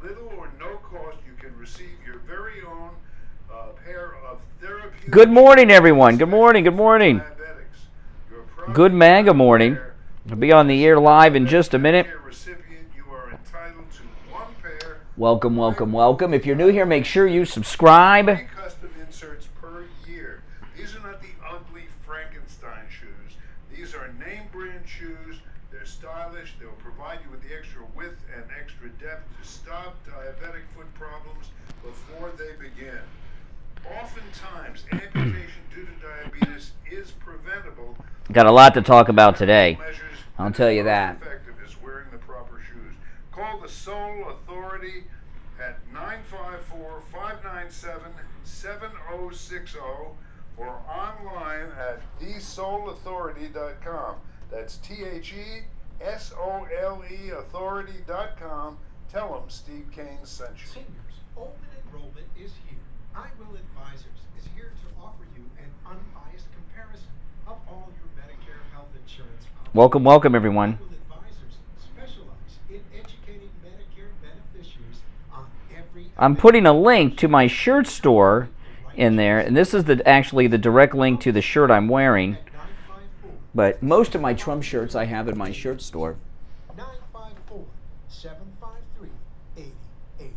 little or no cost, you can receive your very own pair of therapeutic. Good morning, everyone. Good morning. Good morning. Good manga morning. I'll be on the air live in just a minute. Welcome, welcome, welcome. If you're new here, make sure you subscribe. Custom inserts per year. These are not the ugly Frankenstein shoes. These are name brand shoes. They're stylish. They'll provide you with the extra width and extra depth to stop diabetic foot problems before they begin. Oftentimes, amputation due to diabetes is preventable. Got a lot to talk about today. I'll tell you that. Effective is wearing the proper shoes. Call the Soul Authority at 954-597-7060 or online at thesoulauthority.com. That's THESOLE authority.com. Tell them Steve Kane sent you. Seniors, open enrollment is here. I Will Advisors is here to offer you an unbiased comparison of all your Medicare health insurance options. Welcome, welcome, everyone. I Will Advisors specialize in educating Medicare beneficiaries on every... I'm putting a link to my shirt store in there, and this is actually the direct link to the shirt I'm wearing. But most of my Trump shirts I have in my shirt store. 954-753-8080.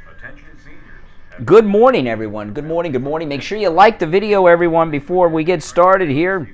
Attention seniors. Good morning, everyone. Good morning, good morning. Make sure you like the video, everyone, before we get started here.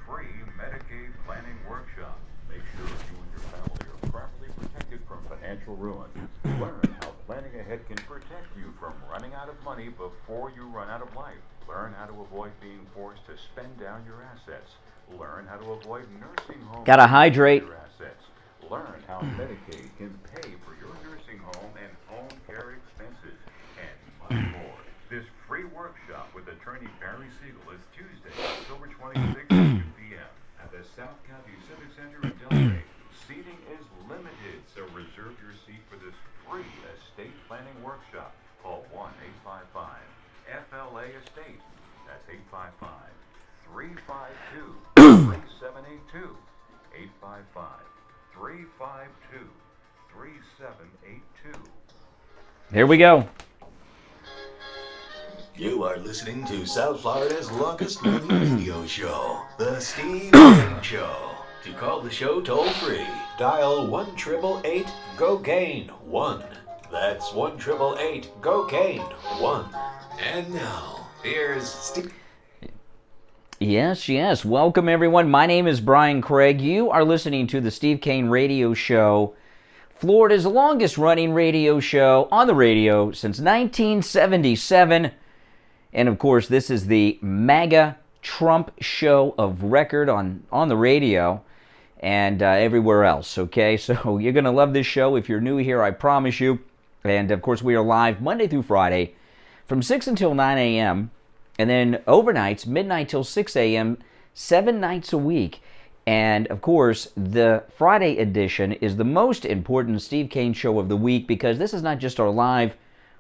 Free Medicaid planning workshop. Make sure you and your family are properly protected from financial ruin. Learn how planning ahead can protect you from running out of money before you run out of life. Learn how to avoid being forced to spend down your assets. Learn how to avoid nursing homes. Gotta hydrate. Your assets. Learn how Medicaid can pay for your nursing home and home care expenses, and much more. This free workshop with attorney Barry Siegel is Tuesday, October 26th at 2 p.m. at the South County Civic Center in Delray. Seating is limited, so reserve your seat for this free estate planning workshop. Call 1-855-FLA Estate. That's 855-352-3782. 855-352-3782. Here we go. You are listening to South Florida's longest running radio show, The Steve Kane Show. To call the show toll free, dial 1-888-GO-KANE-1. That's 1-888-GO-KANE-1. And now, here's Steve. Yes. Welcome, everyone. My name is Brian Craig. You are listening to the Steve Kane Radio Show, Florida's longest-running radio show on the radio since 1977. And, of course, this is the MAGA Trump show of record on the radio and everywhere else, okay? So you're going to love this show if you're new here, I promise you. And, of course, we are live Monday through Friday from 6 until 9 a.m., and then overnights, midnight till 6 a.m., 7 nights a week. And, of course, the Friday edition is the most important Steve Kane show of the week because this is not just our live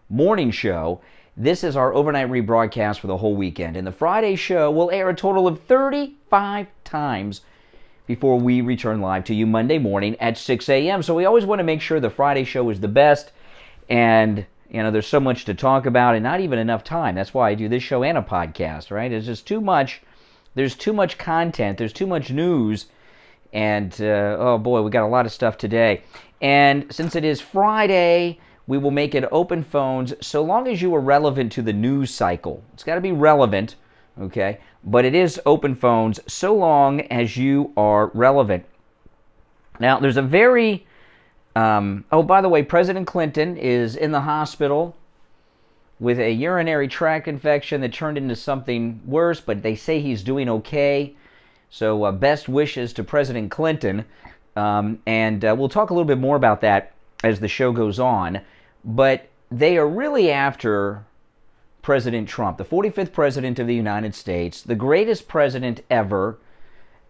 morning show. This is our overnight rebroadcast for the whole weekend. And the Friday show will air a total of 35 times before we return live to you Monday morning at 6 a.m. So we always want to make sure the Friday show is the best. And, you know, there's so much to talk about and not even enough time. That's why I do this show and a podcast, right? It's just too much. There's too much content. There's too much news. And, oh boy, we got a lot of stuff today. And since it is Friday, we will make it open phones so long as you are relevant to the news cycle. It's got to be relevant, okay? But it is open phones so long as you are relevant. Now, there's a very... oh, by the way, President Clinton is in the hospital with a urinary tract infection that turned into something worse, but they say he's doing okay. So best wishes to President Clinton. And we'll talk a little bit more about that as the show goes on. But they are really after President Trump, the 45th President of the United States, the greatest president ever,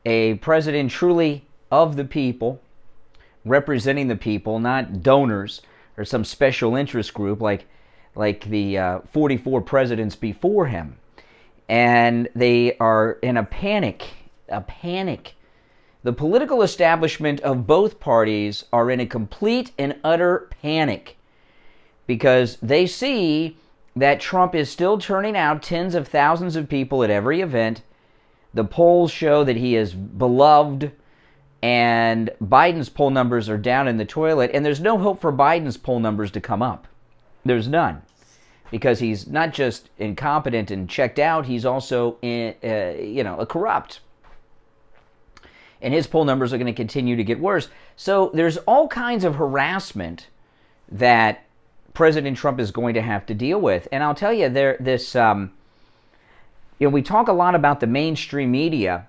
a president truly of the people, representing the people, not donors or some special interest group like the 44 presidents before him. And they are in a panic the political establishment of both parties are in a complete and utter panic because they see that Trump is still turning out tens of thousands of people at every event. The polls show that he is beloved, and Biden's poll numbers are down in the toilet, and there's no hope for Biden's poll numbers to come up. There's none, because he's not just incompetent and checked out, he's also a corrupt. And his poll numbers are going to continue to get worse. So there's all kinds of harassment that President Trump is going to have to deal with. And I'll tell you, we talk a lot about the mainstream media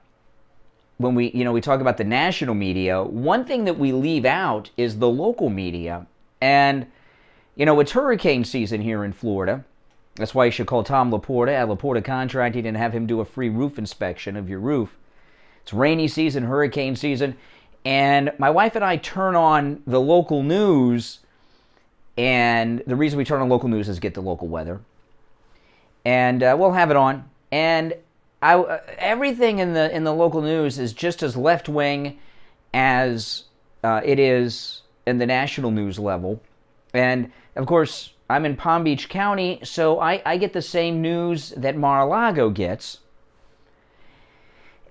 when we talk about the national media. One thing that we leave out is the local media. And, it's hurricane season here in Florida. That's why you should call Tom Laporta at Laporta Contracting and have him do a free roof inspection of your roof. It's rainy season, hurricane season, and my wife and I turn on the local news, and the reason we turn on local news is get the local weather. And we'll have it on, and everything in the local news is just as left-wing as it is in the national news level. And, of course, I'm in Palm Beach County, so I get the same news that Mar-a-Lago gets.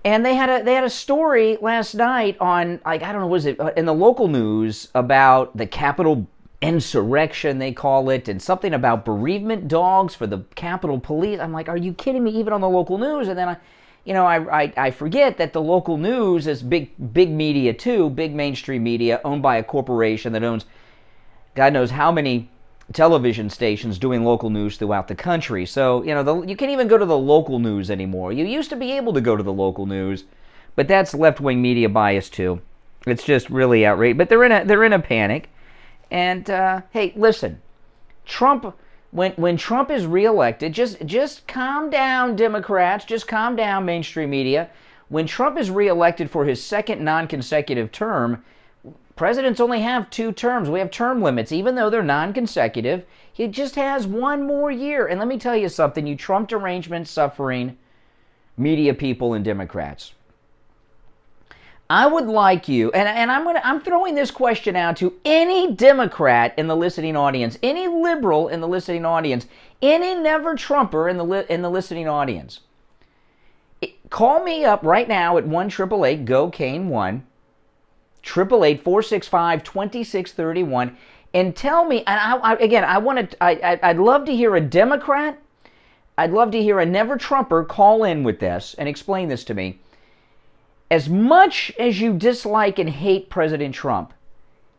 And they had a story last night on, was it in the local news about the Capitol insurrection, they call it, and something about bereavement dogs for the Capitol Police. I'm like, are you kidding me? Even on the local news? And then I forget that the local news is big media too, big mainstream media owned by a corporation that owns God knows how many television stations doing local news throughout the country. So, you can't even go to the local news anymore. You used to be able to go to the local news, but that's left-wing media bias too. It's just really outrageous. But they're in a panic. And hey, listen, Trump, when Trump is reelected, just calm down, Democrats. Just calm down, mainstream media. When Trump is reelected for his second non-consecutive term, presidents only have 2 terms. We have term limits. Even though they're non-consecutive, he just has 1 more year. And let me tell you something, you Trump derangement suffering media people and Democrats. I would like you, and I'm throwing this question out to any Democrat in the listening audience, any liberal in the listening audience, any never Trumper in the listening audience. Call me up right now at 1-888-GO-CANE-1. 888-465-2631, and tell me, and I'd love to hear a Democrat, I'd love to hear a never Trumper call in with this and explain this to me. As much as you dislike and hate President Trump,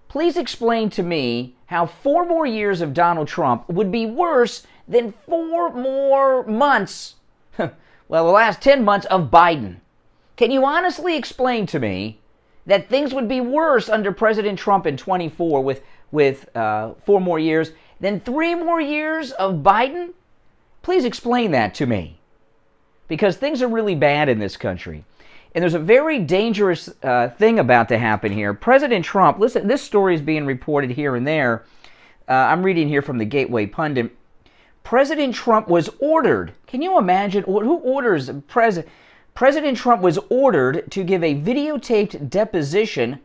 please explain to me how 4 more years of Donald Trump would be worse than 4 more months, the last 10 months of Biden. Can you honestly explain to me that things would be worse under President Trump in 24 with 4 more years than 3 more years of Biden? Please explain that to me. Because things are really bad in this country. And there's a very dangerous thing about to happen here. President Trump, listen, this story is being reported here and there. I'm reading here from the Gateway Pundit. President Trump was ordered. Can you imagine? Who orders President Trump was ordered to give a videotaped deposition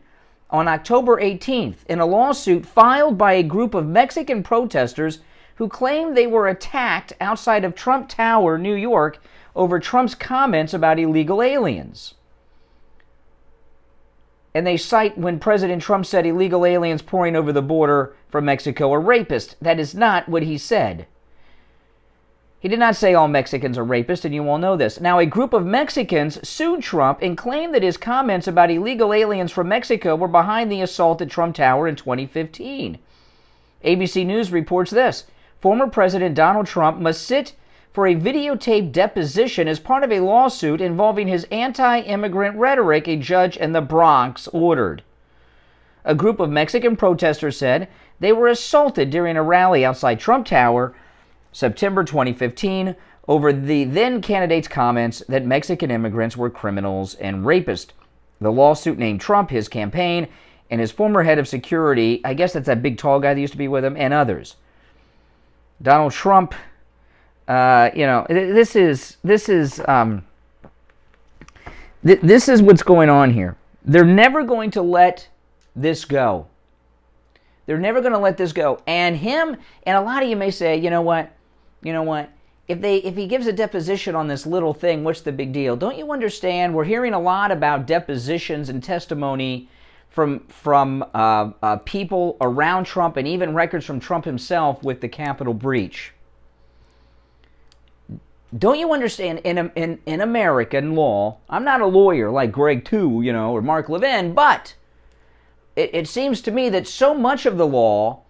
on October 18th in a lawsuit filed by a group of Mexican protesters who claimed they were attacked outside of Trump Tower, New York, over Trump's comments about illegal aliens. And they cite when President Trump said illegal aliens pouring over the border from Mexico are rapists. That is not what he said. He did not say all Mexicans are rapists, and you all know this. Now, a group of Mexicans sued Trump and claimed that his comments about illegal aliens from Mexico were behind the assault at Trump Tower in 2015. ABC News reports this. Former President Donald Trump must sit for a videotaped deposition as part of a lawsuit involving his anti-immigrant rhetoric, a judge in the Bronx ordered. A group of Mexican protesters said they were assaulted during a rally outside Trump Tower September 2015 over the then candidate's comments that Mexican immigrants were criminals and rapists. The lawsuit named Trump, his campaign, and his former head of security, I guess that's that big tall guy that used to be with him, and others. Donald Trump, this is what's going on here. They're never going to let this go. They're never going to let this go. And a lot of you may say, you know what? If he gives a deposition on this little thing, what's the big deal? Don't you understand? We're hearing a lot about depositions and testimony from people around Trump, and even records from Trump himself with the Capitol breach. Don't you understand? In American law, I'm not a lawyer like Greg too, or Mark Levin, but it seems to me that so much of the law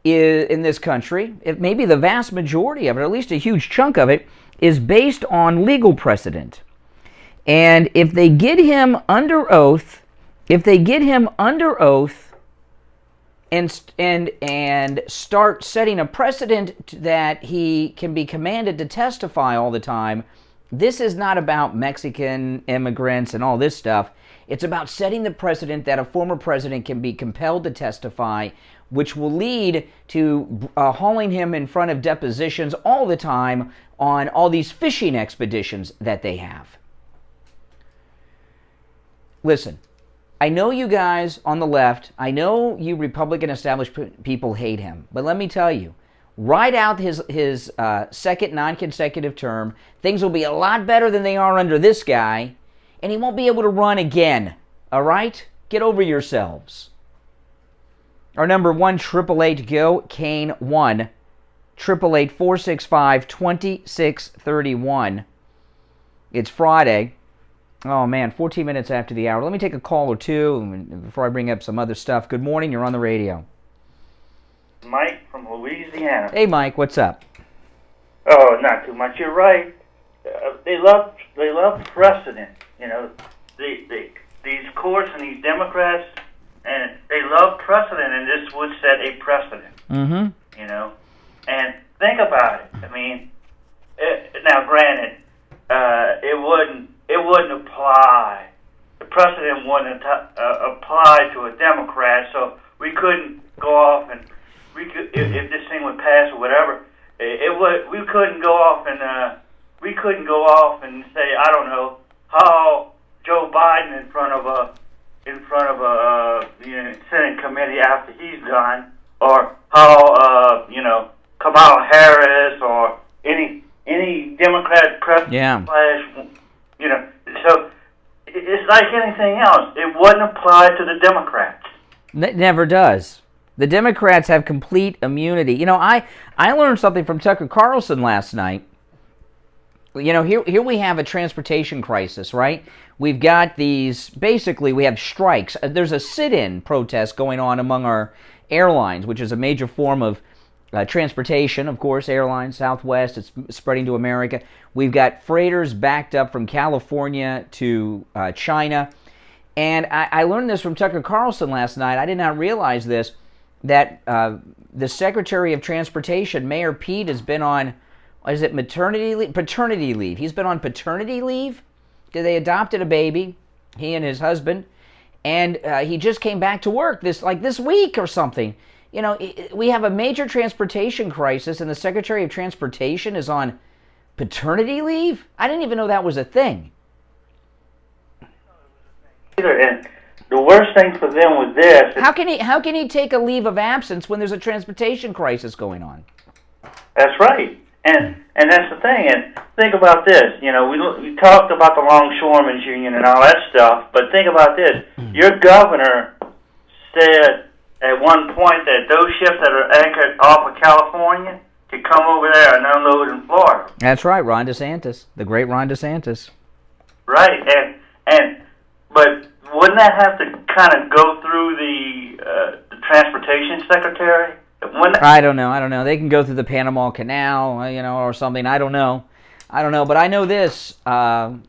in this country, maybe the vast majority of it, or at least a huge chunk of it, is based on legal precedent. And if they get him under oath, and start setting a precedent that he can be commanded to testify all the time, this is not about Mexican immigrants and all this stuff. It's about setting the precedent that a former president can be compelled to testify, which will lead to hauling him in front of depositions all the time on all these fishing expeditions that they have. Listen, I know you guys on the left, I know you Republican established people hate him, but let me tell you, ride out his second non-consecutive term, things will be a lot better than they are under this guy, and he won't be able to run again, all right? Get over yourselves. Our number 1-888-GO, Kane 1-888-465-2631. It's Friday. Oh, man, 14 minutes after the hour. Let me take a call or two before I bring up some other stuff. Good morning. You're on the radio. Mike from Louisiana. Hey, Mike. What's up? Oh, not too much. You're right. They love precedent. These courts and these Democrats, and they love precedent, and this would set a precedent. Mm-hmm. And think about it. I mean, now granted, it wouldn't apply. The precedent wouldn't apply to a Democrat, so we couldn't go off and if this thing would pass or whatever, we couldn't go off and say, I don't know, how Joe Biden in front of a Senate committee after he's done, or how Kamala Harris or any Democrat president. Yeah. So it's like anything else. It wouldn't apply to the Democrats. It never does. The Democrats have complete immunity. I learned something from Tucker Carlson last night. Here we have a transportation crisis, right? We've got basically we have strikes. There's a sit-in protest going on among our airlines, which is a major form of transportation, of course, airlines, Southwest, it's spreading to America. We've got freighters backed up from California to China. And I learned this from Tucker Carlson last night. I did not realize this, that the Secretary of Transportation, Mayor Pete, has been on, is it maternity leave? Paternity leave. He's been on paternity leave because they adopted a baby, he and his husband, and he just came back to work this week or something. We have a major transportation crisis, and the Secretary of Transportation is on paternity leave? I didn't even know that was a thing. And the worst thing for them was this. How can he take a leave of absence when there's a transportation crisis going on? That's right. And that's the thing. And think about this. We talked about the Longshoremen's Union and all that stuff, but think about this. Your governor said at one point that those ships that are anchored off of California could come over there and unload in Florida. That's right, Ron DeSantis, the great Ron DeSantis. Right, but wouldn't that have to kind of go through the transportation secretary? I don't know. They can go through the Panama Canal, or something. I don't know. But I know this: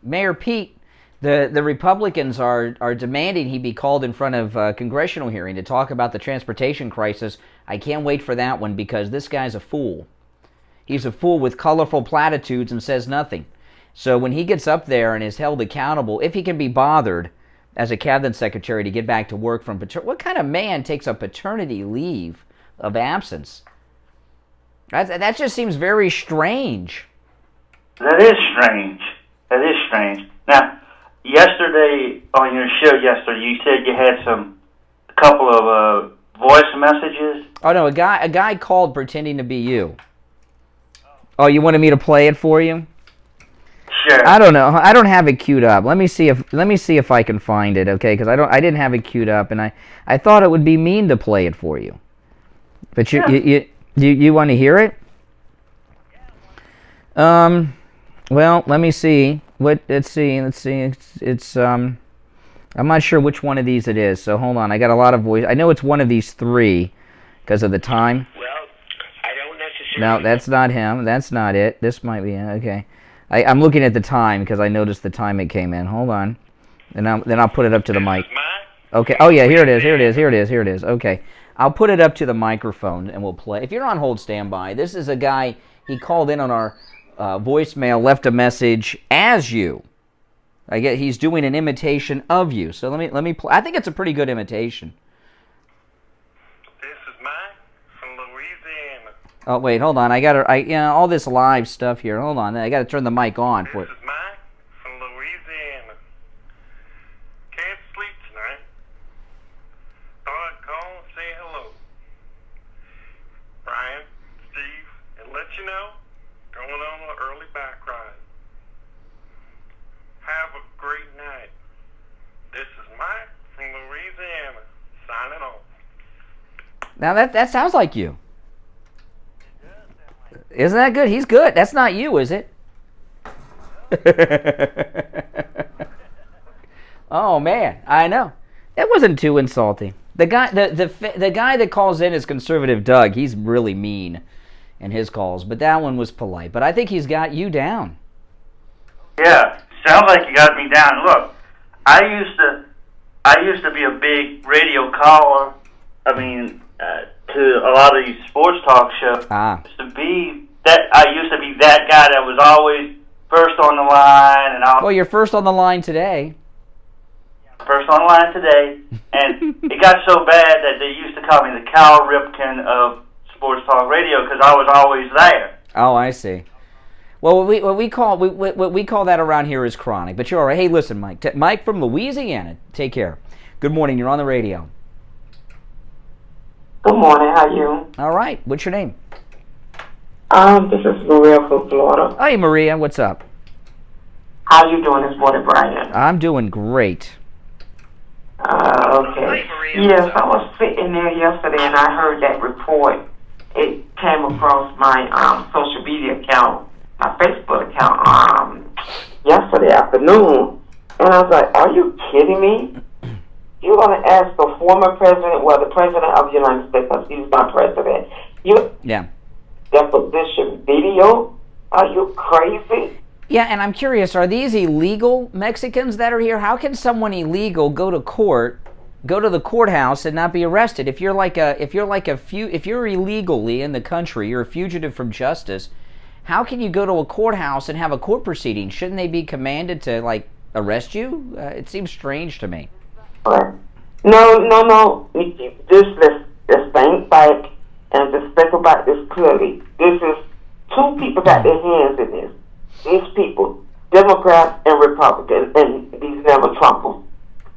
Mayor Pete. The Republicans are demanding he be called in front of a congressional hearing to talk about the transportation crisis. I can't wait for that one because this guy's a fool. He's a fool with colorful platitudes and says nothing. So when he gets up there and is held accountable, if he can be bothered as a cabinet secretary to get back to work from what kind of man takes a paternity leave of absence? That just seems very strange. That is strange. Now, yesterday on your show yesterday, you said you had a couple of voice messages. Oh no, a guy called pretending to be you. Oh, you wanted me to play it for you? Sure. I don't know. I don't have it queued up. Let me see if I can find it, okay? Because I didn't have it queued up, and I thought it would be mean to play it for you. But you want to hear it? Well, let me see. Let's see. It's I'm not sure which one of these it is. So hold on. I got a lot of voice. I know it's one of these three because of the time. Well, I don't necessarily. No, that's not him. That's not it. This might be okay. I'm looking at the time because I noticed the time it came in. Hold on, and then I'll put it up to the mic. Okay. Oh yeah, here it is. Okay, I'll put it up to the microphone and we'll play. If you're on hold, stand by. This is a guy. He called in on our voicemail, left a message as you. I get he's doing an imitation of you. So let me play. I think it's a pretty good imitation. This is Mike from Louisiana. Oh wait, hold on. All this live stuff here. Hold on. I got to turn the mic on for it. This is Mike from Louisiana. Can't sleep tonight. Thought I'd call and say hello. Brian, Steve, and let you know, going on an early back ride. Have a great night. This is Mike from Louisiana, signing off. Now that sounds like you. Isn't that good? He's good. That's not you, is it? Oh man, I know. That wasn't too insulting. The guy that calls in is Conservative Doug. He's really mean in his calls, but that one was polite. But I think he's got you down. Yeah, sounds like you got me down. Look, I used to be a big radio caller. I mean, to a lot of these sports talk shows. I used to be that guy that was always first on the line, and well, you're first on the line today. First on the line today, and it got so bad that they used to call me the Cal Ripken of sports talk radio because I was always there. Oh, I see. Well, what we call that around here is chronic. But you're all right. Hey, listen, Mike. Mike from Louisiana. Take care. Good morning. You're on the radio. Good morning. How are you? All right. What's your name? This is Maria from Florida. Hey, Maria. What's up? How are you doing this morning, Brian? I'm doing great. Okay. Yes, I was sitting there yesterday and I heard that report. It came across my social media account, my Facebook account, yesterday afternoon. And I was like, are you kidding me? You're going to ask the former president, well, the president of the United States, because he's not president. Deposition video? Are you crazy? Yeah, and I'm curious, are these illegal Mexicans that are here? How can someone illegal go to the courthouse and not be arrested? If you're illegally in the country, you're a fugitive from justice, how can you go to a courthouse and have a court proceeding? Shouldn't they be commanded to arrest you? It seems strange to me. No. Let's think back and just think about this clearly. This is two people got their hands in this. These people, Democrats and Republicans, and these never Trumpers.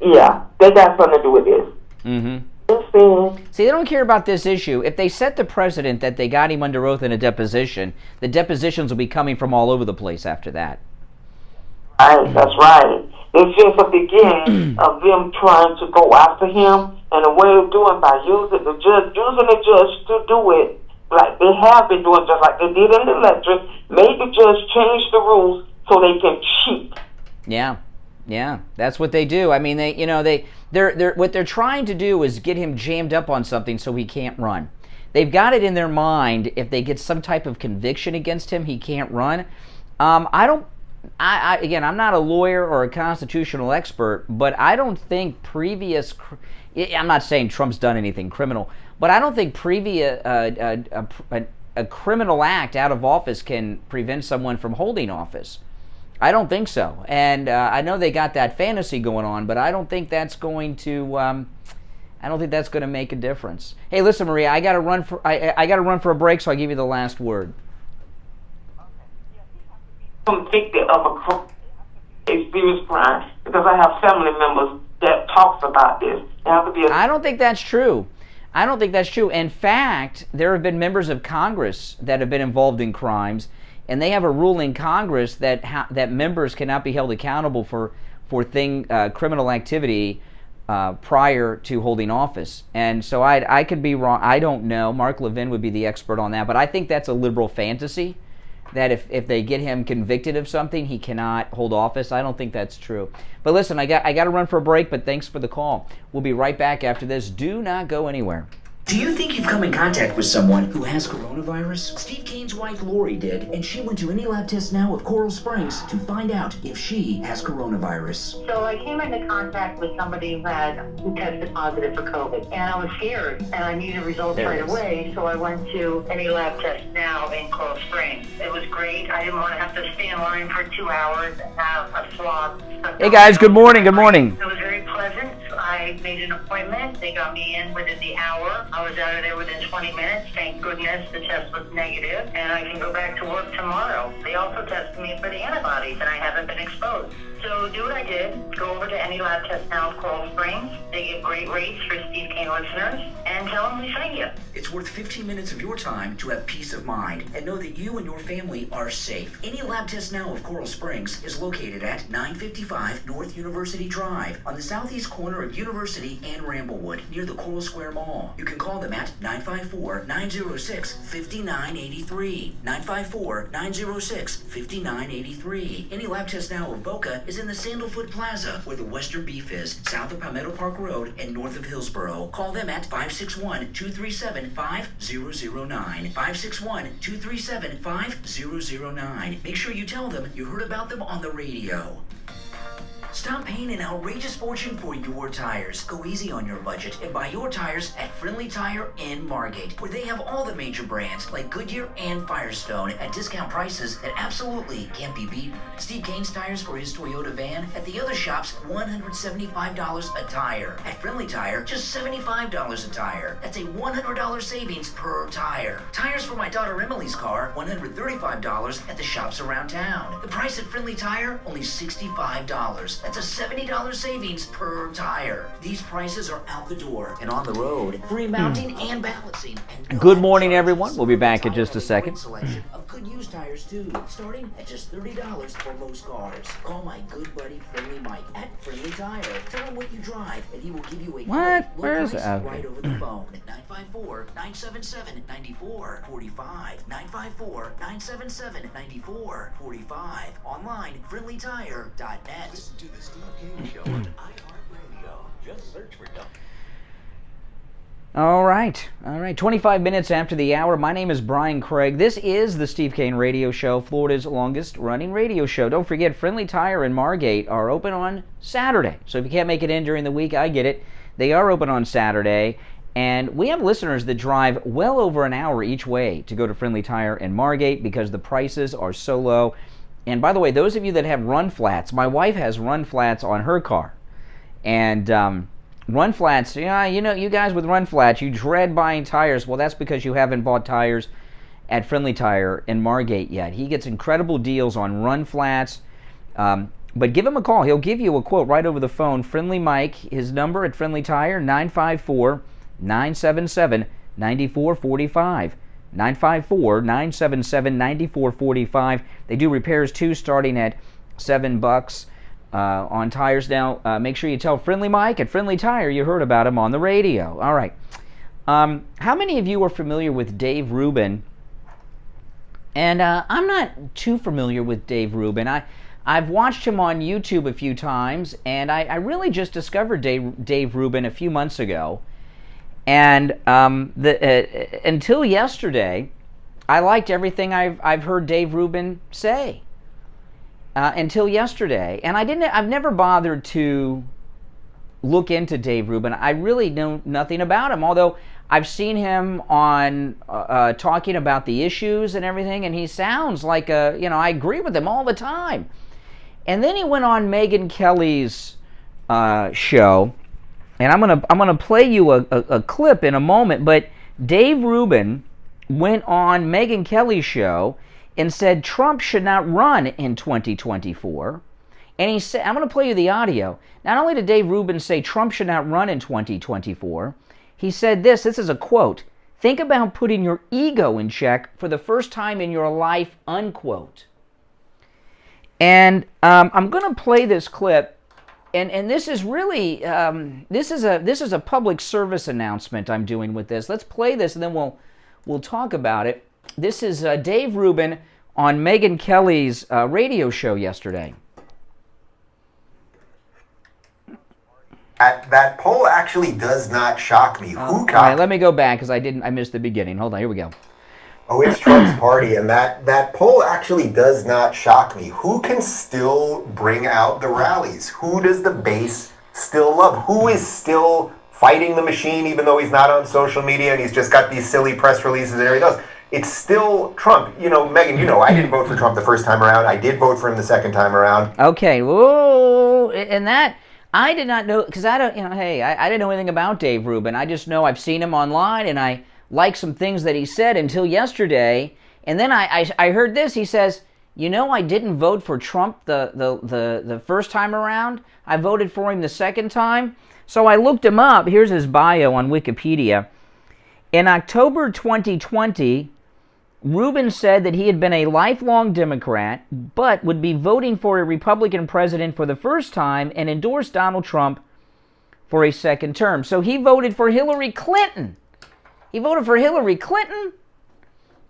Yeah, they got something to do with this. Mm-hmm. See, they don't care about this issue. If they set the precedent that they got him under oath in a deposition, the depositions will be coming from all over the place after that. Right, that's right. It's just a beginning of them trying to go after him, and a way of doing by using the judge to do it like they have been doing, just like they did in the electric. Made the judge change the rules so they can cheat. Yeah, that's what they do. I mean, they're what they're trying to do is get him jammed up on something so he can't run. They've got it in their mind if they get some type of conviction against him, he can't run. Again, I'm not a lawyer or a constitutional expert, but I don't think I'm not saying Trump's done anything criminal, but I don't think a criminal act out of office can prevent someone from holding office. I don't think so. And I know they got that fantasy going on, but I don't think that's going to. I don't think that's going to make a difference. Hey, listen, Maria, I got to run for a break, so I'll give you the last word. Convicted of a crime. a serious crime, because I have family members that talks about this. There has to be I don't think that's true. I don't think that's true. In fact, there have been members of Congress that have been involved in crimes, and they have a rule in Congress that that members cannot be held accountable for criminal activity prior to holding office. And so I could be wrong. I don't know. Mark Levin would be the expert on that. But I think that's a liberal fantasy, that if they get him convicted of something, he cannot hold office. I don't think that's true. But listen, I got to run for a break, but thanks for the call. We'll be right back after this. Do not go anywhere. Do you think you've come in contact with someone who has coronavirus? Steve Kane's wife Lori did, and she went to Any Lab Test Now of Coral Springs to find out if she has coronavirus. So I came into contact with somebody who tested positive for COVID, and I was scared, and I needed results right away, so I went to Any Lab Test Now in Coral Springs. It was great. I didn't want to have to stay in line for 2 hours and have a swab. Hey guys, good morning, good morning. It was very pleasant. I made an appointment. They got me in within the hour. I was out of there within 20 minutes. Thank goodness the test was negative, and I can go back to work tomorrow. They also tested me for the antibodies, and I haven't been exposed. So do what I did. Go over to Any Lab Test Now of Coral Springs. They give great rates for Steve Kane listeners, and tell them we sent you. It's worth 15 minutes of your time to have peace of mind and know that you and your family are safe. Any Lab Test Now of Coral Springs is located at 955 North University Drive on the southeast corner of University and Ramblewood near the Coral Square Mall. You can call them at 954-906-5983. 954-906-5983. Any Lab Test Now of Boca is in the Sandalfoot Plaza where the Western Beef is, south of Palmetto Park Road and north of Hillsboro. Call them at 561-237-5009. 561-237-5009. Make sure you tell them you heard about them on the radio. Stop paying an outrageous fortune for your tires. Go easy on your budget and buy your tires at Friendly Tire in Margate, where they have all the major brands like Goodyear and Firestone at discount prices that absolutely can't be beaten. Steve Kane's tires for his Toyota van at the other shops, $175 a tire. At Friendly Tire, just $75 a tire. That's a $100 savings per tire. Tires for my daughter Emily's car, $135 at the shops around town. The price at Friendly Tire, only $65. That's a $70 savings per tire. These prices are out the door and on the road. Free mounting and balancing. And Good morning, everyone. We'll be back in just a second. Selection of good used tires too, starting at just $30 for most cars. Call my good buddy Friendly Mike at Friendly Tire. Tell him what you drive, and he will give you a What? great low Where is price it? right over the phone. 954-977-9445. 954-977-9445. Online, friendlytire.net. Listen to the Steve Kane Show on iHeartRadio. Just search for Dossier. All right. 25 minutes after the hour. My name is Brian Craig. This is the Steve Kane Radio Show, Florida's longest running radio show. Don't forget, Friendly Tire and Margate are open on Saturday. So if you can't make it in during the week, I get it. They are open on Saturday. And we have listeners that drive well over an hour each way to go to Friendly Tire and Margate because the prices are so low. And by the way, those of you that have run flats, my wife has run flats on her car. And run flats, you guys with run flats, you dread buying tires. Well, that's because you haven't bought tires at Friendly Tire in Margate yet. He gets incredible deals on run flats. But give him a call. He'll give you a quote right over the phone. Friendly Mike, his number at Friendly Tire, 954-977-9445. 954-977-9445. They do repairs too, starting at $7 on tires. Now, make sure you tell Friendly Mike at Friendly Tire you heard about him on the radio. All right. How many of you are familiar with Dave Rubin? And I'm not too familiar with Dave Rubin. I've watched him on YouTube a few times, and I really just discovered Dave Rubin a few months ago. And until yesterday, I liked everything I've heard Dave Rubin say. Until yesterday, and I've never bothered to look into Dave Rubin. I really know nothing about him, although I've seen him on talking about the issues and everything, and he sounds like I agree with him all the time. And then he went on Megyn Kelly's show. And I'm gonna play you a clip in a moment, but Dave Rubin went on Megyn Kelly's show and said Trump should not run in 2024, And he said, I'm going to play you the audio. Not only did Dave Rubin say Trump should not run in 2024, he said this is a quote, "Think about putting your ego in check for the first time in your life," unquote. And I'm going to play this clip, and this is really, this is a public service announcement I'm doing with this. Let's play this, and then we'll talk about it. This is Dave Rubin on Megyn Kelly's radio show yesterday. That poll actually does not shock me. All right, let me go back because I missed the beginning. Hold on, here we go. Oh, it's Trump's party, and that poll actually does not shock me. Who can still bring out the rallies? Who does the base still love? Who is still fighting the machine even though he's not on social media and he's just got these silly press releases and everything else? It's still Trump. You know, Megyn, I didn't vote for Trump the first time around. I did vote for him the second time around. Okay, whoa, and that... I did not know, because I don't, I didn't know anything about Dave Rubin. I just know I've seen him online, and I like some things that he said until yesterday. And then I heard this. He says, I didn't vote for Trump the first time around. I voted for him the second time. So I looked him up. Here's his bio on Wikipedia. In October 2020, Rubin said that he had been a lifelong Democrat, but would be voting for a Republican president for the first time and endorsed Donald Trump for a second term. So he voted for Hillary Clinton. He voted for Hillary Clinton?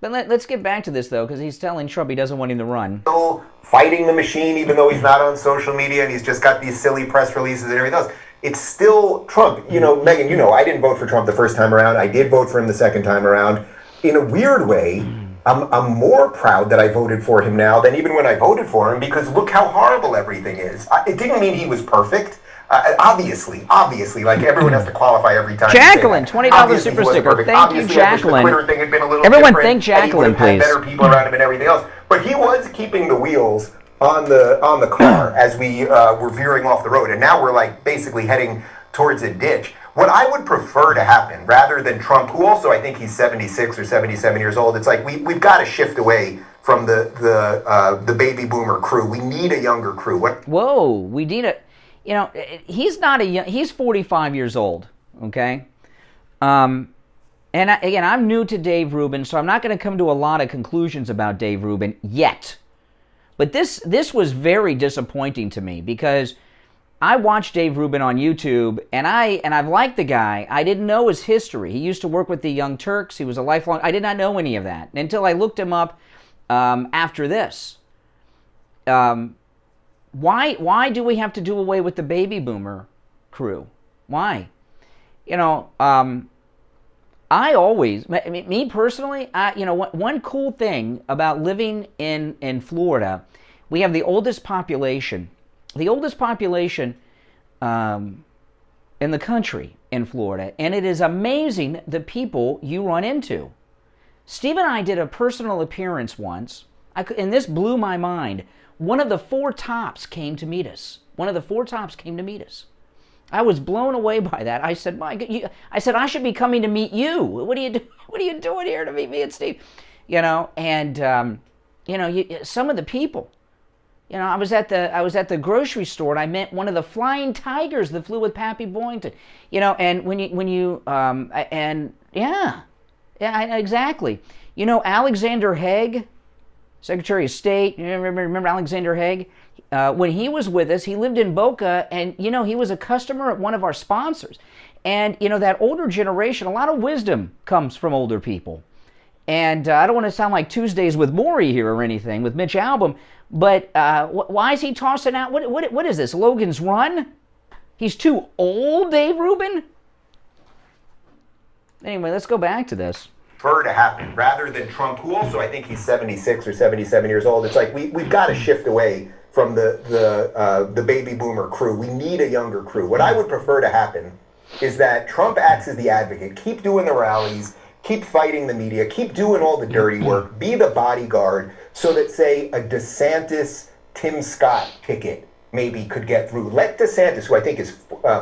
But let's get back to this, though, because he's telling Trump he doesn't want him to run. Still fighting the machine even though he's not on social media and he's just got these silly press releases and everything else. It's still Trump. Megyn, I didn't vote for Trump the first time around. I did vote for him the second time around. In a weird way, I'm more proud that I voted for him now than even when I voted for him, because look how horrible everything is. It didn't mean he was perfect. Obviously, like everyone has to qualify every time. Jacqueline, $20 super sticker. Thank you, Jacqueline. Everyone thank Jacqueline, please. Better people around him and everything else. But he was keeping the wheels on the car as we were veering off the road, and now we're like basically heading towards a ditch. What I would prefer to happen, rather than Trump, who also I think he's 76 or 77 years old, it's like we've got to shift away from the baby boomer crew. We need a younger crew. Whoa, we need a, he's not a young, he's 45 years old, okay? And again, I'm new to Dave Rubin, so I'm not going to come to a lot of conclusions about Dave Rubin yet. But this was very disappointing to me, because I watched Dave Rubin on YouTube, and I've liked the guy. I didn't know his history. He used to work with the Young Turks. He was a lifelong... I did not know any of that until I looked him up after this. Why do we have to do away with the baby boomer crew? Why? I always... Me personally, one cool thing about living in Florida, we have the oldest population... The oldest population in the country in Florida, and it is amazing the people you run into. Steve and I did a personal appearance once, and this blew my mind. One of the four tops came to meet us. I was blown away by that. I said, I should be coming to meet you. What are you doing here to meet me and Steve? Some of the people. I was at the grocery store, and I met one of the flying tigers that flew with Pappy Boynton. Exactly. Alexander Haig, Secretary of State. Remember Alexander Haig? When he was with us, he lived in Boca, and he was a customer at one of our sponsors. And that older generation, a lot of wisdom comes from older people. And I don't want to sound like Tuesdays with Maury here or anything with Mitch Albom. But why is he tossing out? What is this? Logan's Run? He's too old, Dave Rubin? Anyway, let's go back to this. For to happen, rather than Trump, who also I think he's 76 or 77 years old. It's like we've got to shift away from the baby boomer crew. We need a younger crew. What I would prefer to happen is that Trump acts as the advocate. Keep doing the rallies. Keep fighting the media. Keep doing all the dirty work. Be the bodyguard, so that, say, a DeSantis, Tim Scott ticket maybe could get through. Let DeSantis, who I think is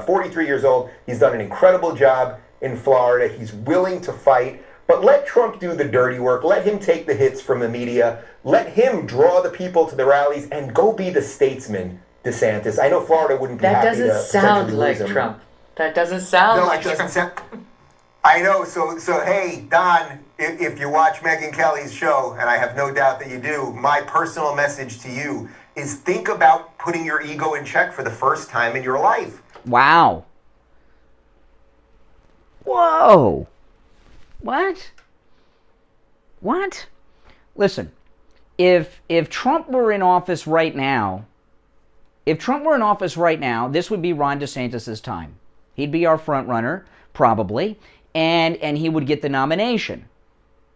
43 years old, he's done an incredible job in Florida. He's willing to fight. But let Trump do the dirty work. Let him take the hits from the media. Let him draw the people to the rallies and go be the statesman DeSantis. I know Florida wouldn't be That happy to doesn't sound potentially like lose him. Trump. That doesn't sound No, like it doesn't Trump. sound. I know. So hey, Don, if you watch Megyn Kelly's show, and I have no doubt that you do, my personal message to you is think about putting your ego in check for the first time in your life. Wow. Whoa. What? What? Listen, if Trump were in office right now, this would be Ron DeSantis' time. He'd be our front runner, probably, and he would get the nomination.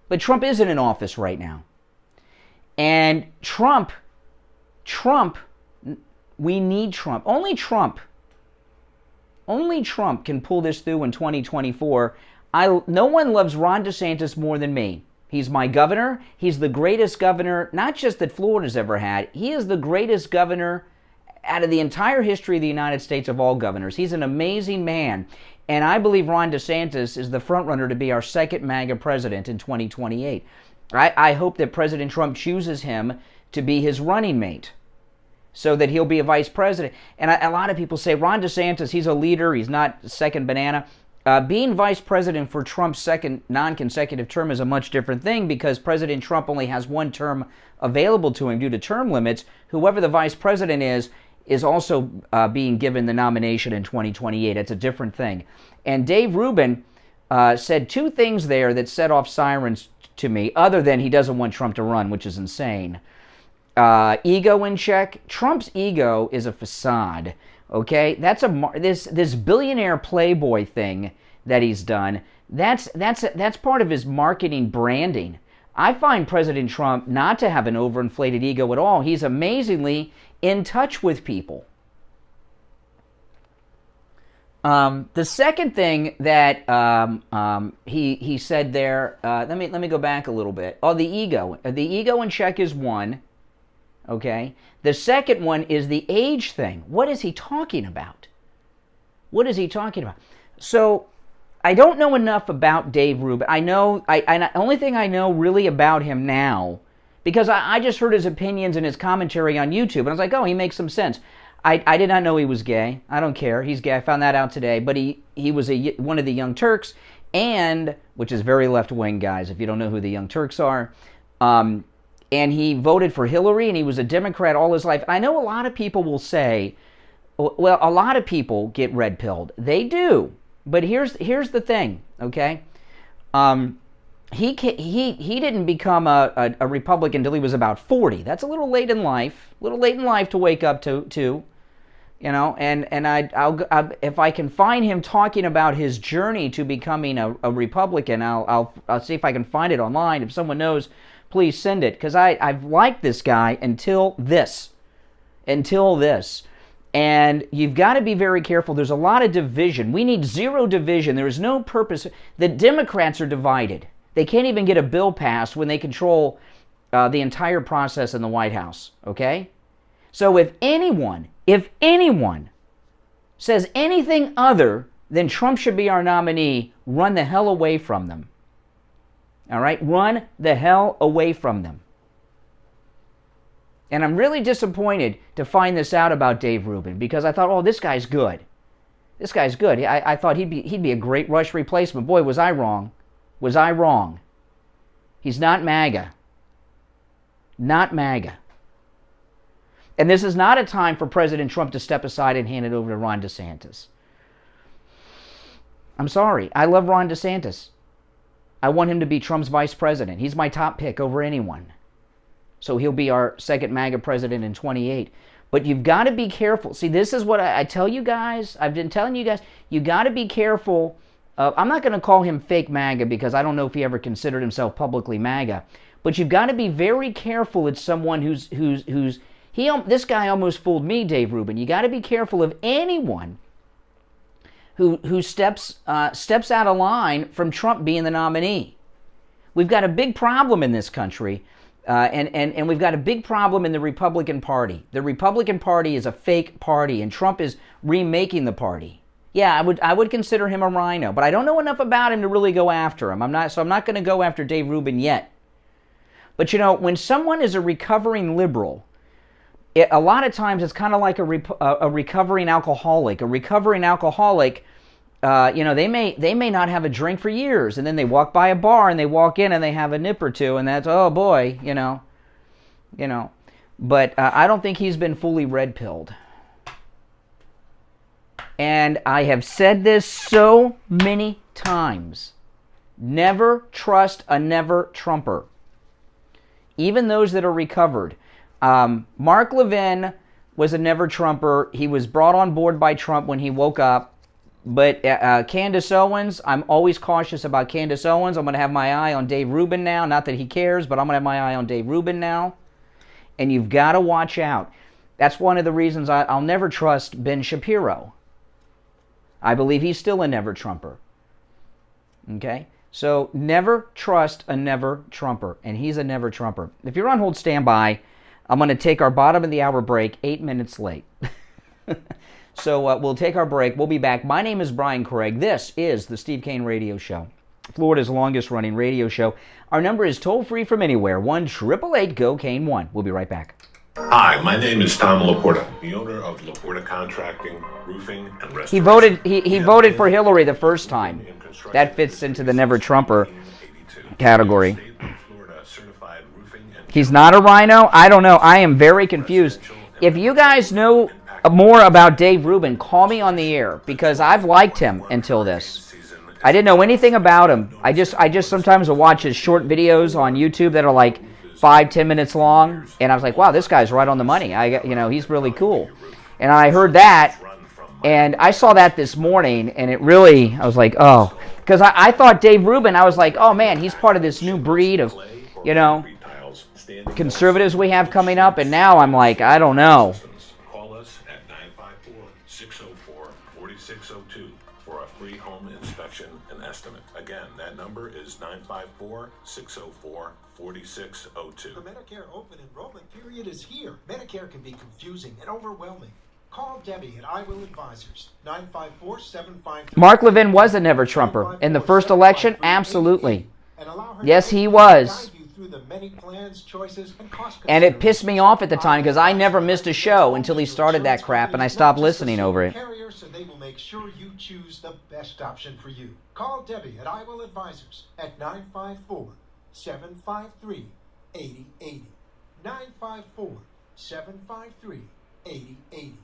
But Trump isn't in office right now. And Trump, we need Trump. Only Trump can pull this through in 2024. No one loves Ron DeSantis more than me. He's my governor. He's the greatest governor, not just that Florida's ever had. He is the greatest governor out of the entire history of the United States of all governors. He's an amazing man. And I believe Ron DeSantis is the front runner to be our second MAGA president in 2028. I hope that President Trump chooses him to be his running mate so that he'll be a vice president. And a lot of people say, Ron DeSantis, he's a leader. He's not second banana. Being vice president for Trump's second non-consecutive term is a much different thing because President Trump only has one term available to him due to term limits. Whoever the vice president is also being given the nomination in 2028. It's a different thing. And Dave Rubin said two things there that set off sirens to me, other than he doesn't want Trump to run, which is insane. Ego in check. Trump's ego is a facade. Okay, that's this billionaire playboy thing that he's done. That's part of his marketing branding. I find President Trump not to have an overinflated ego at all. He's amazingly in touch with people. The second thing that he said there, let me go back a little bit. Oh, the ego. The ego in check is one. Okay. The second one is the age thing. What is he talking about? What is he talking about? So I don't know enough about Dave Rubin. The only thing I know really about him now, because I just heard his opinions and his commentary on YouTube, and I was like, oh, he makes some sense. I did not know he was gay. I don't care. He's gay. I found that out today. But he was one of the Young Turks, and which is very left-wing, guys, if you don't know who the Young Turks are. And he voted for Hillary, and he was a Democrat all his life. I know a lot of people will say, well, a lot of people get red-pilled. They do. But here's the thing, okay? He didn't become a Republican until he was about 40. That's a little late in life. To wake up to. You know, and I'll if I can find him talking about his journey to becoming a Republican, I'll see if I can find it online. If someone knows, please send it, because I've liked this guy until this. And you've got to be very careful. There's a lot of division. We need zero division. There is no purpose. The Democrats are divided. They can't even get a bill passed when they control the entire process in the White House, okay? So if anyone says anything other than Trump should be our nominee, run the hell away from them. All right? Run the hell away from them. And I'm really disappointed to find this out about Dave Rubin, because I thought, oh, this guy's good. I thought he'd be a great Rush replacement. Boy, was I wrong. He's not MAGA. Not MAGA. And this is not a time for President Trump to step aside and hand it over to Ron DeSantis. I'm sorry. I love Ron DeSantis. I want him to be Trump's vice president. He's my top pick over anyone. So he'll be our second MAGA president in 28. But you've got to be careful. See, this is what I tell you guys. I've been telling you guys. You got to be careful. I'm not going to call him fake MAGA, because I don't know if he ever considered himself publicly MAGA. But you've got to be very careful. It's someone this guy almost fooled me, Dave Rubin. You got to be careful of anyone who steps out of line from Trump being the nominee. We've got a big problem in this country, and we've got a big problem in the Republican Party. The Republican Party is a fake party, and Trump is remaking the party. Yeah, I would consider him a rhino, but I don't know enough about him to really go after him. I'm not going to go after Dave Rubin yet. But you know, when someone is a recovering liberal, a lot of times it's kind of like a recovering alcoholic. A recovering alcoholic, they may not have a drink for years, and then they walk by a bar and they walk in and they have a nip or two, and that's, oh boy, But I don't think he's been fully red-pilled. And I have said this so many times. Never trust a never-Trumper. Even those that are recovered. Mark Levin was a never-Trumper. He was brought on board by Trump when he woke up. But Candace Owens, I'm always cautious about Candace Owens. I'm going to have my eye on Dave Rubin now. Not that he cares, but I'm going to have my eye on Dave Rubin now. And you've got to watch out. That's one of the reasons I'll never trust Ben Shapiro. I believe he's still a never-Trumper. Okay? So never trust a never-Trumper. And he's a never-Trumper. If you're on hold, stand by. I'm going to take our bottom of the hour break 8 minutes late. So we'll take our break. We'll be back. My name is Brian Craig. This is the Steve Kane Radio Show, Florida's longest-running radio show. Our number is toll-free from anywhere, 1-888-GO-KANE-1. We'll be right back. Hi, my name is Tom Laporta, the owner of Laporta Contracting, Roofing, and Restoration. He voted for Hillary the first time. That fits into the never-Trumper category. He's not a rhino? I don't know. I am very confused. If you guys know more about Dave Rubin, call me on the air, because I've liked him until this. I didn't know anything about him. I just sometimes will watch his short videos on YouTube that are like 5-10 minutes long, and I was like, wow, this guy's right on the money. He's really cool. And I heard that, and I saw that this morning, and it really, I was like, oh, because I thought Dave Rubin, I was like, oh man, he's part of this new breed of, conservatives we have coming up, and now I'm like, I don't know. Call us at 954-604-4602 for a free home inspection and estimate. Again, that number is 954-604-4602. The Medicare open enrollment period is here. Medicare can be confusing and overwhelming. Call Debbie at I Will Advisors, 954-753. Mark Levin was a never-Trumper. In the first election, absolutely. Yes, he was. And it pissed me off at the time because I never missed a show until he started that crap, and I stopped listening over it. So they will make sure you choose the best option for you. Call Debbie at I Will Advisors at 954-753-8080. 954-753-8080.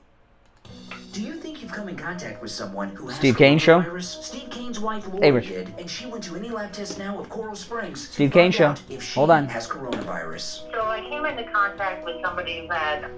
Do you think you've come in contact with someone who has Steve Kane Show? Steve Kane's wife Laura Hey, Rich. did, and she went to any lab test now of Coral Springs. Steve Kane Show. Hold on. Has coronavirus. So I came into contact with somebody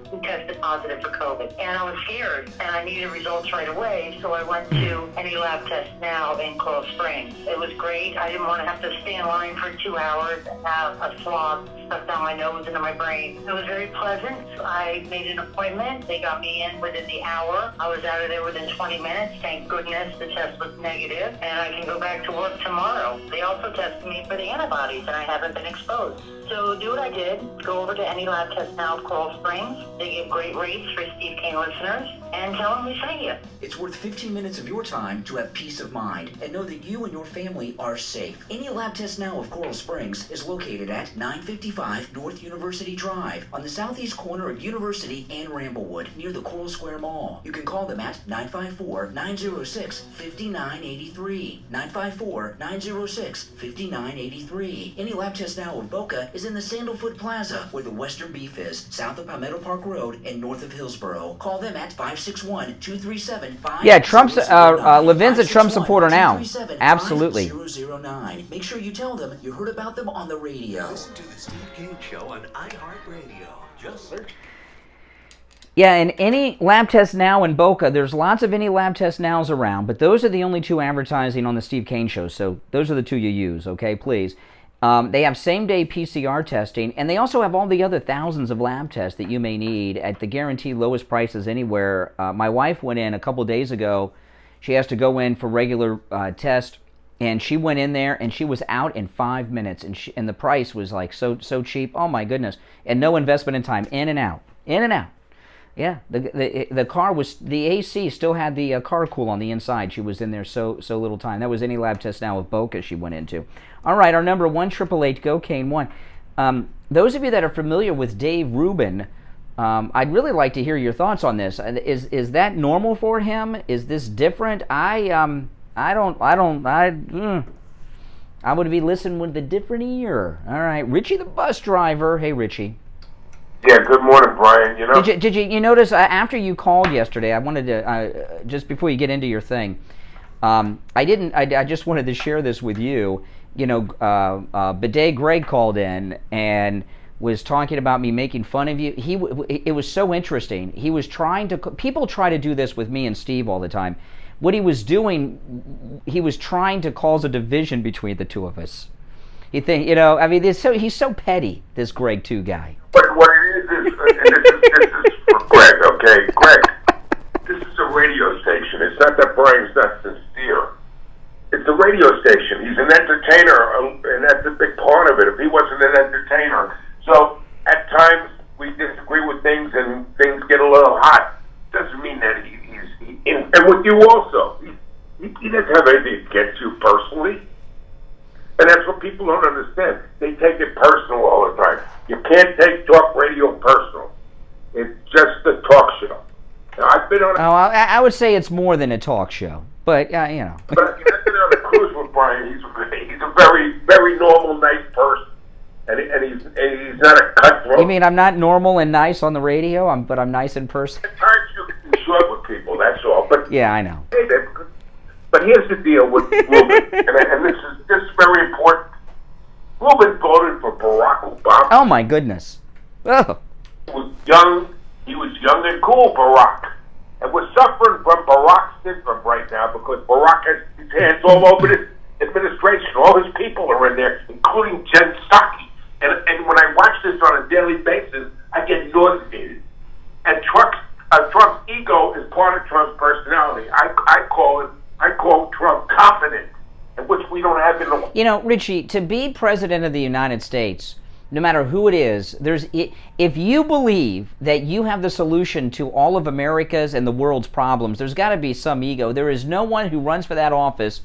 who tested positive for COVID, and I was scared, and I needed results right away, so I went to any lab test now in Coral Springs. It was great. I didn't want to have to stay in line for 2 hours and have a swab stuck down my nose into my brain. It was very pleasant. I made an appointment. They got me in within the hour. I was out of there within 20 minutes. Thank goodness the test was negative, and I can go back to work tomorrow. They also tested me for the antibodies, and I haven't been exposed. So do what I did. Go over to any lab test now of Coral Springs. They give great rates for Steve Kane listeners, and tell them we sent you. It's worth 15 minutes of your time to have peace of mind and know that you and your family are safe. Any lab test now of Coral Springs is located at 955 North University Drive on the southeast corner of University and Ramblewood near the Coral Square Mall. You can call them at 954-906-5983. 954-906-5983. Any lab test now of Boca is in the Sandalfoot Plaza, where the Western Beef is, south of Palmetto Park Road and north of Hillsboro. Call them at 561-237-5009. Yeah, Trump's Levin's a Trump supporter now. Absolutely. 5009. Make sure you tell them you heard about them on the radio. Listen to the Steve Kane Show on iHeartRadio. Just search. Yeah, and any lab test now in Boca, there's lots of any lab test nows around, but those are the only two advertising on the Steve Kane Show, so those are the two you use, okay, please. They have same-day PCR testing, and they also have all the other thousands of lab tests that you may need at the guaranteed lowest prices anywhere. My wife went in a couple days ago. She has to go in for regular test, and she went in there, and she was out in 5 minutes, and the price was like so cheap. Oh, my goodness. And no investment in time. In and out. In and out. Yeah, the car was, the AC still had the car cool on the inside. She was in there so little time. That was any lab test now of Boca she went into. All right, our number 1-888-GO-KANE-1. Those of you that are familiar with Dave Rubin, I'd really like to hear your thoughts on this. Is that normal for him? Is this different? I would be listening with a different ear. All right, Richie the bus driver. Hey, Richie. Yeah, good morning, Brian. You know, Did you notice after you called yesterday? I wanted to just before you get into your thing. I just wanted to share this with you. You know, Bidet Greg called in and was talking about me making fun of you. It was so interesting. He was trying to. People try to do this with me and Steve all the time. What he was doing, he was trying to cause a division between the two of us. You think, you know? I mean, he's so petty. This Greg 2 guy. But what it is, and this is for Greg. Okay, Greg. This is a radio station. It's not that Brian's not sincere. It's a radio station. He's an entertainer, and that's a big part of it. If he wasn't an entertainer, so at times we disagree with things, and things get a little hot. Doesn't mean that he's and with you also. He doesn't have anything against you personally, and that's what people don't understand. They take it personal all the time. You can't take talk radio personal. It's just a talk show. Now, I've been on. I would say it's more than a talk show, but you know. But I've been on a cruise with Brian. He's a very, very normal, nice person, and he's not a cutthroat. You mean I'm not normal and nice on the radio? But I'm nice in person. At times you can be short with people. That's all. But yeah, I know. Hey, but here's the deal with Rubin, and this is very important. Rubin voted for Barack Obama. Oh my goodness! Oh. He was young and cool, Barack. And we're suffering from Barack syndrome right now because Barack has his hands all over this administration. All his people are in there, including Jen Psaki. And when I watch this on a daily basis, I get nauseated. And Trump's ego is part of Trump's personality. I call Trump confident, and which we don't have in the. You know, Richie, to be president of the United States, no matter who it is, if you believe that you have the solution to all of America's and the world's problems, there's got to be some ego. There is no one who runs for that office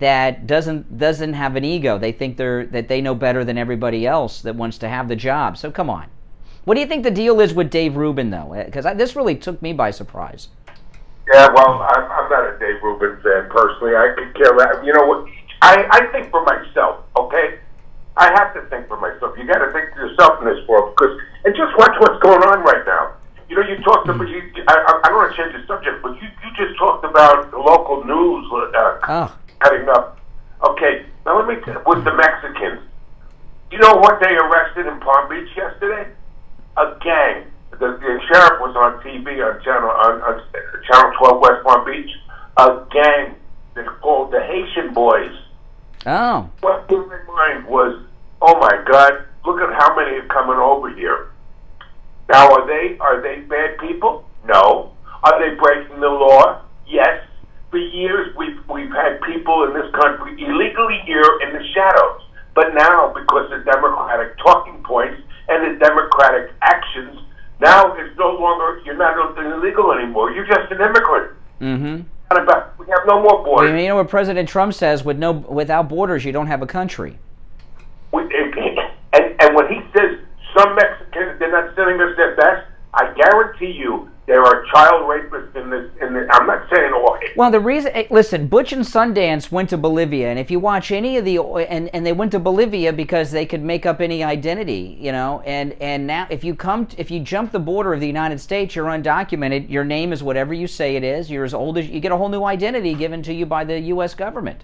that doesn't have an ego. They think that they know better than everybody else that wants to have the job. So come on. What do you think the deal is with Dave Rubin, though? Because this really took me by surprise. Yeah, well, I'm not a Dave Rubin fan personally. I could care less. You know what? I think for myself, okay? I have to think for myself. You got to think for yourself in this world, and just watch what's going on right now. You know, you talked about. I don't want to change the subject, but you just talked about the local news cutting up. Okay, now let me with the Mexicans. You know what they arrested in Palm Beach yesterday? A gang. The sheriff was on TV on Channel 12 West Palm Beach. A gang that's called the Haitian Boys. Oh. What blew my mind was, oh my God, look at how many are coming over here. Now, are they bad people? No. Are they breaking the law? Yes. For years, we've had people in this country illegally here in the shadows. But now, because of Democratic talking points and the Democratic actions, now it's no longer, you're not illegal anymore. You're just an immigrant. Mm-hmm. We have no more borders. Well, you know what President Trump says, without borders, you don't have a country. And when he says some Mexicans, they're not sending us their best, I guarantee you there are child rapists in this. I'm not saying all. Well, the reason, listen, Butch and Sundance went to Bolivia, and if you watch any of the, and they went to Bolivia because they could make up any identity, you know, and now if you jump the border of the United States, you're undocumented. Your name is whatever you say it is. You're as old as you get a whole new identity given to you by the U.S. government.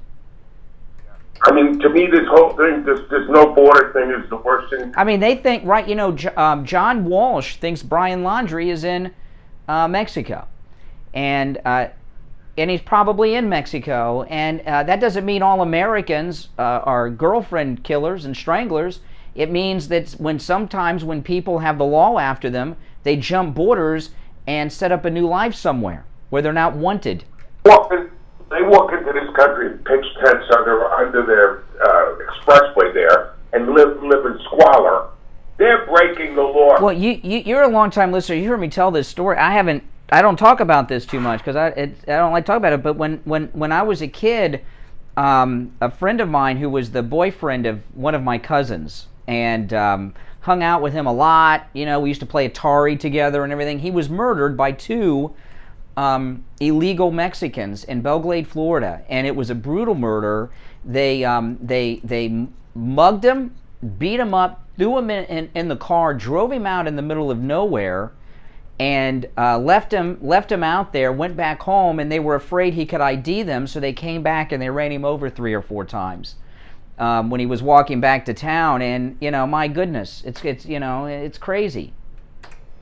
I mean, to me, this whole thing, this no border thing is the worst thing. I mean, they think, right, you know, John Walsh thinks Brian Laundrie is in Mexico. And he's probably in Mexico. And that doesn't mean all Americans are girlfriend killers and stranglers. It means that sometimes when people have the law after them, they jump borders and set up a new life somewhere where they're not wanted. They walk into this country and pitch tents under their expressway there and live in squalor. They're breaking the law. Well, you're a long-time listener. You heard me tell this story. I don't talk about this too much because I don't like talking about it. But when I was a kid, a friend of mine who was the boyfriend of one of my cousins and hung out with him a lot. You know, we used to play Atari together and everything. He was murdered by two illegal Mexicans in Belgrade, Florida, and it was a brutal murder. They mugged him, beat him up, threw him in the car, drove him out in the middle of nowhere, and left him out there. Went back home, and they were afraid he could ID them, so they came back and they ran him over 3 or 4 times when he was walking back to town. And you know, my goodness, it's you know, it's crazy.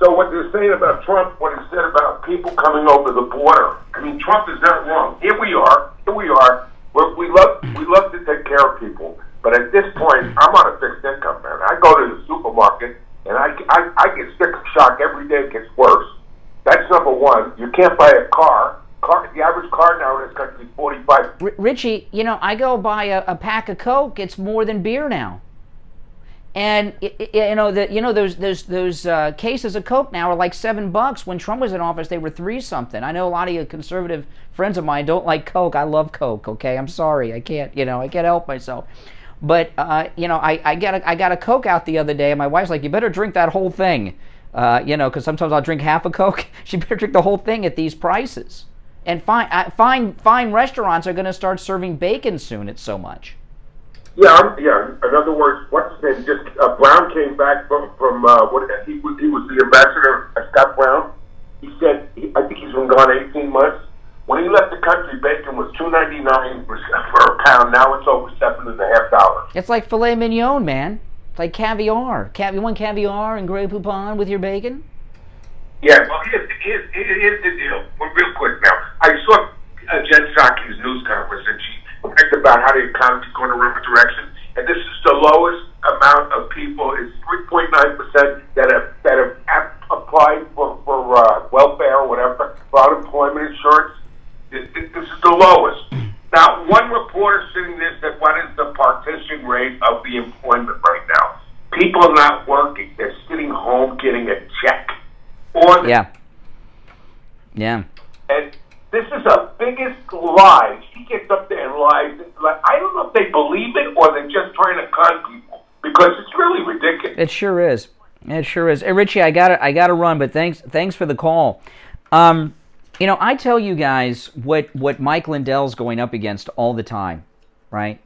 So what they're saying about Trump, what he said about people coming over the border, I mean, Trump is not wrong. Here we are. We love to take care of people, but at this point, I'm on a fixed income, man. I go to the supermarket and I get sticker shock every day. It gets worse. That's number one. You can't buy a car. The average car now in this country is $45. Richie, you know, I go buy a pack of Coke. It's more than beer now. And those cases of Coke now are like $7. When Trump was in office, they were $3 something. I know a lot of you conservative friends of mine don't like Coke. I love Coke. Okay, I'm sorry, I can't help myself. But I got a Coke out the other day, and my wife's like, "You better drink that whole thing," because sometimes I'll drink half a Coke. She better drink the whole thing at these prices. And fine restaurants are going to start serving bacon soon. It's so much. Yeah. In other words, what's his name? Just Brown came back from what he was the ambassador, Scott Brown. He said I think he's been gone 18 months. When he left the country, bacon was $2.99 for a pound. Now it's over $7.50. It's like filet mignon, man. It's like caviar. You want caviar and Grey Poupon with your bacon? Yeah. Well, here's the deal. Well, real quick now. I saw Jen Psaki's news conference, and she talked about how the economy's going in the right direction, and this is the lowest amount of people. It's 3.9% that have applied for welfare or whatever, for unemployment insurance. This is the lowest. Now, one reporter sitting there said, "What is the partition rate of the employment right now?" People are not working; they're sitting home getting a check. Yeah. And this is the biggest lie. She gets up there and lies. I don't know if they believe it or they're just trying to con people, because it's really ridiculous. It sure is. Hey, Richie, I gotta run, but thanks for the call. I tell you guys what Mike Lindell's going up against all the time, right?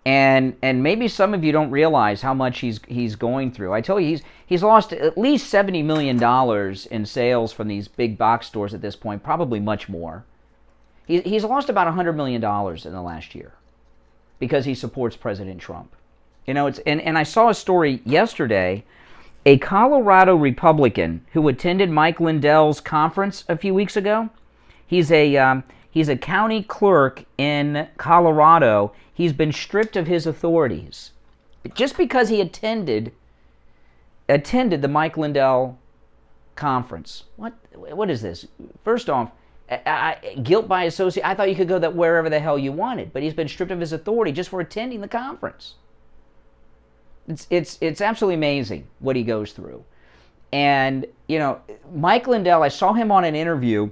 And maybe some of you don't realize how much he's going through. I tell you, he's lost at least $70 million in sales from these big box stores at this point, probably much more. He's lost about $100 million in the last year because he supports President Trump. And I saw a story yesterday. A Colorado Republican who attended Mike Lindell's conference a few weeks ago. He's a county clerk in Colorado. He's been stripped of his authorities just because he attended the Mike Lindell conference. What is this? First off, guilt by association. I thought you could go wherever the hell you wanted, but he's been stripped of his authority just for attending the conference. It's absolutely amazing what he goes through. And, Mike Lindell, I saw him on an interview a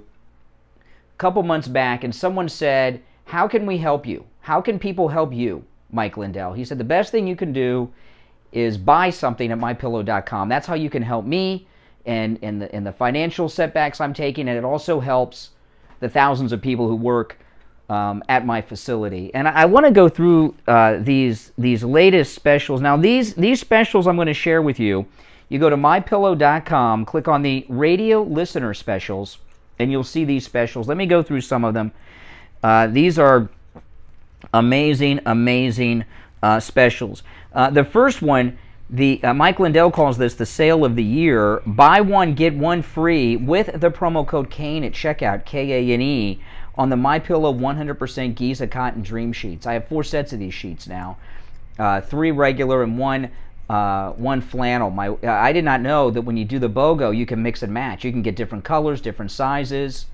couple months back, and someone said, "How can we help you? How can people help you, Mike Lindell?" He said, "The best thing you can do is buy something at mypillow.com. That's how you can help me and the financial setbacks I'm taking, and it also helps the thousands of people who work at my facility." And I want to go through these latest specials. Now, these specials I'm going to share with you. You go to mypillow.com, click on the radio listener specials, and you'll see these specials. Let me go through some of them. These are amazing specials. The first one, Mike Lindell calls this the sale of the year. Buy one, get one free with the promo code KANE at checkout, KANE, on the MyPillow 100% Giza Cotton Dream Sheets. I have 4 sets of these sheets now, 3 regular and one flannel. I did not know that when you do the BOGO, you can mix and match. You can get different colors, different sizes.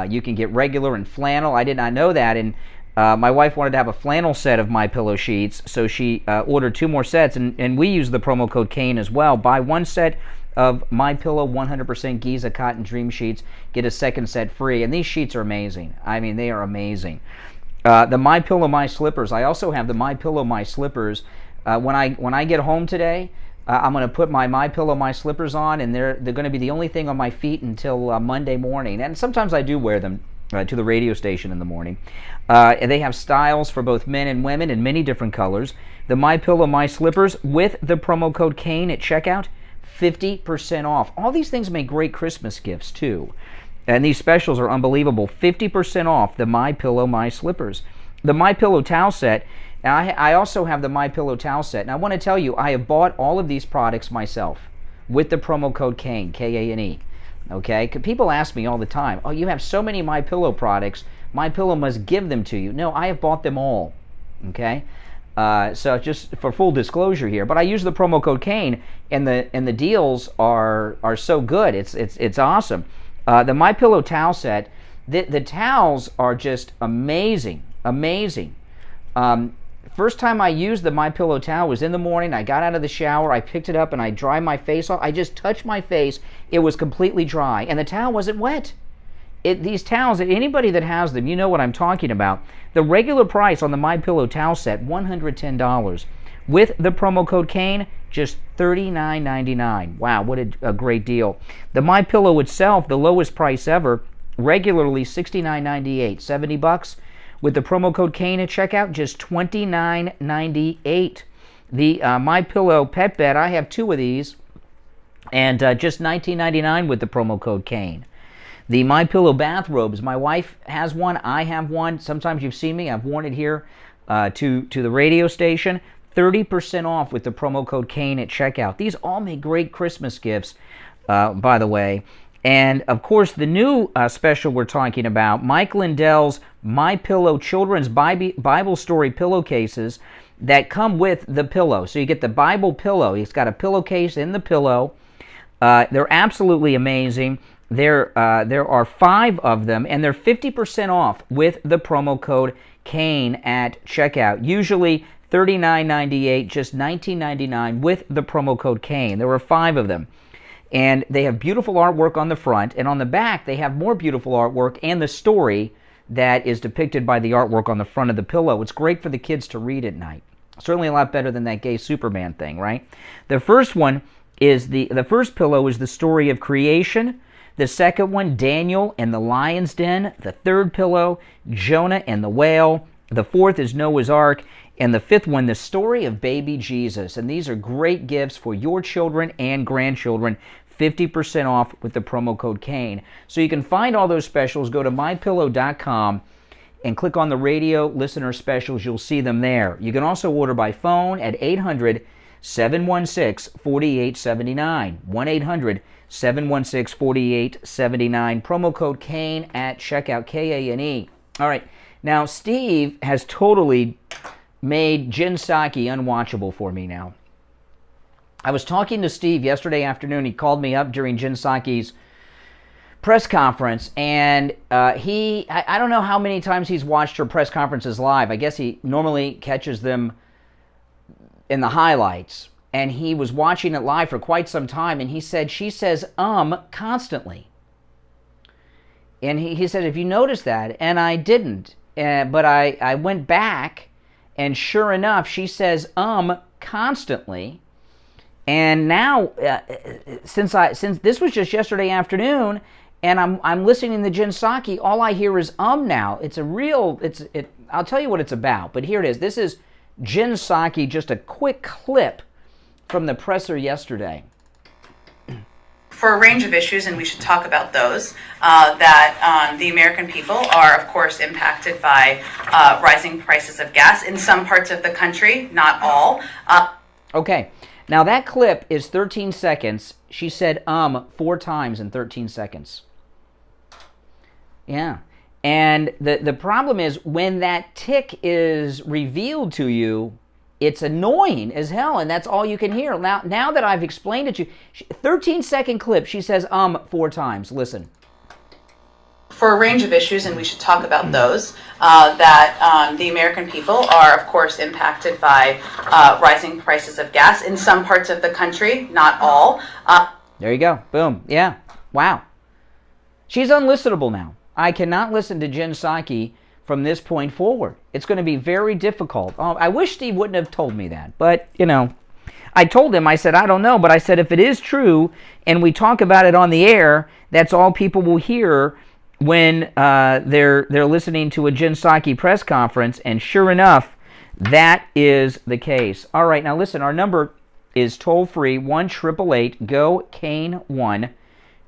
You can get regular and flannel. I did not know that, and my wife wanted to have a flannel set of MyPillow sheets, so she ordered 2 more sets, and we use the promo code KANE as well. Buy 1 set of MyPillow 100% Giza Cotton Dream Sheets, get a 2nd set free, and these sheets are amazing. I mean, they are amazing. The MyPillow My Slippers. I also have the MyPillow My Slippers. When I get home today, I'm going to put my MyPillow, My Slippers on, and they're going to be the only thing on my feet until Monday morning. And sometimes I do wear them to the radio station in the morning. And they have styles for both men and women in many different colors. The MyPillow, My Slippers with the promo code Kane at checkout, 50% off. All these things make great Christmas gifts too. And these specials are unbelievable. 50% off the MyPillow, My Slippers. The MyPillow towel set. I also have the MyPillow towel set. And I want to tell you, I have bought all of these products myself with the promo code Kane, K-A-N-E. Okay? People ask me all the time, oh, you have so many MyPillow products, MyPillow must give them to you. No, I have bought them all. Okay? So just for full disclosure here, but I use the promo code Kane, and the deals are so good. It's awesome. The MyPillow towel set, the towels are just amazing. First time I used the MyPillow towel was in the morning. I got out of the shower, I picked it up, and I dried my face off. I just touched my face. It was completely dry, and the towel wasn't wet. These towels, anybody that has them, you know what I'm talking about. The regular price on the MyPillow towel set, $110. With the promo code Kane, just $39.99. Wow, what a great deal. The MyPillow itself, the lowest price ever, regularly $69.98, $70. With the promo code Kane at checkout, just $29.98. The MyPillow pet bed, I have 2 of these, and just $19.99 with the promo code Kane. The MyPillow bathrobes, my wife has one, I have one. Sometimes you've seen me, I've worn it here to the radio station. 30% off with the promo code Kane at checkout. These all make great Christmas gifts, by the way. And, of course, the new special we're talking about, Mike Lindell's MyPillow Children's Bible Story pillowcases that come with the pillow. So you get the Bible pillow. It's got a pillowcase in the pillow. They're absolutely amazing. There are 5 of them, and they're 50% off with the promo code Kane at checkout. Usually $39.98, just $19.99 with the promo code Kane. There are 5 of them. And they have beautiful artwork on the front, and on the back they have more beautiful artwork and the story that is depicted by the artwork on the front of the pillow. It's great for the kids to read at night. Certainly a lot better than that gay Superman thing, right? The first one is the first pillow is the story of creation. The second one, Daniel and the Lion's Den. The third pillow, Jonah and the Whale. The fourth is Noah's Ark. And the fifth one, the story of baby Jesus. And these are great gifts for your children and grandchildren. 50% off with the promo code Kane. So you can find all those specials. Go to mypillow.com and click on the radio listener specials. You'll see them there. You can also order by phone at 800-716-4879. 1-800-716-4879. Promo code Kane at checkout, K-A-N-E. All right. Now, Steve has totally made Jen Psaki unwatchable for me now. I was talking to Steve yesterday afternoon. He called me up during Jen Psaki's press conference, and I don't know how many times he's watched her press conferences live. I guess he normally catches them in the highlights, and he was watching it live for quite some time, and he said she says constantly. And he said, have you noticed that? And I didn't, but I went back, and sure enough, she says constantly. And now, since this was just yesterday afternoon, and I'm listening to Jen Psaki, all I hear is now. I'll tell you what it's about, but here it is. This is Jen Psaki, just a quick clip from the presser yesterday. For a range of issues, and we should talk about those, that the American people are, of course, impacted by rising prices of gas in some parts of the country, not all. Okay. Now that clip is 13 seconds. She said 4 times in 13 seconds. Yeah. And the problem is when that tick is revealed to you, it's annoying as hell, and that's all you can hear. Now that I've explained it to you, 13-second clip, she says 4 times. Listen. For a range of issues, and we should talk about those, that the American people are, of course, impacted by rising prices of gas in some parts of the country, not all. There you go. Boom. Yeah. Wow. She's unlistenable now. I cannot listen to Jen Psaki from this point forward. It's going to be very difficult. I wish Steve wouldn't have told me that, but, I told him, I said, I don't know, but I said, if it is true and we talk about it on the air, that's all people will hear when they're listening to a Jen Psaki press conference, and sure enough, that is the case. All right, now listen, our number is toll-free, 1-888-GO-CANE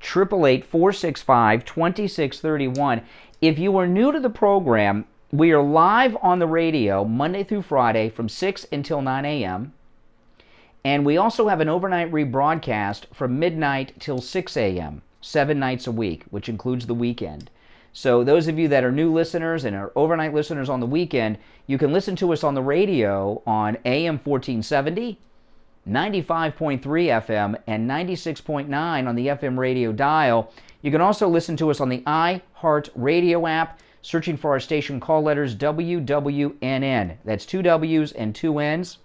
1-888-465-2631. If you are new to the program, we are live on the radio Monday through Friday from 6 until 9 a.m., and we also have an overnight rebroadcast from midnight till 6 a.m., 7 nights a week, which includes the weekend. So those of you that are new listeners and are overnight listeners on the weekend, you can listen to us on the radio on AM 1470, 95.3 FM, and 96.9 on the FM radio dial. You can also listen to us on the iHeart Radio app, searching for our station call letters WWNN. That's 2 W's and 2 N's.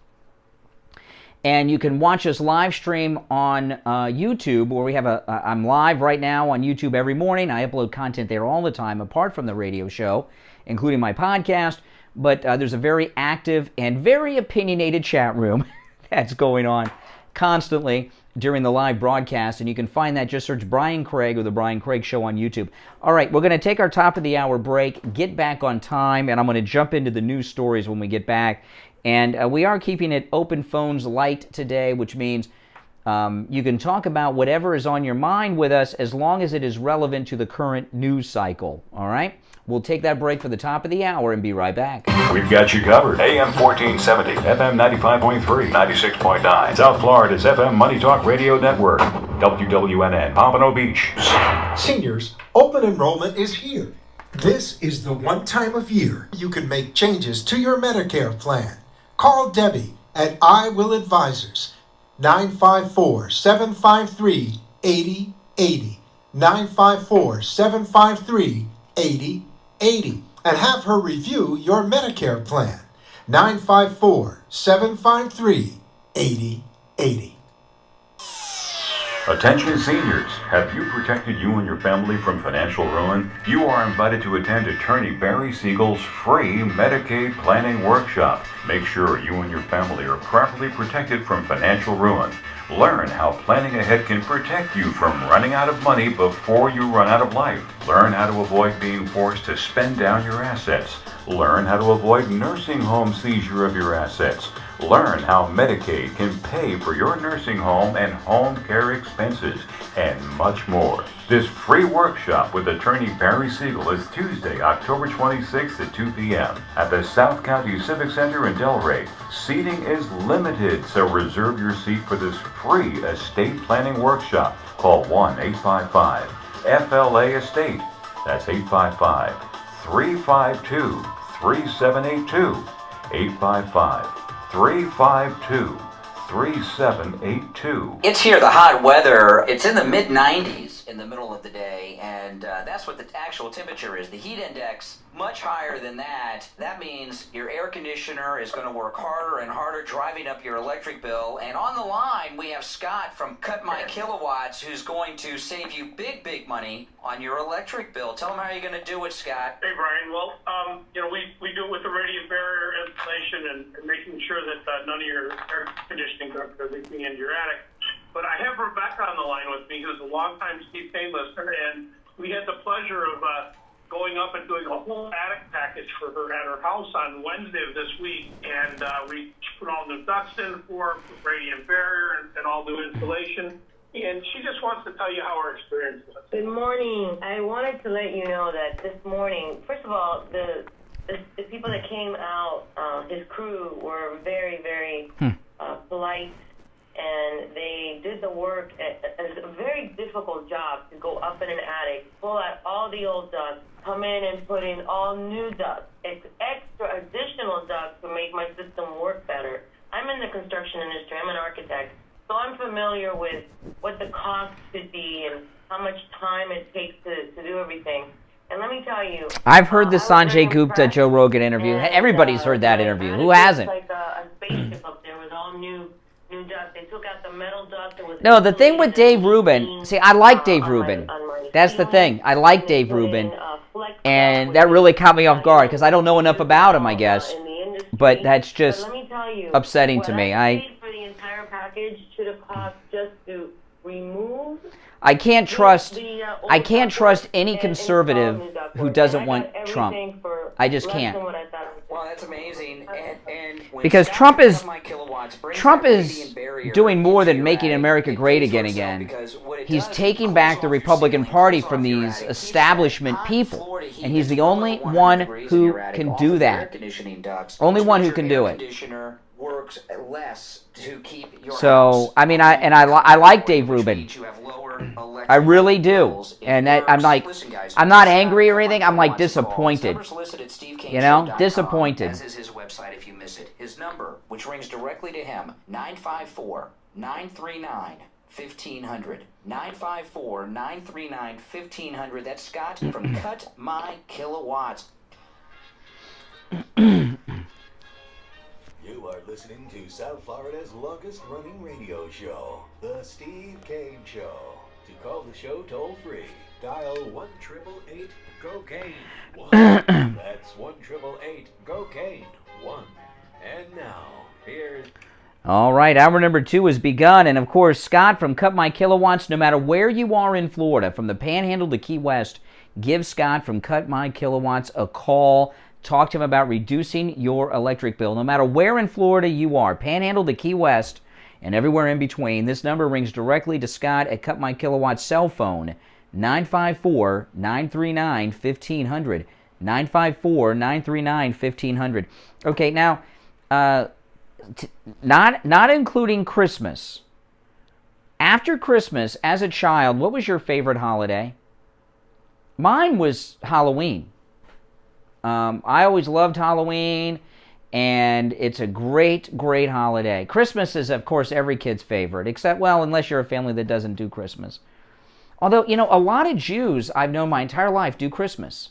And you can watch us live stream on YouTube, where we have I'm live right now on YouTube every morning. I upload content there all the time, apart from the radio show, including my podcast. But there's a very active and very opinionated chat room that's going on constantly during the live broadcast. And you can find that, just search Brian Craig or The Brian Craig Show on YouTube. All right, we're going to take our top of the hour break, get back on time, and I'm going to jump into the news stories when we get back. And we are keeping it open phones light today, which means you can talk about whatever is on your mind with us as long as it is relevant to the current news cycle. All right? We'll take that break for the top of the hour and be right back. We've got you covered. AM 1470, FM 95.3, 96.9. South Florida's FM Money Talk Radio Network. WWNN, Pompano Beach. Seniors, open enrollment is here. This is the one time of year you can make changes to your Medicare plan. Call Debbie at I Will Advisors, 954-753-8080, 954-753-8080, and have her review your Medicare plan, 954-753-8080. Attention seniors, have you protected you and your family from financial ruin? You are invited to attend Attorney Barry Siegel's free Medicaid planning workshop. Make sure you and your family are properly protected from financial ruin. Learn how planning ahead can protect you from running out of money before you run out of life. Learn how to avoid being forced to spend down your assets. Learn how to avoid nursing home seizure of your assets. Learn how Medicaid can pay for your nursing home and home care expenses, and much more. This free workshop with Attorney Barry Siegel is Tuesday, October 26th at 2 p.m. at the South County Civic Center in Delray. Seating is limited, so reserve your seat for this free estate planning workshop. Call 1-855-FLA-ESTATE. That's 855-352-3782. 855-352-3782. It's here, the hot weather. It's in the mid-90s in the middle of the day, and that's what the actual temperature is. The heat index, much higher than that. That means your air conditioner is going to work harder and harder, driving up your electric bill. And on the line, we have Scott from Cut My Kilowatts, who's going to save you big, big money on your electric bill. Tell them how you're going to do it, Scott. Hey, Brian. Well, we do it with the radiant barrier installation and making sure that none of your air conditioning ducts are leaking into your attic. But I have Rebecca on the line with me, who's a longtime Steve Kane listener, and we had the pleasure of going up and doing a whole attic package for her at her house on Wednesday of this week. And we put all new ducts in for radiant barrier and all new installation. And she just wants to tell you how her experience was. Good morning. I wanted to let you know that this morning, first of all, the people that came out, his crew, were very, very polite, and they did the work. It's a very difficult job to go up in an attic, pull out all the old ducts, come in and put in all new ducts, extra additional ducts to make my system work better. I'm in the construction industry. I'm an architect. So I'm familiar with what the cost could be and how much time it takes to do everything. And let me tell you, I've heard the Sanjay Gupta Joe Rogan interview. Everybody's heard that interview. Who hasn't? It's like a spaceship up there with all new ducts. They took out the metal duct. No, the thing with Dave Rubin, see, I like Dave Rubin. That's the thing. I like Dave Rubin. And that really caught me off guard because I don't know enough about him, I guess. But that's just upsetting to me. package should have cost just to remove. I can't trust. old I can't trust any and conservative install new ductwork. who doesn't And I want got Trump. everything for I just less can't. than what I thought it was. Well, that's amazing. And when Because Scott Trump is from My Kilowatts brings Trump that is radiant barrier doing more into than your making attic, America it great pays for again itself again. because what it He's does, taking it back cools the off your Republican ceiling, Party cools from off your these attic, keeps that establishment hot people, Florida heat and he's the below only 100 one degrees in who your attic can off do of the air that. conditioning ducts, Only which one means who your can air do it. conditioner works less to keep your So house I mean, I like Dave Rubin. I really do, and I'm like, I'm not angry or anything. I'm like disappointed. You know, disappointed. As is his website if you miss it. His number, which rings directly to him, 954-939-1500. 954-939-1500. That's Scott from Cut My Kilowatts. You are listening to South Florida's longest-running radio show, The Steve Kane Show. To call the show toll-free, dial 1-888-COCAINE. That's 1-888-COCAINE. 1. And now, here's... All right, hour number 2 has begun, and of course, Scott from Cut My Kilowatts, no matter where you are in Florida, from the Panhandle to Key West, give Scott from Cut My Kilowatts a call. Talk to him about reducing your electric bill. No matter where in Florida you are, Panhandle to Key West, and everywhere in between, this number rings directly to Scott at Cut My Kilowatts cell phone, 954-939-1500. 954-939-1500. Okay, now, not including Christmas. After Christmas, as a child, what was your favorite holiday? Mine was Halloween. I always loved Halloween, and it's a great, great holiday. Christmas is, of course, every kid's favorite, except, well, unless you're a family that doesn't do Christmas. Although, you know, a lot of Jews I've known my entire life do Christmas.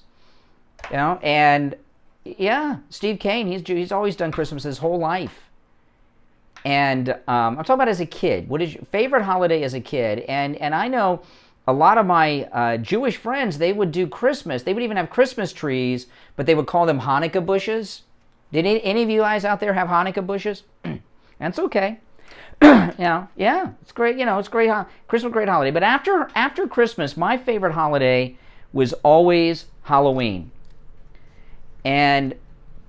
You know, and yeah, Steve Kane, he's always done Christmas his whole life. And I'm talking about as a kid. What is your favorite holiday as a kid? And I know a lot of my Jewish friends, they would do Christmas. They would even have Christmas trees, but they would call them Hanukkah bushes. Did any of you guys out there have Hanukkah bushes? That's okay. Yeah, it's great. You know, it's great. Christmas, great holiday. But after Christmas, my favorite holiday was always Halloween. And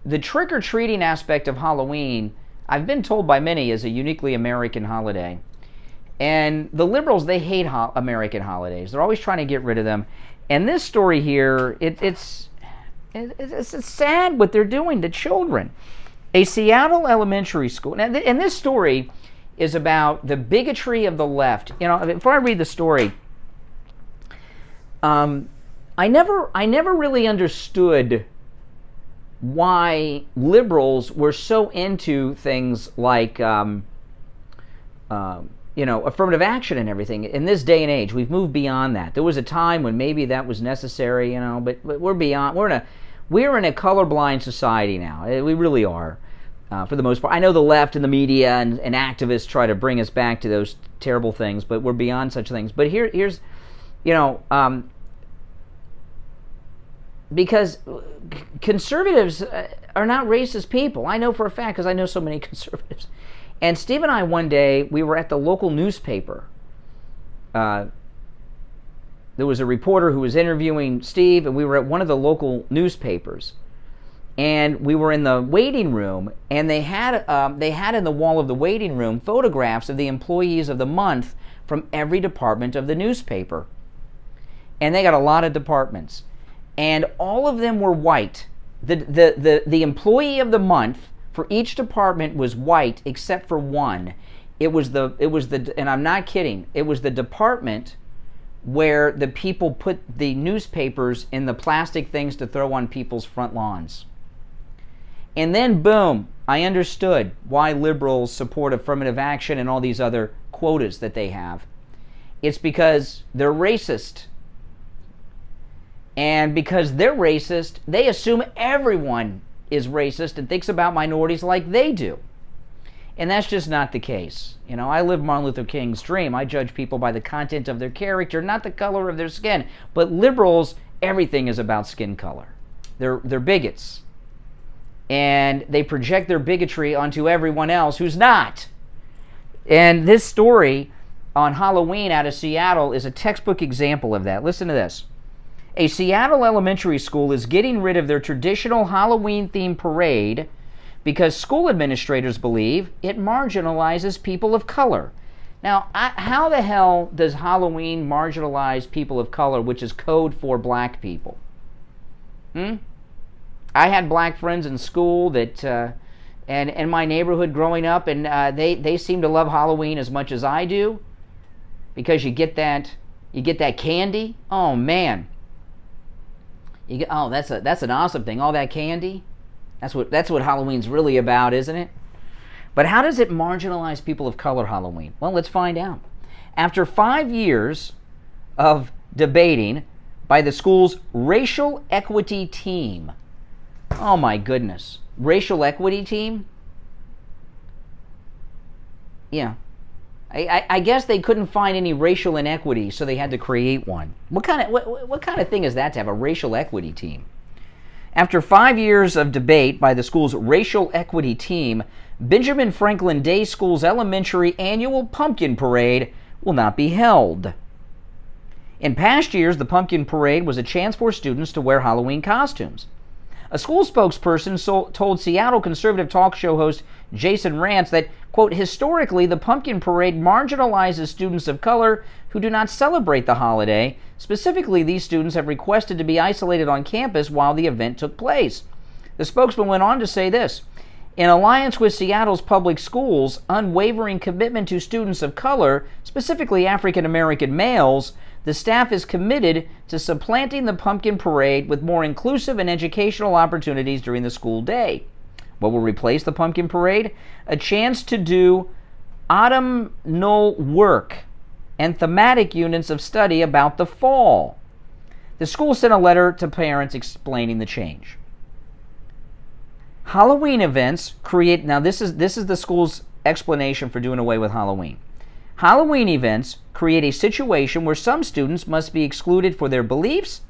the trick-or-treating aspect of Halloween, I've been told by many, is a uniquely American holiday. And the liberals, they hate American holidays. They're always trying to get rid of them. And this story here, it's sad what they're doing to children. A Seattle elementary school, and this story is about the bigotry of the left. You know, before I read the story, I never really understood why liberals were so into things like, you know, affirmative action and everything. In this day and age, we've moved beyond that. There was a time when maybe that was necessary, you know, but we're beyond. We're in a colorblind society now. We really are, for the most part. I know the left and the media and activists try to bring us back to those terrible things, but we're beyond such things. But here's, you know, because conservatives are not racist people. I know for a fact because I know so many conservatives. And Steve and I, one day, we were at the local newspaper. There was a reporter who was interviewing Steve, and we were at one of the local newspapers. And we were in the waiting room, and they had in the wall of the waiting room photographs of the employees of the month from every department of the newspaper. And they got a lot of departments. And all of them were white. The employee of the month for each department was white except for one. It was the and I'm not kidding, it was the department where the people put the newspapers in the plastic things to throw on people's front lawns. And then boom, I understood why liberals support affirmative action and all these other quotas that they have. It's because they're racist. And because they're racist, they assume everyone is racist and thinks about minorities like they do. And that's just not the case. You know, I live Martin Luther King's dream. I judge people by the content of their character, not the color of their skin. But liberals, everything is about skin color. They're bigots. And they project their bigotry onto everyone else who's not. And this story on Halloween out of Seattle is a textbook example of that. Listen to this. A Seattle elementary school is getting rid of their traditional Halloween-themed parade because school administrators believe it marginalizes people of color. Now, how the hell does Halloween marginalize people of color, which is code for black people? I had black friends in school that, and in my neighborhood growing up, and they seem to love Halloween as much as I do, because you get that candy. Oh man, that's an awesome thing. All that candy. That's what Halloween's really about, isn't it? But how does it marginalize people of color, Halloween? Well, let's find out. After 5 years of debating by the school's racial equity team, oh my goodness, racial equity team? Yeah. I guess they couldn't find any racial inequity, so they had to create one. What kind of thing is that to have a racial equity team? After 5 years of debate by the school's racial equity team, Benjamin Franklin Day School's elementary annual pumpkin parade will not be held. In past years, the pumpkin parade was a chance for students to wear Halloween costumes. A school spokesperson told Seattle conservative talk show host Jason Rantz that, quote, historically, the pumpkin parade marginalizes students of color who do not celebrate the holiday. Specifically, these students have requested to be isolated on campus while the event took place. The spokesman went on to say this: in alliance with Seattle's public schools' unwavering commitment to students of color, specifically African American males, the staff is committed to supplanting the pumpkin parade with more inclusive and educational opportunities during the school day. What will replace the pumpkin parade? A chance to do autumnal work and thematic units of study about the fall. The school sent a letter to parents explaining the change. Halloween events create, now this is the school's explanation for doing away with Halloween. Halloween events create a situation where some students must be excluded for their beliefs,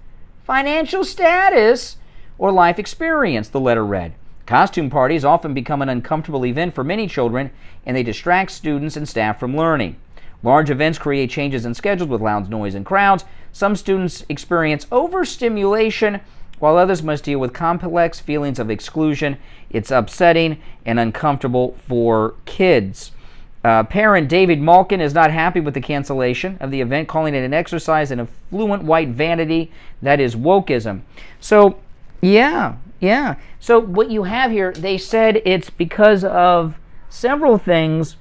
financial status, or life experience, the letter read. Costume parties often become an uncomfortable event for many children, and they distract students and staff from learning. Large events create changes in schedules with loud noise and crowds. Some students experience overstimulation, while others must deal with complex feelings of exclusion. It's upsetting and uncomfortable for kids. Parent David Malkin is not happy with the cancellation of the event, calling it an exercise in affluent white vanity that is wokeism. So, yeah. So what you have here, they said it's because of several things,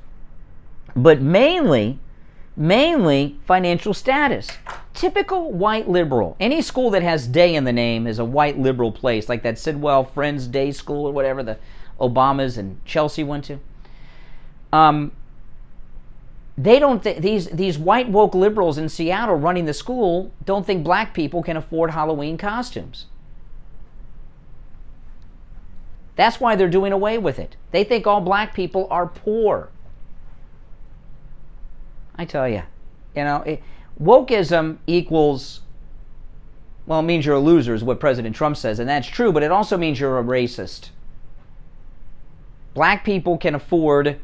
but mainly financial status. Typical white liberal. Any school that has day in the name is a white liberal place, like that Sidwell Friends Day School or whatever the Obamas and Chelsea went to. They don't these white woke liberals in Seattle running the school don't think black people can afford Halloween costumes. That's why they're doing away with it. They think all black people are poor. I tell you, wokeism equals, well, it means you're a loser is what President Trump says, and that's true, but it also means you're a racist. Black people can afford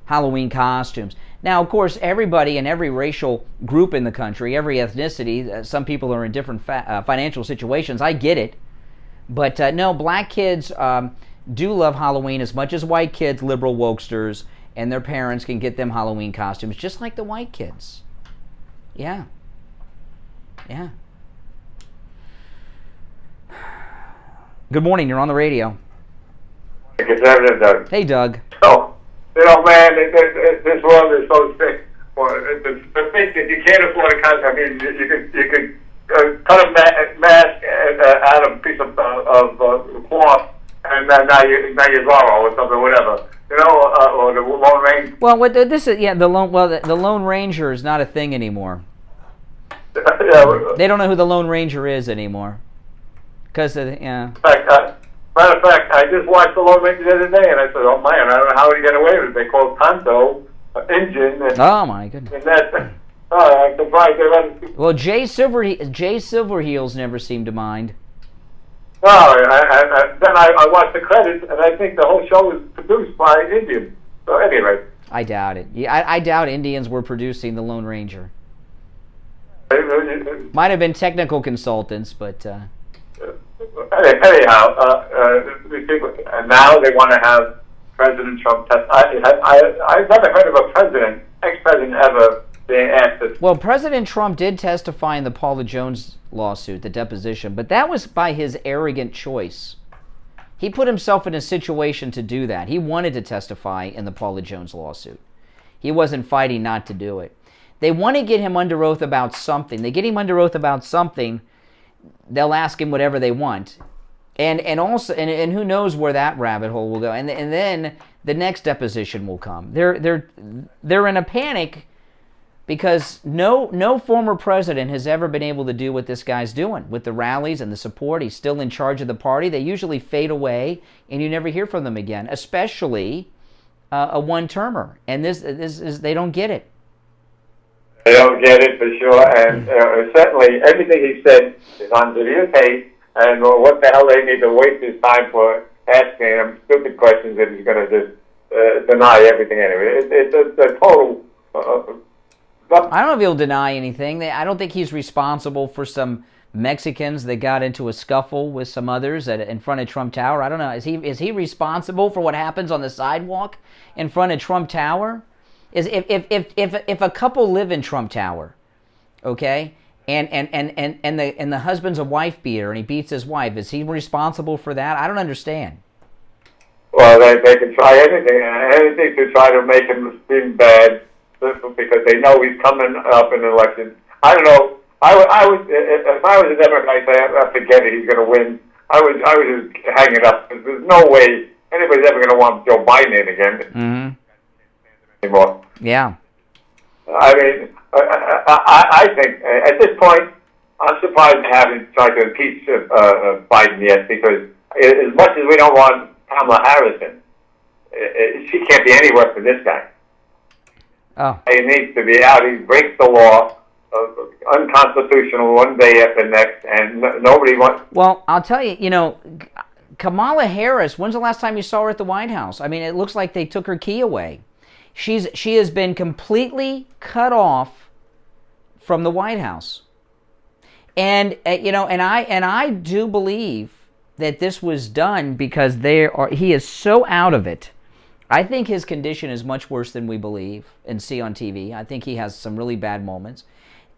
Halloween costumes. Now, of course, everybody in every racial group in the country, every ethnicity, some people are in different financial situations. I get it. But no, black kids do love Halloween as much as white kids, liberal wokesters, and their parents can get them Halloween costumes just like the white kids. Yeah. Good morning, you're on the radio. Conservative Doug. Hey, Doug. So, man, this world is so sick. The thing that you can't afford a costume, I mean, you could cut a mask out of a piece of cloth, and now you're Zorro or something, whatever. Or the Lone Ranger. Well, what this is, the Lone Ranger is not a thing anymore. They don't know who the Lone Ranger is anymore. Because matter of fact, I just watched the Lone Ranger the other day, and I said, "Oh man, I don't know how he got away with it." They called Tonto engine. And, oh my goodness! And that, I'm surprised they let him. Well, Jay Silverheels never seemed to mind. No, then I watched the credits, and I think the whole show was produced by Indians. So anyway. I doubt it. I doubt Indians were producing the Lone Ranger. Might have been technical consultants, but... Anyhow, now they want to have President Trump testify. I've never heard of a president, ex-president, ever being asked to... Well, President Trump did testify in the Paula Jones lawsuit, the deposition, but that was by his arrogant choice. He put himself in a situation to do that. He wanted to testify in the Paula Jones lawsuit. He wasn't fighting not to do it. They want to get him under oath about something. They get him under oath about something, they'll ask him whatever they want. And who knows where that rabbit hole will go. And then the next deposition will come. They're in a panic because no former president has ever been able to do what this guy's doing with the rallies and the support. He's still in charge of the party. They usually fade away and you never hear from them again, especially a one-termer. And this is they don't get it. They don't get it for sure, and certainly everything he said is on videotape, and what the hell they need to waste his time for asking him stupid questions if he's going to just deny everything anyway. It's a total... I don't know if he'll deny anything. I don't think he's responsible for some Mexicans that got into a scuffle with some others in front of Trump Tower. I don't know. Is he responsible for what happens on the sidewalk in front of Trump Tower? If a couple live in Trump Tower, okay, and the husband's a wife beater and he beats his wife, is he responsible for that? I don't understand. Well, they can try anything to try to make him seem bad because they know he's coming up in an election. I don't know. If I was a Democrat, I'd say, forget it, he's going to win. I would just hang it up. There's no way anybody's ever going to want Joe Biden in again. Mm-hmm. Anymore. Yeah. I mean, I think at this point, I'm surprised they haven't tried to impeach Biden yet, because as much as we don't want Kamala Harris in, she can't be anywhere for this guy. Oh. He needs to be out. He breaks the law, unconstitutional one day after next, and nobody wants... Well, I'll tell you, Kamala Harris, when's the last time you saw her at the White House? I mean, it looks like they took her key away. She has been completely cut off from the White House, and I do believe that this was done because he is so out of it. I think his condition is much worse than we believe and see on TV. I think he has some really bad moments,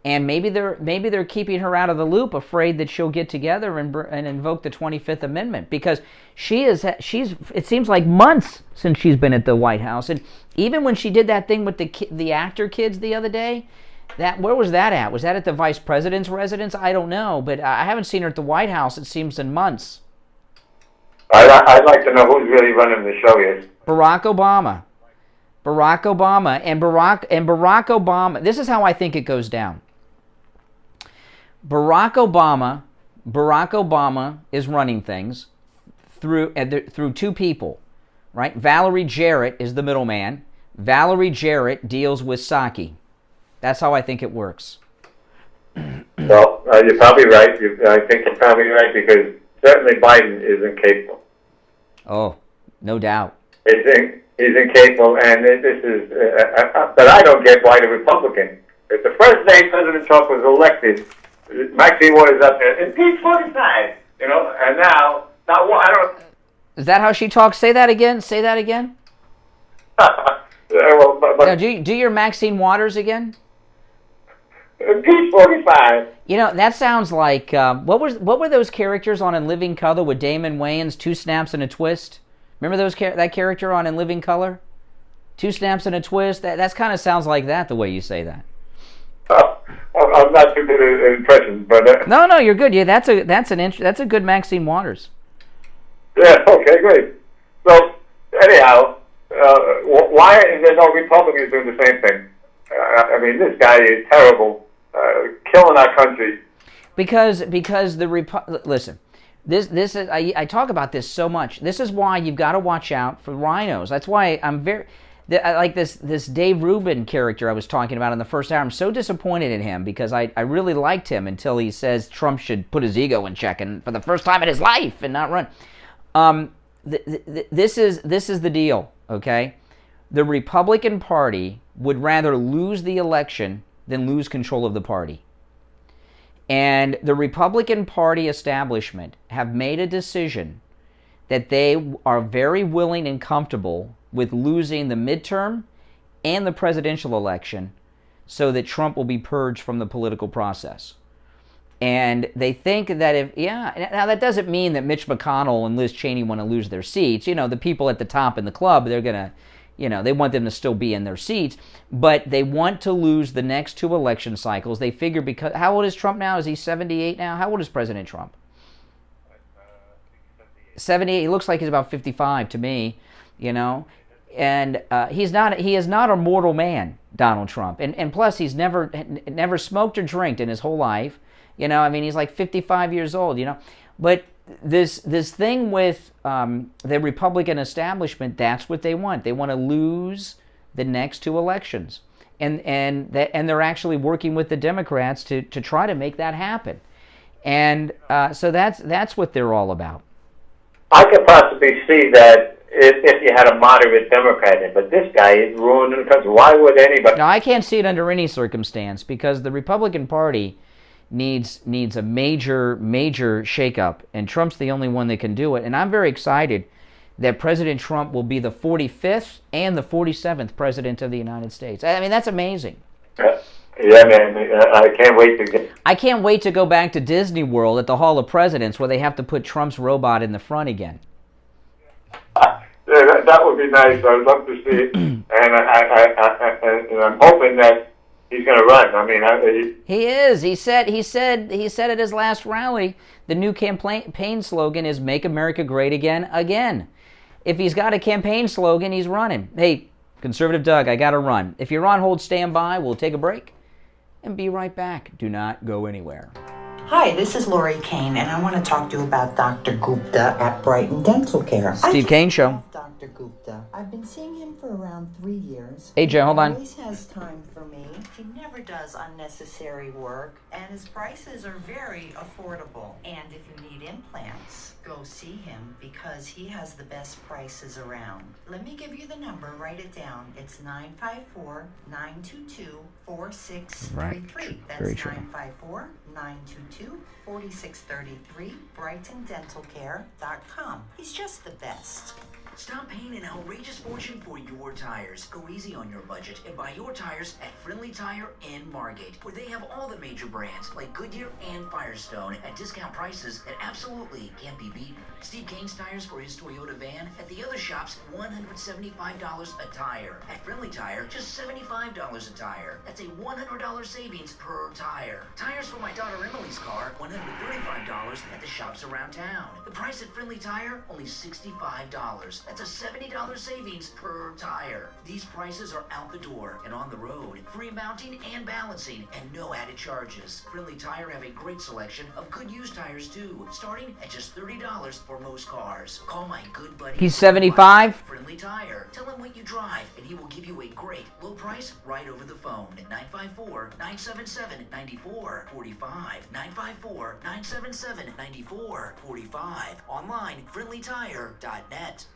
and maybe they're keeping her out of the loop, afraid that she'll get together and invoke the 25th Amendment, because it seems like months since she's been at the White House. And even when she did that thing with the actor kids the other day, where was that at? Was that at the Vice President's residence? I don't know, but I haven't seen her at the White House, it seems, in months. I'd like to know who's really running the show here. Barack Obama. And Barack Obama, this is how I think it goes down. Barack Obama is running things through two people, right? Valerie Jarrett is the middleman. Valerie Jarrett deals with Psaki. That's how I think it works. Well, you're probably right. I think you're probably right, because certainly Biden is incapable. Oh, no doubt. He's incapable, and this is... but I don't get why the Republican... If the first day President Trump was elected, Maxine Waters up there, impeach 45, and now I don't... Is that how she talks? Say that again. Well, now, do your Maxine Waters again. Impeach 45. That sounds like what were those characters on In Living Color with Damon Wayans? 2 snaps and a twist. Remember that character on In Living Color? 2 snaps and a twist. That kind of sounds like that, the way you say that. I'm not too good at impressions, but no, you're good. Yeah, that's a good Maxine Waters. Yeah. Okay. Great. So anyhow, why is there no Republicans doing the same thing? I mean, this guy is terrible, killing our country. Because listen, this is I talk about this so much. This is why you've got to watch out for rhinos. That's why I like this Dave Rubin character I was talking about in the first hour. I'm so disappointed in him because I really liked him until he says Trump should put his ego in check and for the first time in his life and not run. This is the deal, okay? the Republican Party would rather lose the election than lose control of the party. And the Republican Party establishment have made a decision that they are very willing and comfortable with losing the midterm and the presidential election so that Trump will be purged from the political process. And they think that now that doesn't mean that Mitch McConnell and Liz Cheney want to lose their seats. You know, the people at the top in the club, they're going to, they want them to still be in their seats, but they want to lose the next 2 election cycles. They figure because, how old is Trump now? Is he 78 now? How old is President Trump? 78. He looks like he's about 55 to me, and he is not a mortal man, Donald Trump. And plus, he's never smoked or drank in his whole life. He's like 55 years old, But this thing with the Republican establishment, that's what they want. They want to lose the next 2 elections. And they're actually working with the Democrats to try to make that happen. And so that's what they're all about. I could possibly see that if you had a moderate Democrat in, but this guy is ruining the country. Why would anybody? No, I can't see it under any circumstance because the Republican Party needs a major shakeup, and Trump's the only one that can do it. And I'm very excited that President Trump will be the 45th and the 47th president of the United States. I mean, that's amazing. Yeah, man, I can't wait to go back to Disney World at the Hall of Presidents where they have to put Trump's robot in the front again. That would be nice. I'd love to see it, and I'm hoping that he's going to run. I mean, he is. He said at his last rally, the new campaign slogan is "Make America Great Again, Again." If he's got a campaign slogan, he's running. Hey, Conservative Doug, I got to run. If you're on hold, stand by. We'll take a break and be right back. Do not go anywhere. Hi, this is Lori Kane, and I want to talk to you about Dr. Gupta at Brighton Dental Care. Steve Kane Show. Dr. Gupta. I've been seeing him for around 3 years. Hey, Joe, hold on. He always has time for me. He never does unnecessary work, and his prices are very affordable. And if you need implants, go see him because he has the best prices around. Let me give you the number. Write it down. It's 954-922-4633. Right. That's Very true. 954-922-4633. BrightonDentalCare.com. He's just the best. Stop paying an outrageous fortune for your tires. Go easy on your budget and buy your tires at Friendly Tire in Margate, where they have all the major brands like Goodyear and Firestone at discount prices that absolutely can't be beaten. Steve Kane's tires for his Toyota van at the other shops, $175 a tire. At Friendly Tire, just $75 a tire. That's a $100 savings per tire. Tires for my daughter Emily's car, $135 at the shops around town. The price at Friendly Tire, only $65. That's a $70 savings per tire. These prices are out the door and on the road. Free mounting and balancing and no added charges. Friendly Tire have a great selection of good used tires too, starting at just $30 for most cars. Call my good buddy. He's 75? Friendly Tire. Tell him what you drive and he will give you a great low price right over the phone at 954-977-9445. 954-977-9445. Online, friendlytire.net.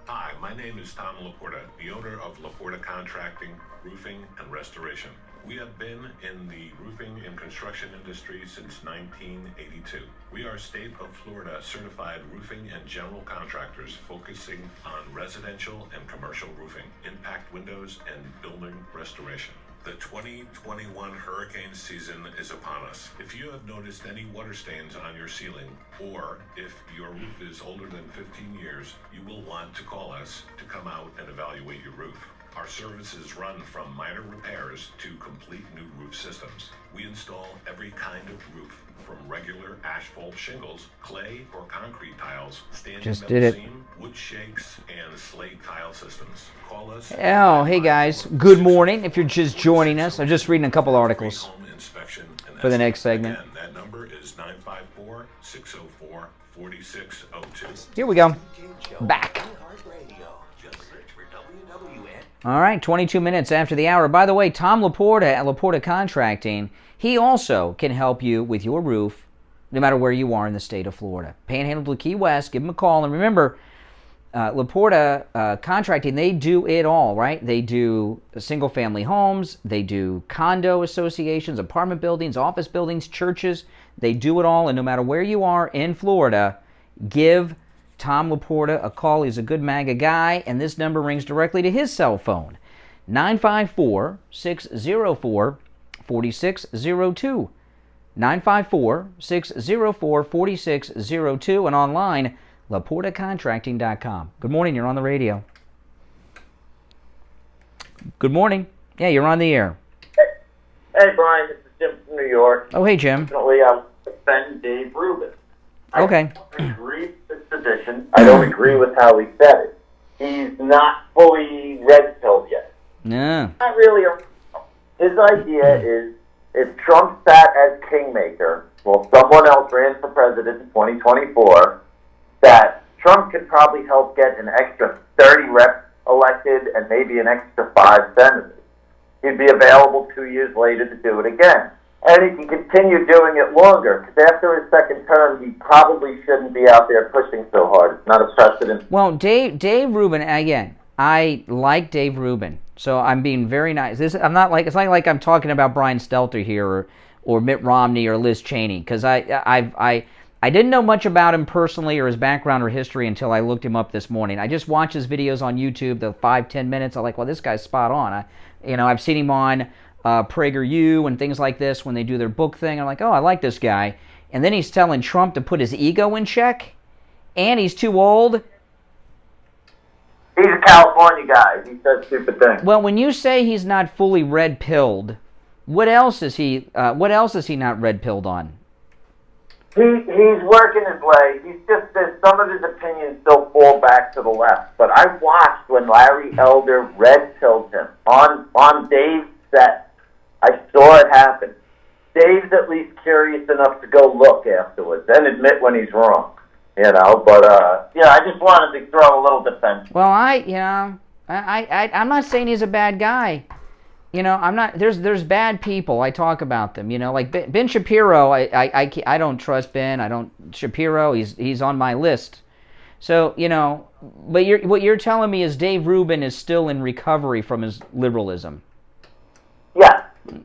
Hi, my name is Tom Laporta, the owner of Laporta Contracting, Roofing, and Restoration. We have been in the roofing and construction industry since 1982. We are state of Florida certified roofing and general contractors focusing on residential and commercial roofing, impact windows, and building restoration. The 2021 hurricane season is upon us. If you have noticed any water stains on your ceiling, or if your roof is older than 15 years, you will want to call us to come out and evaluate your roof. Our services run from minor repairs to complete new roof systems. We install every kind of roof, from regular asphalt shingles, clay or concrete tiles, standing Just metal did it. seam, wood shakes, and slate tile systems. Call us. Oh, hey guys. Good morning. If you're just joining us, I'm just reading a couple articles for the next segment. Again, that number is 954-604-4602. Here we go. Back. All right, 22 minutes after the hour. By the way, Tom Laporta at Laporta Contracting, he also can help you with your roof no matter where you are in the state of Florida. Panhandle to Key West, give him a call. And remember, Laporta Contracting, they do it all, right? They do single-family homes, they do condo associations, apartment buildings, office buildings, churches. They do it all, and no matter where you are in Florida, give Tom Laporta a call. He's a good MAGA guy, and this number rings directly to his cell phone, 954-604-4602. 954-604-4602, and online, LaportaContracting.com. Good morning, you're on the radio. Good morning. Yeah, you're on the air. Hey, Brian, this is Jim from New York. Oh, hey, Jim. Definitely, I would defend Dave Rubin. Okay. I don't agree with his position. I don't agree with how he said it. He's not fully red-pilled yet. No. Not really. His idea is if Trump sat as kingmaker, well, someone else ran for president in 2024, that Trump could probably help get an extra 30 reps elected and maybe an extra 5 senators. He'd be available 2 years later to do it again. And he can continue doing it longer, because after his second term, he probably shouldn't be out there pushing so hard. It's not a precedent. Well, Dave Rubin, again, I like Dave Rubin, so I'm being very nice. It's not like I'm talking about Brian Stelter here or Mitt Romney or Liz Cheney, because I didn't know much about him personally or his background or history until I looked him up this morning. I just watched his videos on YouTube, the 5-10 minutes. I'm like, well, this guy's spot on. I've seen him on PragerU and things like this when they do their book thing. I'm like, oh, I like this guy. And then he's telling Trump to put his ego in check, and he's too old. He's a California guy. He says stupid things. Well, when you say he's not fully red-pilled, what else is he not red-pilled on? He's working his way. He's just that some of his opinions still fall back to the left. But I watched when Larry Elder red-pilled him on Dave's set. I saw it happen. Dave's at least curious enough to go look afterwards and admit when he's wrong. But I just wanted to throw a little defense. Well, I'm not saying he's a bad guy. I'm not. There's bad people. I talk about them. Like Ben Shapiro. I don't trust Ben. I don't Shapiro. He's on my list. So but what you're telling me is Dave Rubin is still in recovery from his liberalism. Yeah.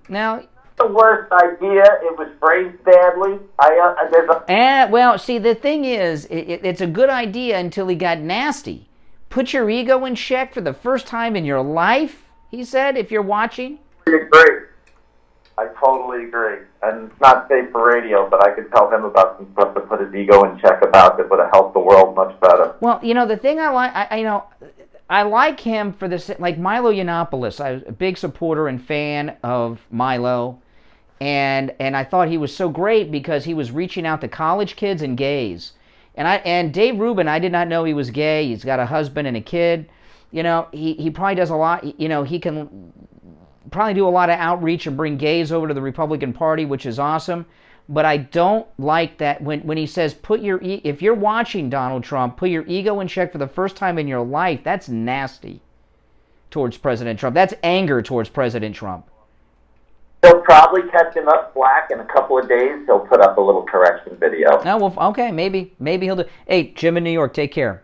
Now. The worst idea. It was phrased badly. Well, see, the thing is, it's a good idea until he got nasty. Put your ego in check for the first time in your life, he said, if you're watching. I agree. I totally agree. And it's not safe for radio, but I could tell him about some stuff to put his ego in check about that would have helped the world much better. Well, the thing I like, I like him for this, like Milo Yiannopoulos. I'm a big supporter and fan of Milo. And I thought he was so great because he was reaching out to college kids and gays. And Dave Rubin, I did not know he was gay. He's got a husband and a kid. He probably does a lot. He can probably do a lot of outreach and bring gays over to the Republican Party, which is awesome. But I don't like that when he says, if you're watching Donald Trump, put your ego in check for the first time in your life. That's nasty towards President Trump. That's anger towards President Trump. They'll probably catch him up slack in a couple of days. He'll put up a little correction video. Oh, well, okay, maybe he'll do. Hey, Jim in New York, take care.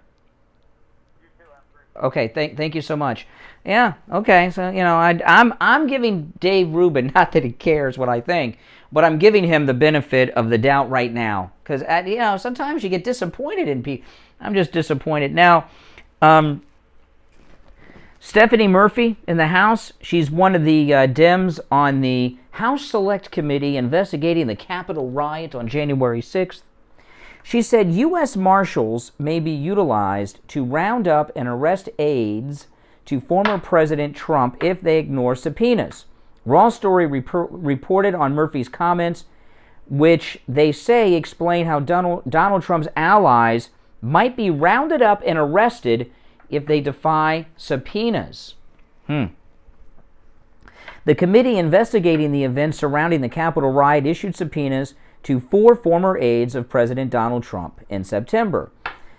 Okay, thank you so much. Yeah, okay, so I'm giving Dave Rubin, not that he cares what I think, but I'm giving him the benefit of the doubt right now because sometimes you get disappointed in people. I'm just disappointed now. Stephanie Murphy in the House, she's one of the Dems on the House Select Committee investigating the Capitol riot on January 6th. She said U.S. Marshals may be utilized to round up and arrest aides to former President Trump if they ignore subpoenas. Raw Story reported on Murphy's comments, which they say explain how Donald Trump's allies might be rounded up and arrested if they defy subpoenas. The committee investigating the events surrounding the Capitol riot issued subpoenas to 4 former aides of President Donald Trump in September.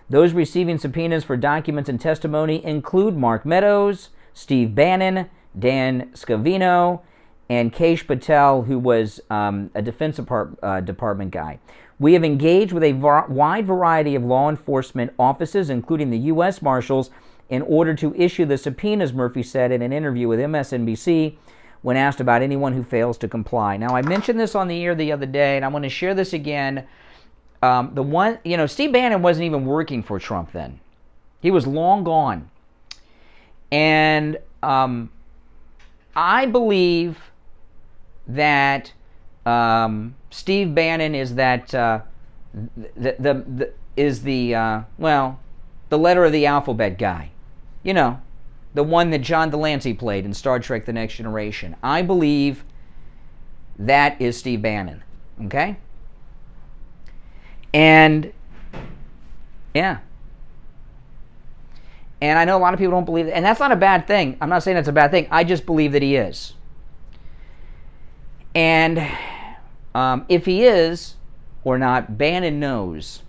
Those receiving subpoenas for documents and testimony include Mark Meadows, Steve Bannon, Dan Scavino, and Keish Patel, who was a Defense Department guy. We have engaged with a wide variety of law enforcement offices, including the U.S. Marshals, in order to issue the subpoenas, Murphy said in an interview with MSNBC when asked about anyone who fails to comply. Now, I mentioned this on the air the other day, and I want to share this again. Steve Bannon wasn't even working for Trump then. He was long gone. And I believe that Steve Bannon is that the letter of the alphabet guy. You know, the one that John Delancey played in Star Trek The Next Generation. I believe that is Steve Bannon. Okay? And, yeah. And I know a lot of people don't believe it. And that's not a bad thing. I'm not saying that's a bad thing. I just believe that he is. And if he is or not, Bannon knows.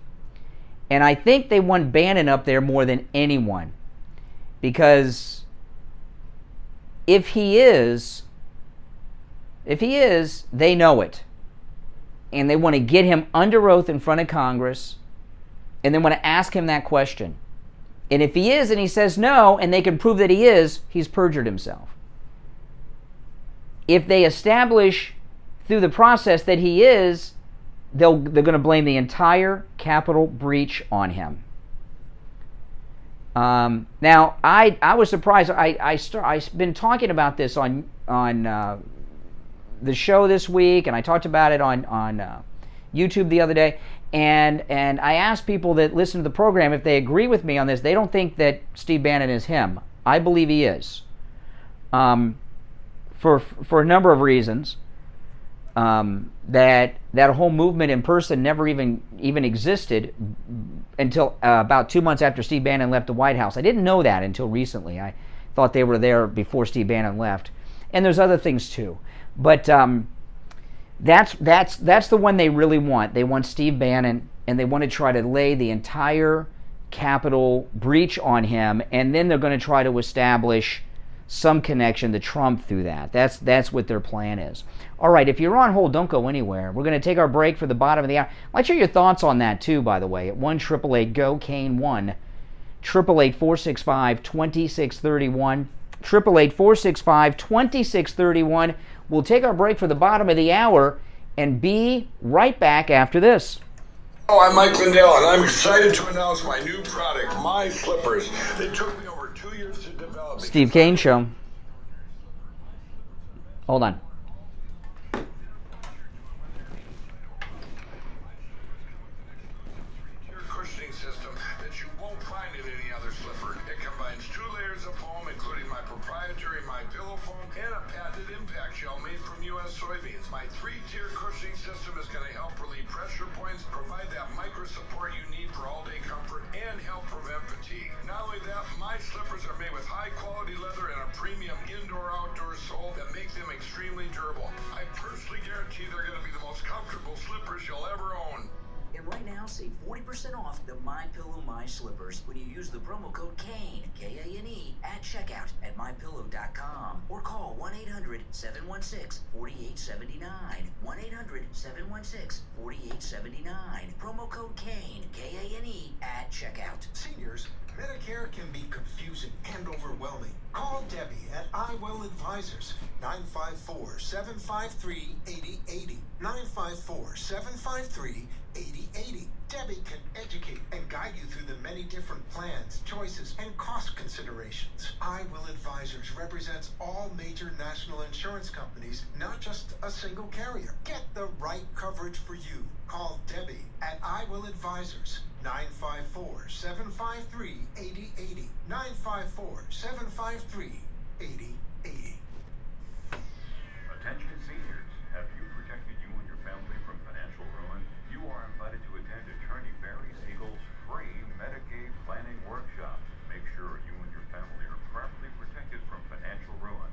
And I think they want Bannon up there more than anyone. Because if he is, they know it. And they want to get him under oath in front of Congress. And they want to ask him that question. And if he is and he says no, and they can prove that he is, he's perjured himself. If they establish through the process that he is, they're going to blame the entire Capitol breach on him. Now, I was surprised. I've been talking about this on the show this week, and I talked about it on YouTube the other day. And I asked people that listen to the program if they agree with me on this. They don't think that Steve Bannon is him. I believe he is. For a number of reasons. That whole movement in person never even existed until about 2 months after Steve Bannon left the White House. I didn't know that until recently. I thought they were there before Steve Bannon left. And there's other things too. But that's the one they really want. They want Steve Bannon, and they want to try to lay the entire Capitol breach on him, and then they're going to try to establish some connection to Trump through that. That's what their plan is. All right, if you're on hold, don't go anywhere. We're going to take our break for the bottom of the hour. Let's hear your thoughts on that too, by the way, at 1-888-GO-CANE-1, 888-465-2631, 888-465-2631. We'll take our break for the bottom of the hour and be right back after this. Oh, I'm Mike Lindell, and I'm excited to announce my new product, My Slippers. It took me over 2 years to develop. Steve Kane Show. Hold on. Cushioning system that you won't find in any other slipper. It combines 2 layers of foam, including my proprietary My Pillow foam and a patented impact gel made from U.S. soybeans. My 3-tier cushioning system is going to help relieve pressure points, provide that micro support you need for all-day comfort, and help prevent fatigue. Not only that, my slippers are made with high-quality leather and a premium indoor-outdoor sole that make them extremely durable. I personally guarantee they're going to be the most comfortable slippers you'll ever own. And right now, save 40% off the My Pillow My Slippers when you use the promo code KANE, K-A-N-E, at checkout at mypillow.com or call 1-800-716-4879. 1-800-716-4879. Promo code KANE, K-A-N-E, at checkout. Seniors, Medicare can be confusing and overwhelming. Call Debbie at I Will Advisors, 954-753-8080. 954-753-8080. Debbie can educate and guide you through the many different plans, choices, and cost considerations. I Will Advisors represents all major national insurance companies, not just a single carrier. Get the right coverage for you. Call Debbie at I Will Advisors, 954-753-8080. 954-753-8080. Attention seniors, have you protected you and your family from financial ruin? You are invited to attend Attorney Barry Siegel's free Medicaid planning workshop. Make sure you and your family are properly protected from financial ruin.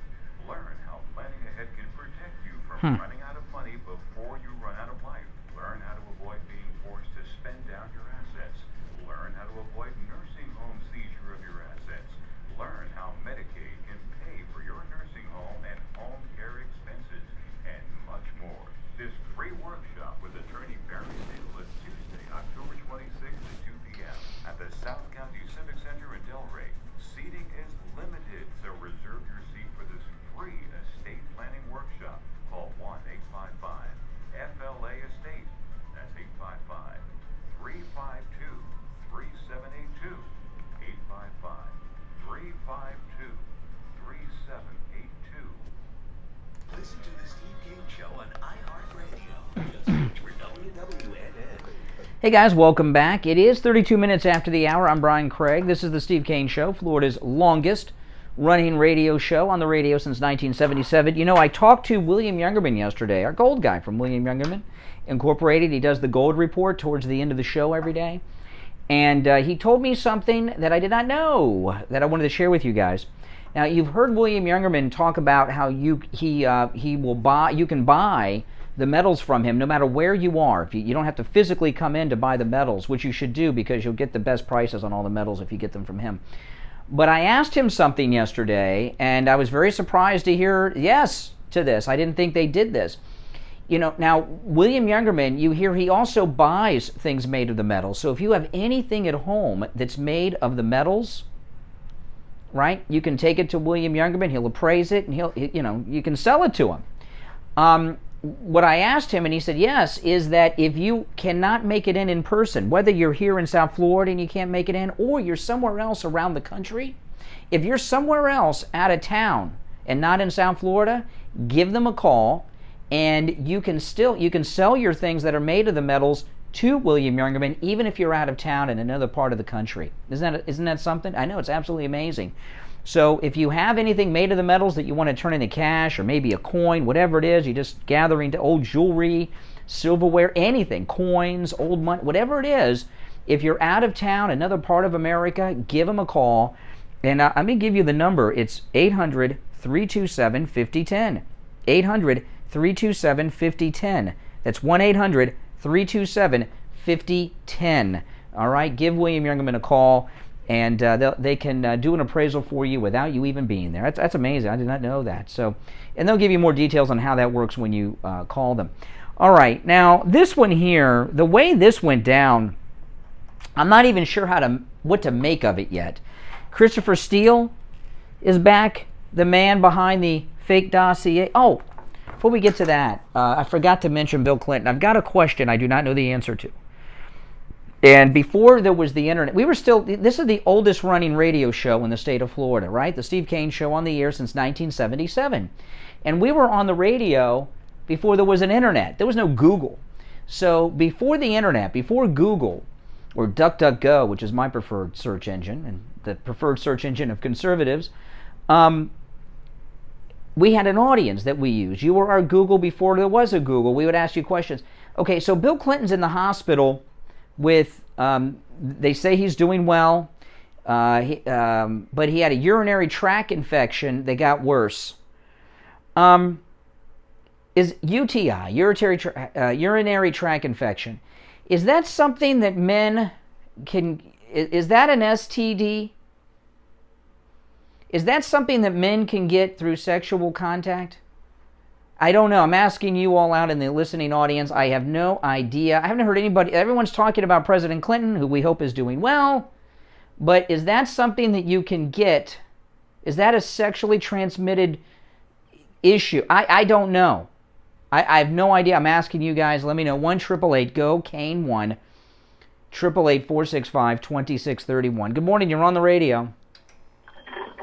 Learn how planning ahead can protect you from running out of money before you run out of life. Learn how to avoid being forced to spend down your assets. Learn how to avoid nursing home seizure of your assets. Learn how Medicaid can pay for your nursing home and home care expenses. on iHeartRadio. Just search for WWNN. Hey guys, welcome back. It is 32 minutes after the hour. I'm Brian Craig. This is the Steve Kane Show, Florida's longest running radio show on the radio since 1977. You know, I talked to William Youngerman yesterday, our gold guy from William Youngerman Incorporated. He does the gold report towards the end of the show every day. And he told me something that I did not know that I wanted to share with you guys. Now, you've heard William Youngerman talk about how you can buy the metals from him no matter where you are. If you don't have to physically come in to buy the metals, which you should do because you'll get the best prices on all the metals if you get them from him. But I asked him something yesterday, and I was very surprised to hear yes to this. I didn't think they did this. You know, now, William Youngerman, you hear he also buys things made of the metals. So if you have anything at home that's made of the metals, right, you can take it to William Youngerman. He'll appraise it, and you can sell it to him. What I asked him, and he said yes, is that if you cannot make it in person, whether you're here in South Florida and you can't make it in, or you're somewhere else around the country, if you're somewhere else out of town and not in South Florida, give them a call, and you can sell your things that are made of the metals to William Youngerman, even if you're out of town in another part of the country. Isn't that something? I know, it's absolutely amazing. So if you have anything made of the metals that you want to turn into cash or maybe a coin, whatever it is, you're just gathering to old jewelry, silverware, anything, coins, old money, whatever it is, if you're out of town, another part of America, give them a call. And I'm going to give you the number. It's 800-327-5010. 800-327-5010. That's 1-800-327-5010. All right, give William Youngerman a call, and they can do an appraisal for you without you even being there. That's amazing. I did not know that. So, and they'll give you more details on how that works when you call them. All right, now this one here, the way this went down, I'm not even sure what to make of it yet. Christopher Steele is back, the man behind the fake dossier. Oh, before we get to that, I forgot to mention Bill Clinton. I've got a question I do not know the answer to. And before there was the internet, this is the oldest running radio show in the state of Florida, right? The Steve Kane Show on the air since 1977. And we were on the radio before there was an internet. There was no Google. So before the internet, before Google, or DuckDuckGo, which is my preferred search engine, and the preferred search engine of conservatives, we had an audience that we used. You were our Google before there was a Google. We would ask you questions. Okay, so Bill Clinton's in the hospital with, they say he's doing well, but he had a urinary tract infection that got worse. Is UTI, urinary tract infection, is that something that men can, is that an STD? Is that something that men can get through sexual contact? I don't know. I'm asking you all out in the listening audience. I have no idea. I haven't heard anybody. Everyone's talking about President Clinton, who we hope is doing well. But is that something that you can get? Is that a sexually transmitted issue? I don't know. I have no idea. I'm asking you guys. Let me know. 1-888-GO-KANE 1-888-465-2631. Good morning. You're on the radio.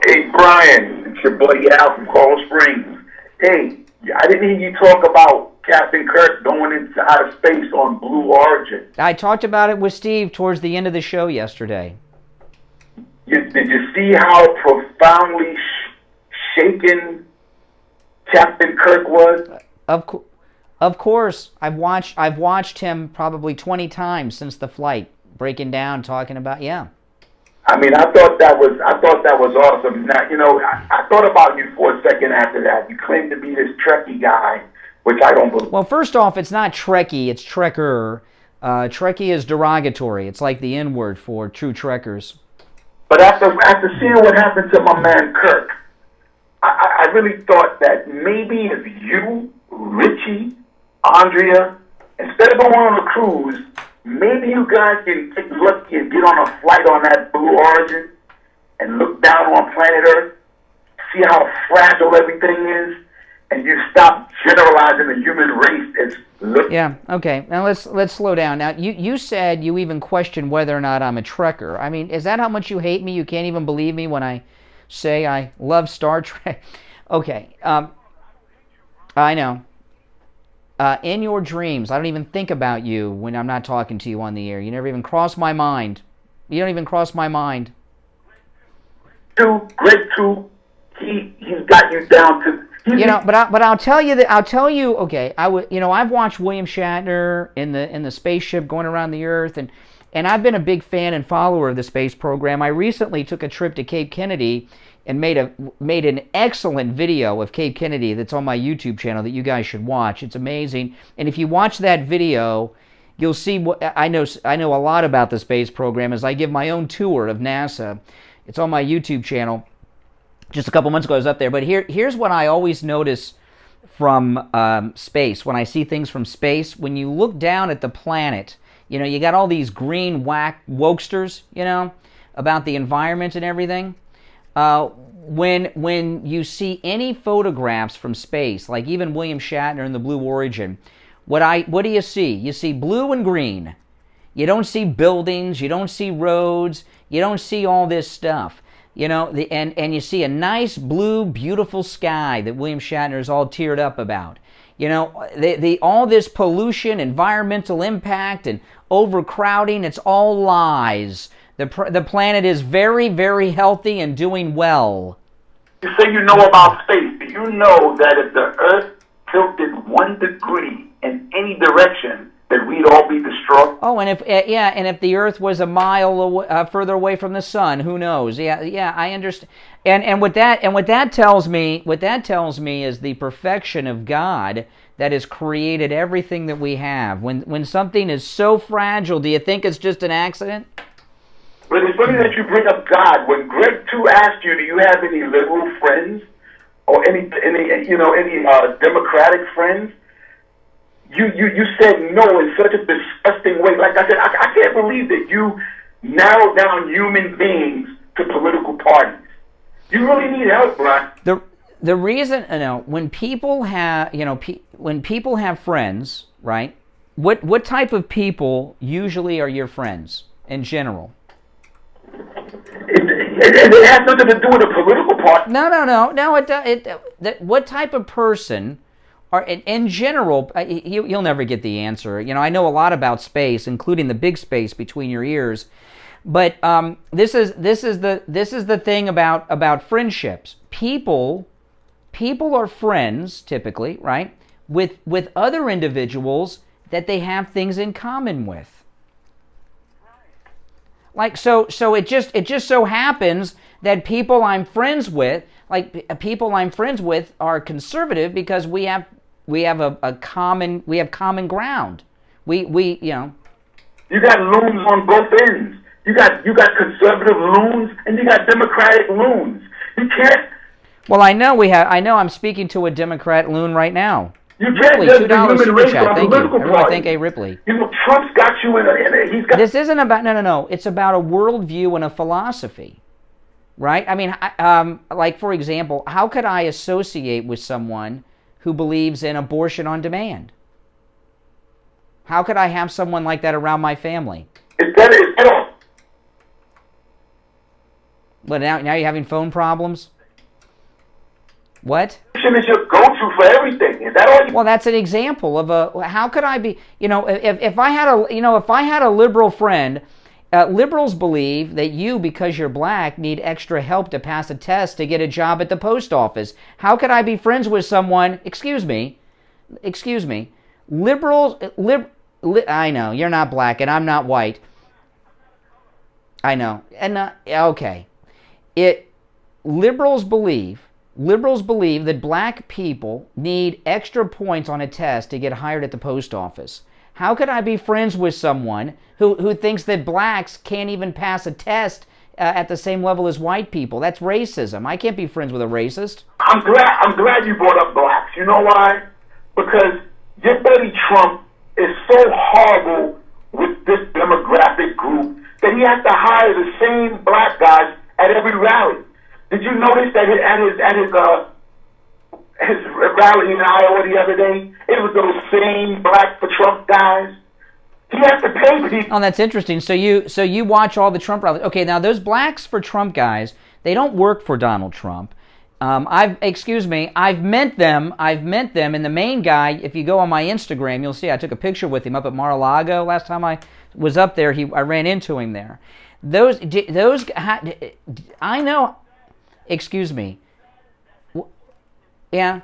Hey, Brian. It's your buddy Al from Coral Springs. Hey. I didn't hear you talk about Captain Kirk going into outer space on Blue Origin. I talked about it with Steve towards the end of the show yesterday. Did you see how profoundly shaken Captain Kirk was? Of course. I've watched him probably 20 times since the flight, breaking down, talking about, yeah. I mean, I thought that was awesome. Now, I thought about you for a second after that. You claim to be this Trekkie guy, which I don't believe. Well, first off, it's not Trekkie, it's Trekker. Trekkie is derogatory. It's like the N-word for true Trekkers. But after seeing what happened to my man Kirk, I really thought that maybe if you, Richie, Andrea, instead of going on a cruise, maybe you guys can take lucky and get on a flight on that Blue Origin and look down on planet Earth, see how fragile everything is, and you stop generalizing the human race as Yeah, okay. Now let's slow down. Now you said you even questioned whether or not I'm a Trekker. I mean, is that how much you hate me? You can't even believe me when I say I love Star Trek? Okay. I know. in your dreams. I don't even think about you when I'm not talking to you on the air. You never even cross my mind. You don't even cross my mind. Greg too. He's got you down to. But I'll tell you that Okay, I've watched William Shatner in the spaceship going around the Earth, and I've been a big fan and follower of the space program. I recently took a trip to Cape Kennedy and made an excellent video of Cape Kennedy that's on my YouTube channel that you guys should watch. It's amazing, and if you watch that video, you'll see what I know a lot about the space program as I give my own tour of NASA. It's on my YouTube channel. Just a couple months ago I was up there, but here's what I always notice from space. When I see things from space, when you look down at the planet, you got all these green wokesters, about the environment and everything. When you see any photographs from space, like even William Shatner in the Blue Origin, what do you see? You see blue and green. You don't see buildings, you don't see roads, you don't see all this stuff. And you see a nice blue, beautiful sky that William Shatner is all teared up about. All this pollution, environmental impact, and overcrowding, it's all lies. The planet is very, very healthy and doing well. You say you know about space. Do you know that if the Earth tilted 1 degree in any direction, that we'd all be destroyed? Oh, and if the Earth was a mile further away from the sun, who knows? Yeah, I understand. And what that tells me is the perfection of God that has created everything that we have. When something is so fragile, do you think it's just an accident? But it's funny that you bring up God. When Greg too asked you, do you have any liberal friends or any Democratic friends? You said no in such a disgusting way. Like I said, I can't believe that you narrowed down human beings to political parties. You really need help, Brian. The reason, when people have, when people have friends, right? What type of people usually are your friends in general? It has nothing to do with a political party. No. What type of person? Or in general, you'll never get the answer. I know a lot about space, including the big space between your ears. But this is the thing about friendships. People are friends typically, right? With other individuals that they have things in common with. Like so it just so happens that people I'm friends with, are conservative because we have common ground. We You got loons on both ends. You got conservative loons and you got Democratic loons. You can't. Well, I know I'm speaking to a Democrat loon right now. You can't Ripley, judge the $2 human super race chat. on Thank political you. Everyone parties. thank A. Ripley. Trump's got you in he's got. This isn't about no. It's about a worldview and a philosophy, right? I mean, like for example, how could I associate with someone who believes in abortion on demand? How could I have someone like that around my family? But now you're having phone problems? What? Is your go-to for everything. Is that all you? Well, that's an example of how could I be, if I had a liberal friend, liberals believe that you, because you're black, need extra help to pass a test to get a job at the post office. How could I be friends with someone, excuse me, liberals, I know, you're not black and I'm not white. I know, and okay. Liberals believe that black people need extra points on a test to get hired at the post office. How could I be friends with someone who thinks that blacks can't even pass a test at the same level as white people? That's racism. I can't be friends with a racist. I'm glad you brought up blacks. You know why? Because your buddy Trump is so horrible with this demographic group that he has to hire the same black guys at every rally. Did you notice that at his rally in Iowa the other day, it was those same black for Trump guys? He has to pay people. Oh, that's interesting. So you watch all the Trump rallies. Okay, now those blacks for Trump guys, they don't work for Donald Trump. I've met them, and the main guy, if you go on my Instagram, you'll see I took a picture with him up at Mar-a-Lago last time I was up there. I ran into him there. Those, I know, excuse me. Yeah.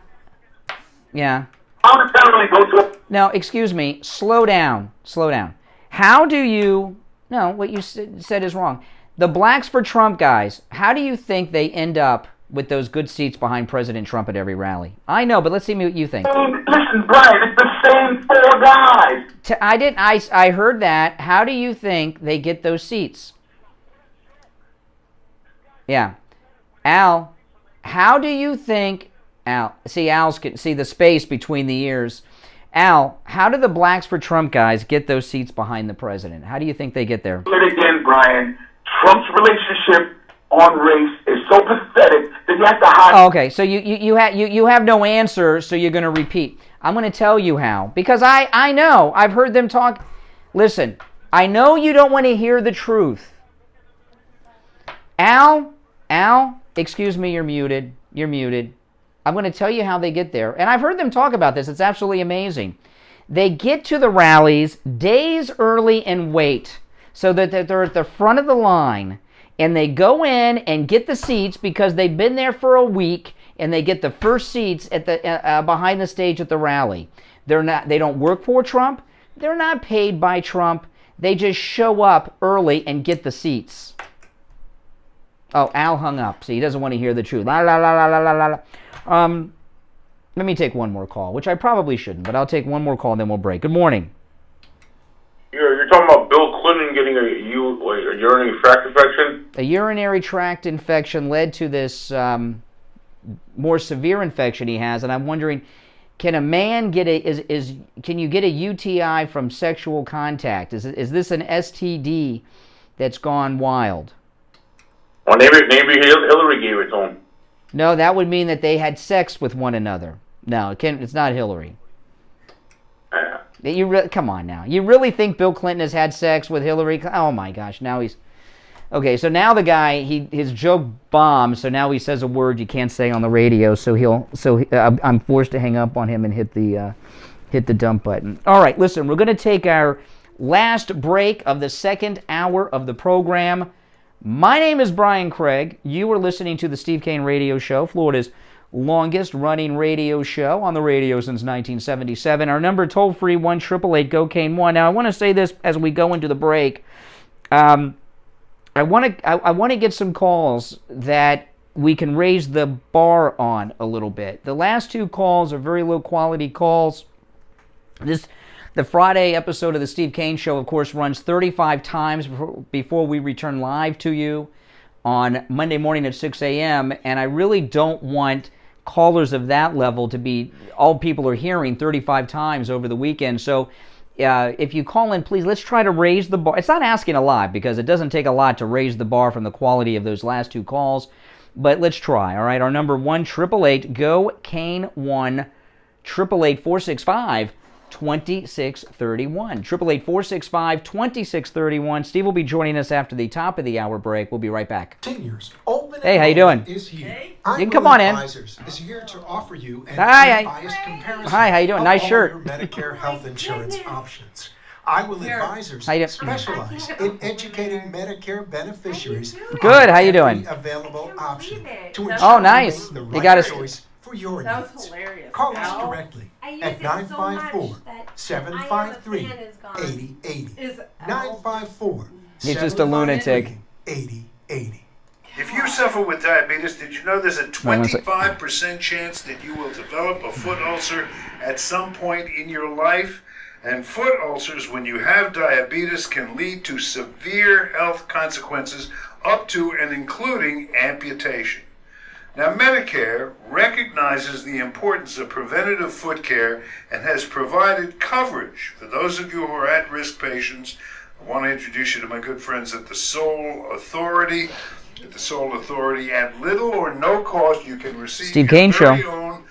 Now, excuse me, slow down. How do you, no, what you said is wrong. The Blacks for Trump guys, how do you think they end up with those good seats behind President Trump at every rally? I know, but let's see what you think. Listen, Brian, it's the same four guys. I heard that. How do you think they get those seats? Yeah. Al, how do you think... Al, see the space between the ears. Al, how do the Blacks for Trump guys get those seats behind the president? How do you think they get there? Again, Brian, Trump's relationship on race is so pathetic that you have to hide. Oh, okay, so you have no answer, so you're going to repeat. I'm going to tell you how, because I know. I've heard them talk. Listen, I know you don't want to hear the truth. Al, excuse me, you're muted. I'm going to tell you how they get there. And I've heard them talk about this. It's absolutely amazing. They get to the rallies days early and wait so that they're at the front of the line. And they go in and get the seats because they've been there for a week, and they get the first seats at the behind the stage at the rally. They don't work for Trump. They're not paid by Trump. They just show up early and get the seats. Oh, Al hung up, so he doesn't want to hear the truth. Let me take one more call, which I probably shouldn't, but I'll take one more call and then we'll break. Good morning. You're talking about Bill Clinton getting a urinary tract infection? A urinary tract infection led to this more severe infection he has, and I'm wondering, can a man get can you get a UTI from sexual contact? Is this an STD that's gone wild? Well, maybe Hillary gave it to him. No, that would mean that they had sex with one another. No, it's not Hillary. Come on now. You really think Bill Clinton has had sex with Hillary? Oh my gosh, now he's... Okay, so now the guy, his joke bombed, so now he says a word you can't say on the radio, I'm forced to hang up on him and hit the dump button. All right, listen, we're going to take our last break of the second hour of the program. My name is Brian Craig. You are listening to the Steve Kane Radio Show, Florida's longest-running radio show on the radio since 1977. Our number toll-free, 1-888-GO-KANE-1. Now, I want to say this as we go into the break. I want to get some calls that we can raise the bar on a little bit. The last two calls are very low-quality calls. The Friday episode of the Steve Kane Show, of course, runs 35 times before we return live to you on Monday morning at 6 a.m., and I really don't want callers of that level to be all people are hearing 35 times over the weekend. So if you call in, please, let's try to raise the bar. It's not asking a lot because it doesn't take a lot to raise the bar from the quality of those last two calls, but let's try, all right? Our number 1-888-GO-KANE-1, 888-465-2631. 888-465-2631. Steve will be joining us after the top of the hour break. We'll be right back. Seniors, open hey, how you doing? Is here. You can come on in. Advisors is here to offer you an Hi. unbiased comparison. Hi, how you doing? Nice shirt. Your Medicare health insurance options. I will advisors specialize in educating Medicare beneficiaries. Good. How you doing? Available option to oh, nice. The right you got choice for your needs. Hilarious. Call us directly at 954-753-8080. 954. He's just a lunatic. 8080. If you suffer with diabetes, did you know there's a 25% chance that you will develop a foot ulcer at some point in your life? And foot ulcers, when you have diabetes, can lead to severe health consequences up to and including amputation. Now, Medicare recognizes the importance of preventative foot care and has provided coverage for those of you who are at-risk patients. I want to introduce you to my good friends at the Soul Authority. At the Soul Authority, at little or no cost, you can receive Steve Kane your very Show. own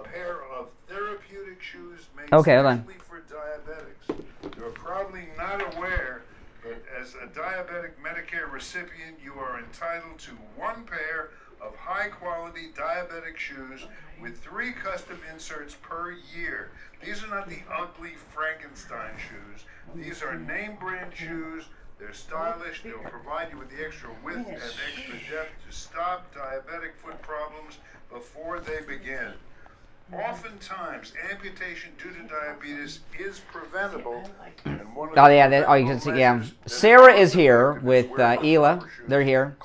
pair of therapeutic shoes made okay, hold on. for diabetics. You're probably not aware that as a diabetic Medicare recipient, you are entitled to one pair of high-quality diabetic shoes with 3 custom inserts per year. These are not the ugly Frankenstein shoes. These are name-brand shoes. They're stylish. They'll provide you with the extra width and extra depth to stop diabetic foot problems before they begin. Oftentimes, amputation due to diabetes is preventable. And one of Oh yeah, you can see. Yeah, Sarah is here with Ela. They're here.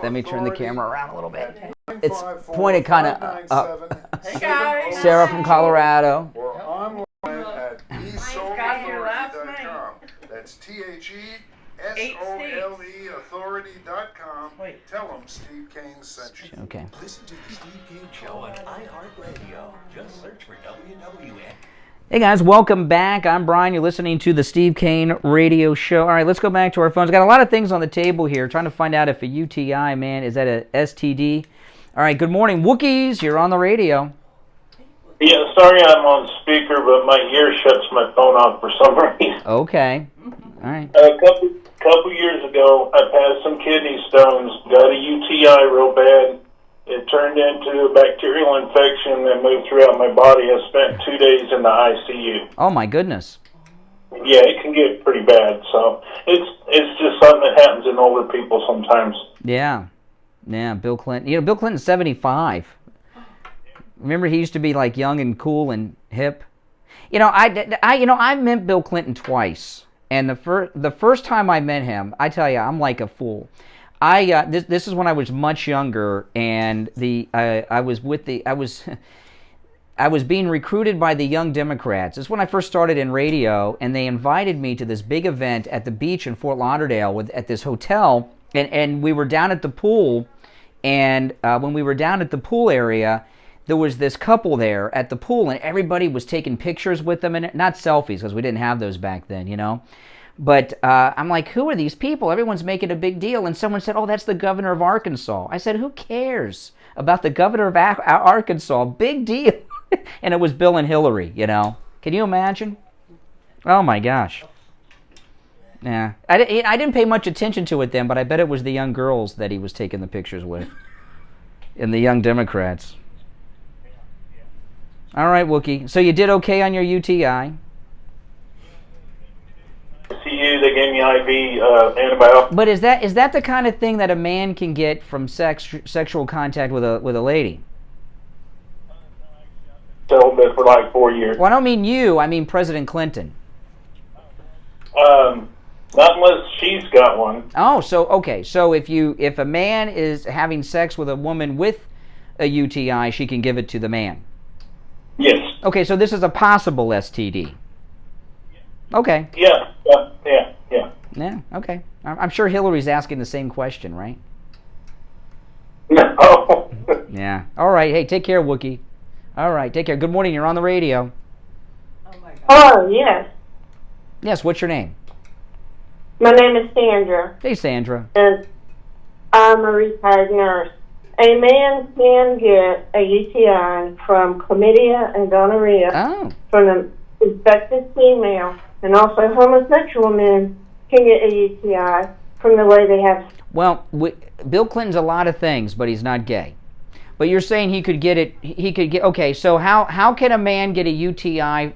Let me turn the camera around a little bit. It's pointed kind of up. Hey guys. Sarah from Colorado. Or online at thesoulauthority.com. That's THESOLE authority.com. Tell them Steve Kane sent you. Okay. Listen to the Steve Kane Show on iHeartRadio. Just search for WWN. Hey guys, welcome back. I'm Brian. You're listening to the Steve Kane Radio Show. All right, let's go back to our phones. Got a lot of things on the table here. Trying to find out if a UTI, man, is that a STD? All right, good morning. Wookiees, you're on the radio. Yeah, sorry I'm on speaker, but my ear shuts my phone off for some reason. Okay. All right. A couple years ago, I passed some kidney stones, got a UTI real bad. It turned into a bacterial infection that moved throughout my body. I spent 2 days in the ICU. Oh my goodness. Yeah, it can get pretty bad. So it's just something that happens in older people sometimes. Yeah. Yeah, Bill Clinton. You know, Bill Clinton's 75. Remember, he used to be like young and cool and hip. You know, I met Bill Clinton twice, and the first time I met him, I tell you, I'm like a fool. This is when I was much younger, and I was being recruited by the Young Democrats. This is when I first started in radio, and they invited me to this big event at the beach in Fort Lauderdale at this hotel, and we were down at the pool, and when we were down at the pool area, there was this couple there at the pool, and everybody was taking pictures with them, and not selfies, because we didn't have those back then, you know. But I'm like, who are these people? Everyone's making a big deal. And someone said, oh, that's the governor of Arkansas. I said, who cares about the governor of Arkansas? Big deal. And it was Bill and Hillary, you know. Can you imagine? Oh, my gosh. Yeah. I didn't pay much attention to it then, but I bet it was the young girls that he was taking the pictures with. And the Young Democrats. All right, Wookie. So you did okay on your UTI? They gave me IV antibiotics. But is that the kind of thing that a man can get from sexual contact with a lady? Celibate for like 4 years. Well, I don't mean you. I mean President Clinton. Not unless she's got one. Oh, so okay. So if a man is having sex with a woman with a UTI, she can give it to the man. Yes. Okay, so this is a possible STD. Okay. Yeah. Yeah, okay. I'm sure Hillary's asking the same question, right? No. Yeah. All right. Hey, take care, Wookie. All right, take care. Good morning. You're on the radio. Oh, yes. Yes, what's your name? My name is Sandra. Hey, Sandra. And I'm a retired nurse. A man can get a UTI from chlamydia and gonorrhea from an infected female, and also homosexual men can get a UTI from the way they have. Well, Bill Clinton's a lot of things, but he's not gay. But you're saying he could get it. He could get. Okay, so how can a man get a UTI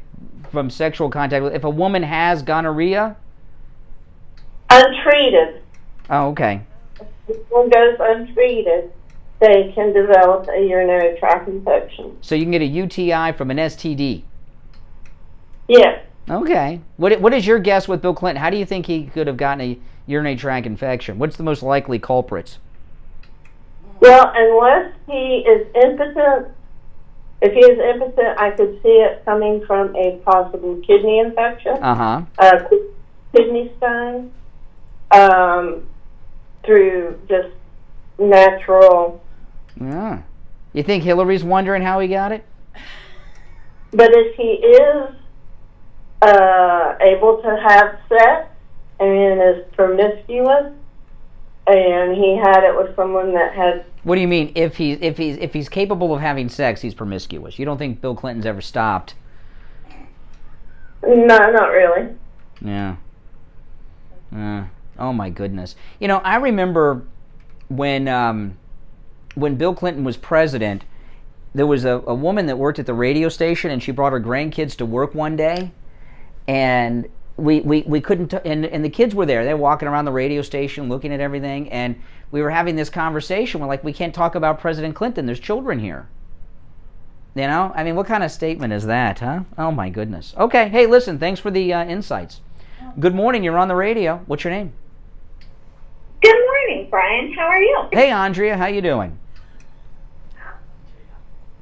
from sexual contact if a woman has gonorrhea? Untreated. Oh, okay. If one goes untreated, they can develop a urinary tract infection. So you can get a UTI from an STD? Yes. Okay. What is your guess with Bill Clinton? How do you think he could have gotten a urinary tract infection? What's the most likely culprits? Well, unless he is impotent, if he is impotent, I could see it coming from a possible kidney infection. Kidney stone, through just natural. Yeah. You think Hillary's wondering how he got it? But if he is able to have sex and is promiscuous, and he had it with someone that had. What do you mean? If he's capable of having sex, he's promiscuous? You don't think Bill Clinton's ever stopped? No, not really. Yeah. Oh my goodness. You know, I remember when when Bill Clinton was president, there was a woman that worked at the radio station, and she brought her grandkids to work one day, and we couldn't, and the kids were there. They were walking around the radio station looking at everything, and we were having this conversation. We're like, we can't talk about President Clinton. There's children here. You know? I mean, what kind of statement is that, huh? Oh, my goodness. Okay, hey, listen, thanks for the insights. Good morning. You're on the radio. What's your name? Good morning, Brian. How are you? Hey, Andrea. How you doing?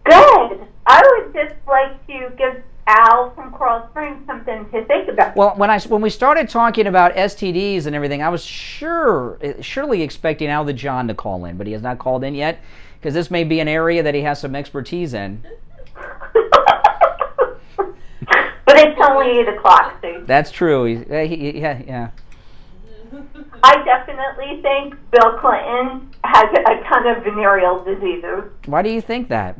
Good. I would just like to give Al from Coral Springs something to think about. Well, when we started talking about STDs and everything, I was surely expecting Al the John to call in, but he has not called in yet, because this may be an area that he has some expertise in. But it's only 8 o'clock, Steve. That's true. Yeah. I definitely think Bill Clinton has a ton of venereal diseases. Why do you think that?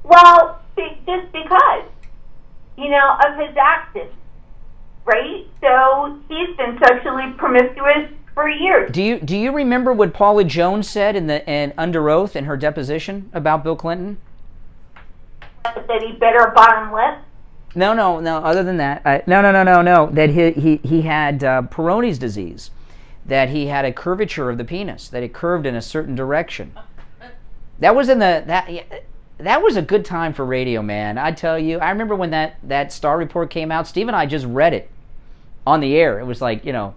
Well, just because, of his actions, right? So he's been sexually promiscuous for years. Do you remember what Paula Jones said in under oath in her deposition about Bill Clinton? That he bit her bottom lip? No. Other than that, no. That he had Peyronie's disease, that he had a curvature of the penis, that it curved in a certain direction. That was that was a good time for radio, man. I tell you, I remember when that Star report came out. Steve and I just read it on the air. It was like, it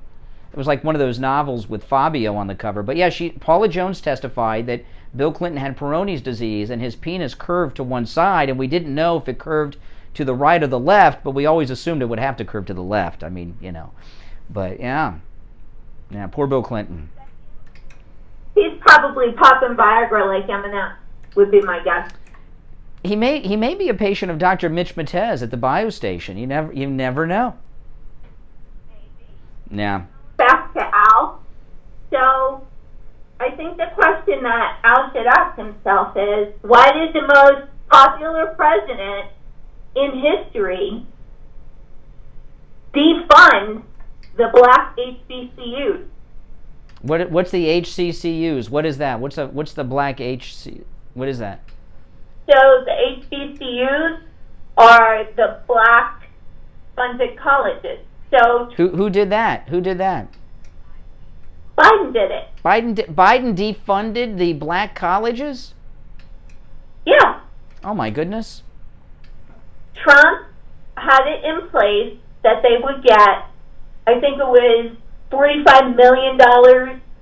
was like one of those novels with Fabio on the cover. But yeah, Paula Jones testified that Bill Clinton had Peyronie's disease and his penis curved to one side, and we didn't know if it curved to the right or the left, but we always assumed it would have to curve to the left. I mean, But yeah, poor Bill Clinton. He's probably popping Viagra like Eminem, would be my guess. He may be a patient of Dr. Mitch Matez at the bio station. You never know. Yeah. Back to Al. So I think the question that Al should ask himself is, why did the most popular president in history defund the black HBCUs? What's the HCCUs? What is that? What's the black HC? What is that? So the HBCUs are the black funded colleges. So who did that? Who did that? Biden did it. Biden defunded the black colleges? Yeah. Oh my goodness. Trump had it in place that they would get, I think it was $45 million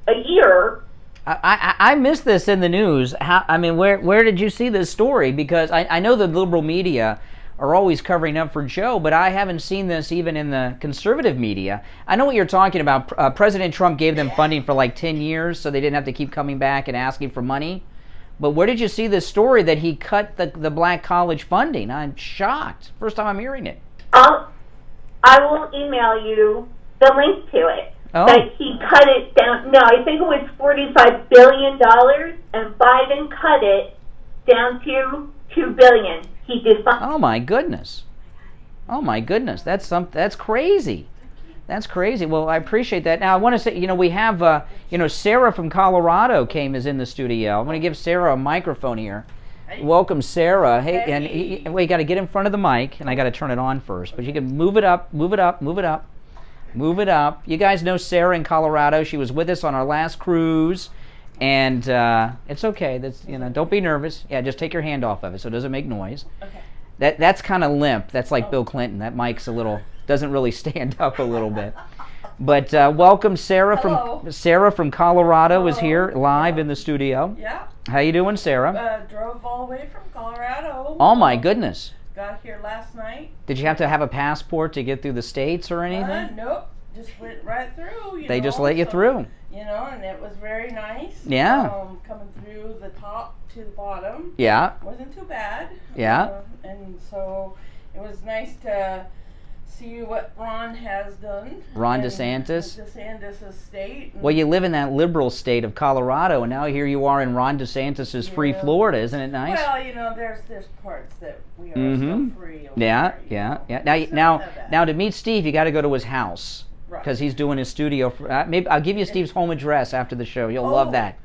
a year. I missed this in the news. Where did you see this story? Because I know the liberal media are always covering up for Joe, but I haven't seen this even in the conservative media. I know what you're talking about. President Trump gave them funding for like 10 years, so they didn't have to keep coming back and asking for money. But where did you see this story that he cut the black college funding? I'm shocked. First time I'm hearing it. I will email you the link to it. Oh. But he cut it down. No, I think it was $45 billion, and Biden cut it down to $2 billion. He defunded. Oh my goodness. That's crazy. That's crazy. Well, I appreciate that. Now I want to say, we have, Sarah from Colorado is in the studio. I'm going to give Sarah a microphone here. Hey. Welcome, Sarah. Hey, and you got to get in front of the mic, and I got to turn it on first. But you can move it up. You guys know Sarah in Colorado. She was with us on our last cruise, and it's okay. That's don't be nervous. Yeah, just take your hand off of it so it doesn't make noise. Okay. That's kind of limp. That's like Bill Clinton. That mic's doesn't really stand up a little bit. But welcome, Sarah. Hello. Sarah from Colorado is here live in the studio. Yeah. How you doing, Sarah? Drove all the way from Colorado. Oh my goodness. Got here last night. Did you have to have a passport to get through the states or anything? Nope. Just went right through. They just let you through. And it was very nice. Yeah. Coming through the top to the bottom. Yeah. Wasn't too bad. Yeah. And so it was nice to see what Ron has done. Ron DeSantis. DeSantis' state. Well, you live in that liberal state of Colorado, and now here you are in Ron DeSantis' free Florida. Isn't it nice? Well, there's parts that we are still free. Yeah. Now to meet Steve, you got to go to his house because he's doing his studio. Maybe I'll give you Steve's home address after the show. You'll love that.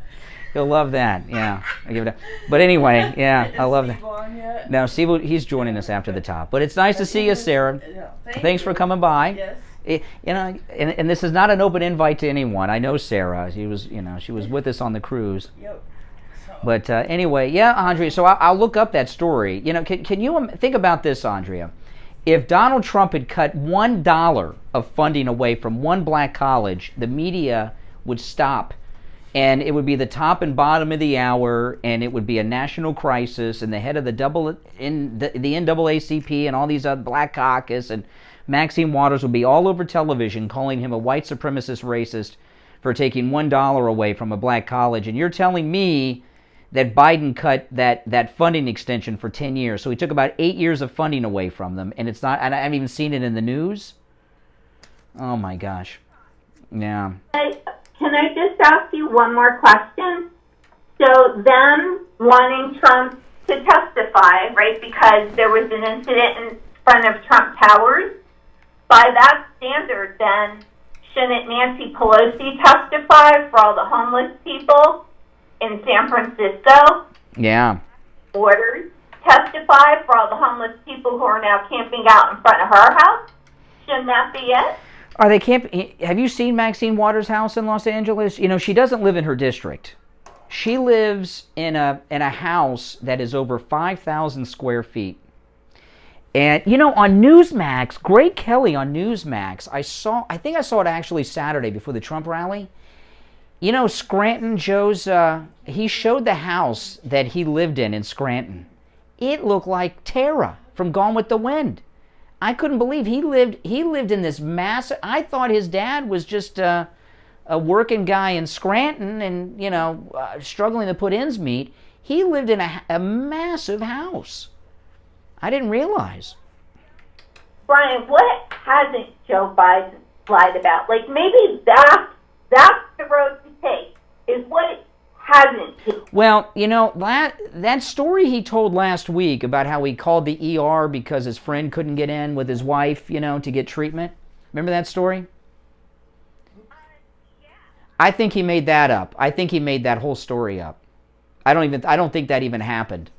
He'll love that. Yeah, I give it. But anyway, yeah, I love that. Now, Steve, he's joining us after the top. But it's nice to see you, Sarah. Thanks for coming by. Yes. You know, and this is not an open invite to anyone. I know Sarah. She was with us on the cruise. Yep. But anyway, yeah, Andrea. So I'll look up that story. You know, can you think about this, Andrea? If Donald Trump had cut $1 of funding away from one black college, the media would stop, and it would be the top and bottom of the hour, and it would be a national crisis, and the head of the NAACP and all these other Black Caucus and Maxine Waters would be all over television calling him a white supremacist racist for taking $1 away from a black college. And you're telling me that Biden cut that funding extension for 10 years. So he took about 8 years of funding away from them, and it's not, and I haven't even seen it in the news. Oh my gosh. Yeah. Can I just ask you one more question? So them wanting Trump to testify, right, because there was an incident in front of Trump Towers, by that standard, then, shouldn't Nancy Pelosi testify for all the homeless people in San Francisco? Yeah. Orders testify for all the homeless people who are now camping out in front of her house? Shouldn't that be it? Are they camping? Have you seen Maxine Waters' house in Los Angeles? You know, she doesn't live in her district. She lives in a house that is over 5,000 square feet. And, you know, on Newsmax, Greg Kelly on Newsmax, I think I saw it actually Saturday before the Trump rally. You know, Scranton, he showed the house that he lived in Scranton. It looked like Tara from Gone with the Wind. I couldn't believe he lived in this massive, I thought his dad was just a working guy in Scranton and, you know, struggling to put ends meet. He lived in a massive house. I didn't realize. Brian, what hasn't Joe Biden lied about? Like, maybe that's the road to take, is what it hasn't. Well, you know, that story he told last week about how he called the ER because his friend couldn't get in with his wife, you know, to get treatment. Remember that story? I think he made that up. I think he made that whole story up. I don't think that even happened.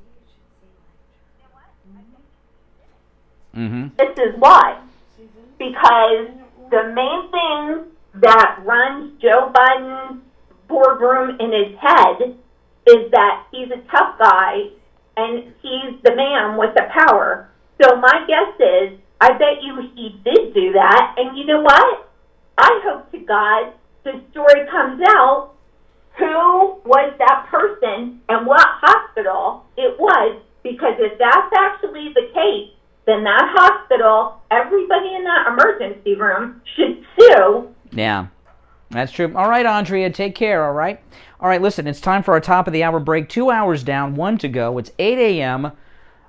Mm-hmm. This is why. Because the main thing that runs Joe Biden's boardroom in his head is that he's a tough guy and he's the man with the power. So my guess is, I bet you he did do that. And you know what? I hope to God the story comes out who was that person and what hospital it was. Because if that's actually the case, then that hospital, everybody in that emergency room should sue. Yeah, that's true. All right, Andrea, take care, all right? All right, listen, it's time for our top of the hour break. 2 hours down, 1 to go. It's 8 a.m.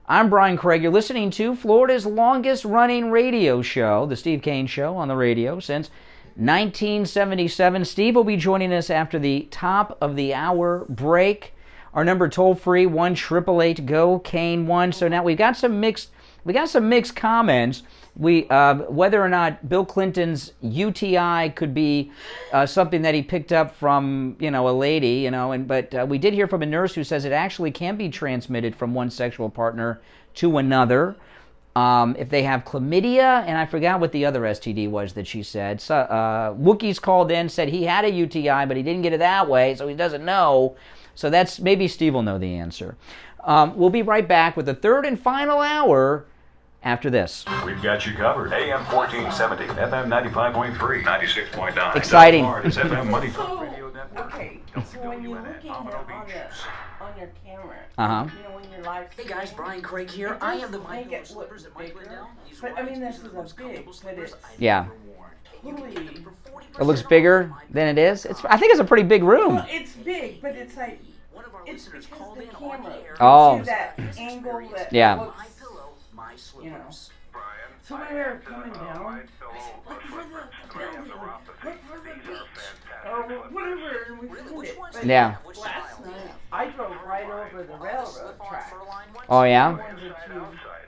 I'm Brian Craig. You're listening to Florida's longest-running radio show, The Steve Kane Show, on the radio since 1977. Steve will be joining us after the top of the hour break. Our number toll-free, 1-888-GO-KANE-1. So now we've got some mixed comments. Whether or not Bill Clinton's UTI could be something that he picked up from, you know, a lady, you know, but we did hear from a nurse who says it actually can be transmitted from one sexual partner to another. If they have chlamydia, and I forgot what the other STD was that she said. So, Wookiees called in, said he had a UTI, but he didn't get it that way, so he doesn't know. So that's, maybe Steve will know the answer. We'll be right back with the third and final hour after this. We've got you covered. AM 1470, FM 95.3, 96.9. Exciting. Florida's FM Money Talk Radio Network. Okay, so when you're looking on your camera, Uh-huh. you know, when you're live. Hey guys, Brian Craig here. I am the Michael slippers that Mike Lindell. But I mean, this is a big, but it's Yeah. totally. It looks bigger than it is. I think it's a pretty big room. Well, it's big, but it's like it's because the camera Oh. gives you that angle that Yeah. looks, you know. So when we were coming down, I said, look for the building, look for the beach, or whatever, and we found it. But Yeah. last night, I drove right over the railroad track. Oh, yeah?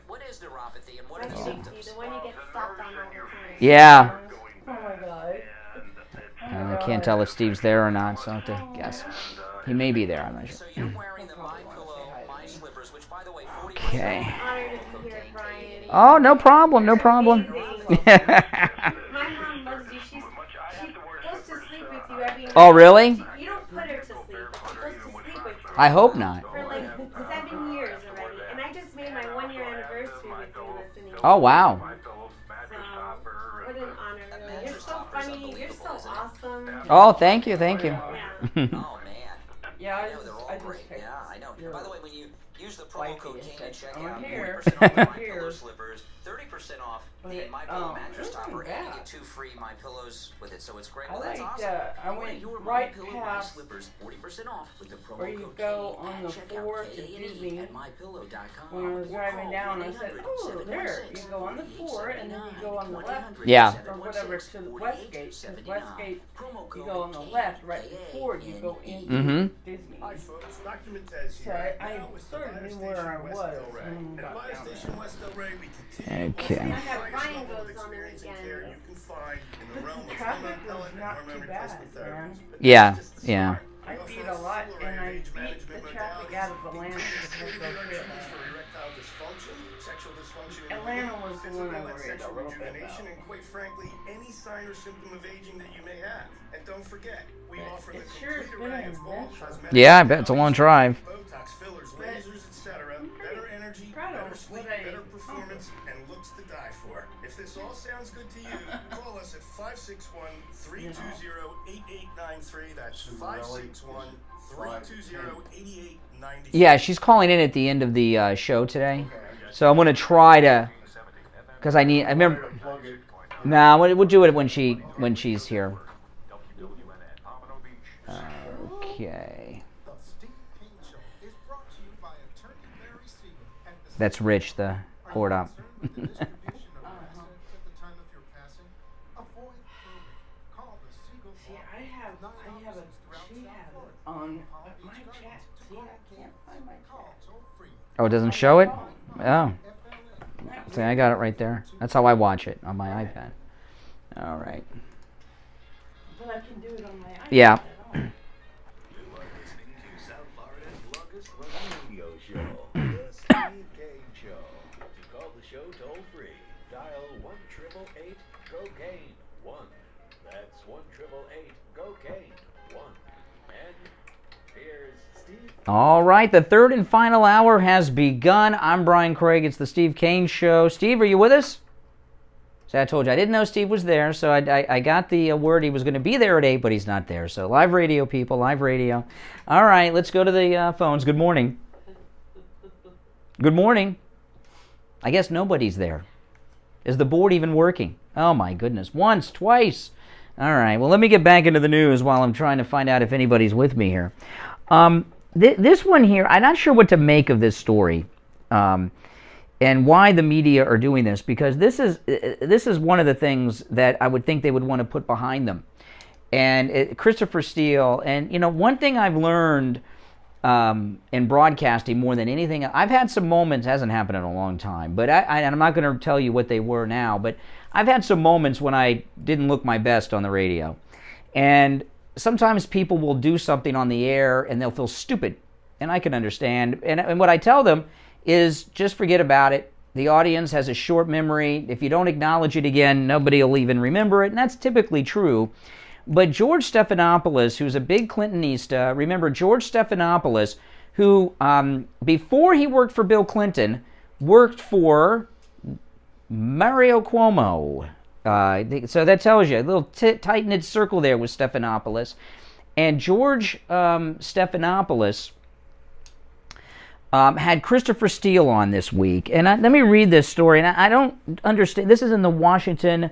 What is neuropathy and what That's are the the symptoms? one you get stopped on all the time. Yeah. Oh my God. I can't tell if Steve's there or not, so I have to guess. He may be there. I'm not sure. So you're wearing the My Pillow, My Slippers, which, by the way, 40% Okay. Honored to be here, Brian. Oh, no problem. No problem. My mom loves you. She goes to sleep with you every night. Oh, really? You don't put her to sleep. She goes to sleep with you. I hope not. For like 7 years already. And I just made my 1-year anniversary with you listening. Oh, wow. What an honor, really. You're so funny. You're so awesome. Oh, thank you. Thank you. Oh, man. Yeah, I know, they're all great. Yeah, I know. By the way, when you use the promo code Kane at checkout, 40% off the My Pillow slippers, 30% off the My Pillow mattress topper, and you get 2 free My Pillows with it. So it's great. Well, that's awesome. I went Your right My Pillow, My past Slippers, 40% off with the promo where you code go Kane on the at checkout, 4 to Disney. at mypillow.com. When I was driving down, I said, oh, there. You go on the 4, and then you go on the left. Yeah. Or whatever, to the Westgate. Because Westgate, you go on the left, right before you go into Disney. So I sort of knew where I was when we got down there. Okay. I have Brian goes on the weekend. But the traffic was not too bad, man. Yeah. Yeah. I beat a lot, and I beat the traffic out of Atlanta. Atlanta was the one I worried a little bit about. And quite frankly, any sign or symptom of aging that you may have. And don't forget, we offer the complete array of bulk cosmetic. Yeah, I bet it's a long drive. Botox, fillers, lasers, etc. Better energy, better sleep, better performance, and looks to die for. If this all sounds good to you, call us at 561-320-8893. That's 561-320-8893. Yeah, she's calling in at the end of the show today. So I'm going to try to, because I remember. Nah, we'll do it when she's here. Okay. That's Rich, the board op. On my chat. See, I can't find my chat. Oh, it doesn't show it? Oh. See, I got it right there. That's how I watch it on my iPad. All right. But I can do it on my iPad. Yeah. You are listening to South Florida's longest running radio show, The Steve Kane Show. To call the show toll free, dial 1-888-COCAINE-1. That's 1-888-COCAINE-1. And here's Steve. All right, the third and final hour has begun. I'm Brian Craig. It's the Steve Kane Show. Steve, are you with us? See, I told you I didn't know Steve was there, so I got the word he was going to be there at 8, but he's not there. So live radio, people, live radio. All right, let's go to the phones. Good morning. Good morning. I guess nobody's there. Is the board even working? Oh, my goodness. Once, twice. All right, well, let me get back into the news while I'm trying to find out if anybody's with me here. This one here, I'm not sure what to make of this story. And why the media are doing this, because this is one of the things that I would think they would want to put behind them. And Christopher Steele, and one thing I've learned in broadcasting more than anything, I've had some moments, hasn't happened in a long time, but I'm not going to tell you what they were now, but I've had some moments when I didn't look my best on the radio. And sometimes people will do something on the air and they'll feel stupid, and I can understand. And what I tell them is just forget about it. The audience has a short memory. If you don't acknowledge it again, nobody will even remember it, and that's typically true. But George Stephanopoulos, who's a big Clintonista, remember George Stephanopoulos, who before he worked for Bill Clinton, worked for Mario Cuomo. So that tells you, a little tight-knit circle there with Stephanopoulos. And George Stephanopoulos had Christopher Steele on this week. And let me read this story. And I don't understand. This is in the Washington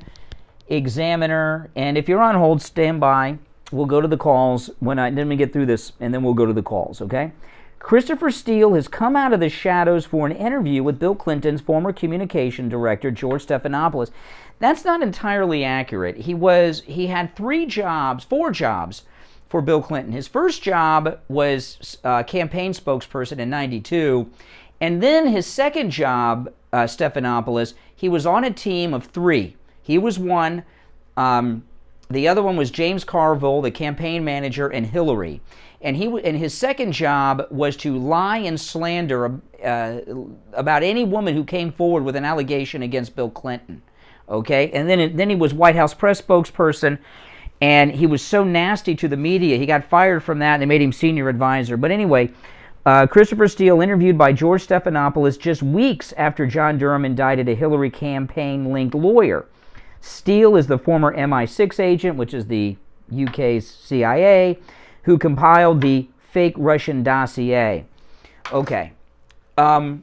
Examiner. And if you're on hold, stand by. We'll go to the calls. Let me get through this, and then we'll go to the calls, okay? Christopher Steele has come out of the shadows for an interview with Bill Clinton's former communication director, George Stephanopoulos. That's not entirely accurate. He had 4 jobs for Bill Clinton. His first job was campaign spokesperson in '92, and then his second job, Stephanopoulos, he was on a team of 3. He was one. The other one was James Carville, the campaign manager, and Hillary. And his second job was to lie and slander about any woman who came forward with an allegation against Bill Clinton. Okay, and then he was White House press spokesperson, and he was so nasty to the media, he got fired from that, and they made him senior advisor. But anyway, Christopher Steele, interviewed by George Stephanopoulos just weeks after John Durham indicted a Hillary campaign-linked lawyer. Steele is the former MI6 agent, which is the UK's CIA, who compiled the fake Russian dossier. Okay. Why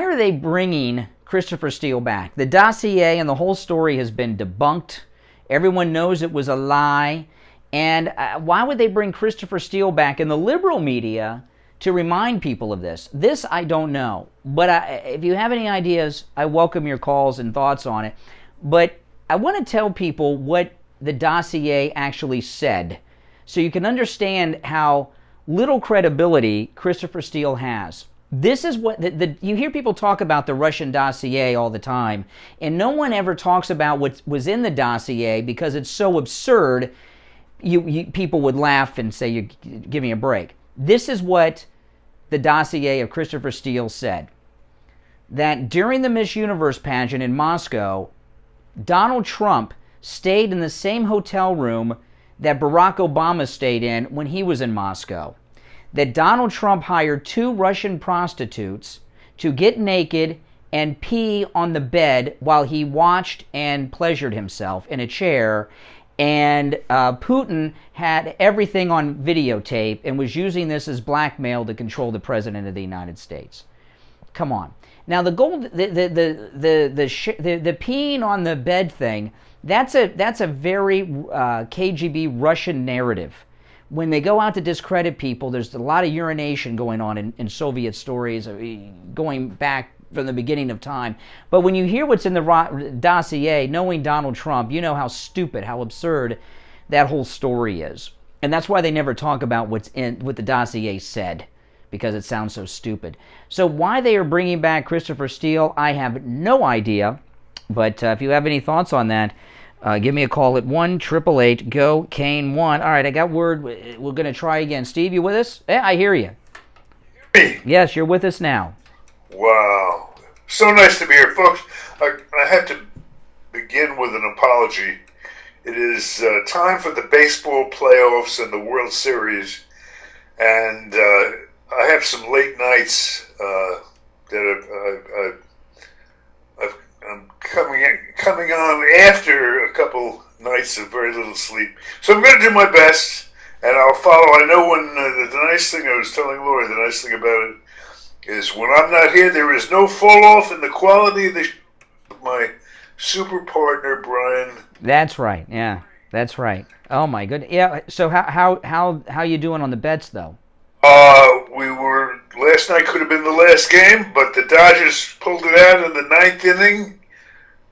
are they bringing Christopher Steele back? The dossier and the whole story has been debunked. Everyone knows it was a lie. And why would they bring Christopher Steele back in the liberal media to remind people of this? This I don't know. But if you have any ideas, I welcome your calls and thoughts on it. But I want to tell people what the dossier actually said, so you can understand how little credibility Christopher Steele has. This is what you hear people talk about the Russian dossier all the time, and no one ever talks about what was in the dossier because it's so absurd. People would laugh and say, "You give me a break." This is what the dossier of Christopher Steele said: that during the Miss Universe pageant in Moscow, Donald Trump stayed in the same hotel room that Barack Obama stayed in when he was in Moscow. That Donald Trump hired 2 Russian prostitutes to get naked and pee on the bed while he watched and pleasured himself in a chair. And Putin had everything on videotape and was using this as blackmail to control the president of the United States. Come on. Now the peeing on the bed thing, that's a very KGB Russian narrative. When they go out to discredit people, there's a lot of urination going on in Soviet stories going back from the beginning of time. But when you hear what's in the dossier, knowing Donald Trump, you know how stupid, how absurd that whole story is. And that's why they never talk about what the dossier said, because it sounds so stupid. So why they are bringing back Christopher Steele, I have no idea. But if you have any thoughts on that, give me a call at 1-888-GO-KANE-1. All right, I got word. We're going to try again. Steve, you with us? Yeah, I hear you. Me? Yes, you're with us now. Wow. So nice to be here, folks. I have to begin with an apology. It is time for the baseball playoffs and the World Series. And I have some late nights that I'm coming on after a couple nights of very little sleep. So I'm going to do my best, and I'll follow. I know when the nice thing I was telling Lori, the nice thing about it is when I'm not here, there is no fall off in the quality of my super partner, Brian. That's right. Yeah, that's right. Oh my goodness. Yeah. So how you doing on the bets though? We were last night could have been the last game, but the Dodgers pulled it out in the 9th inning,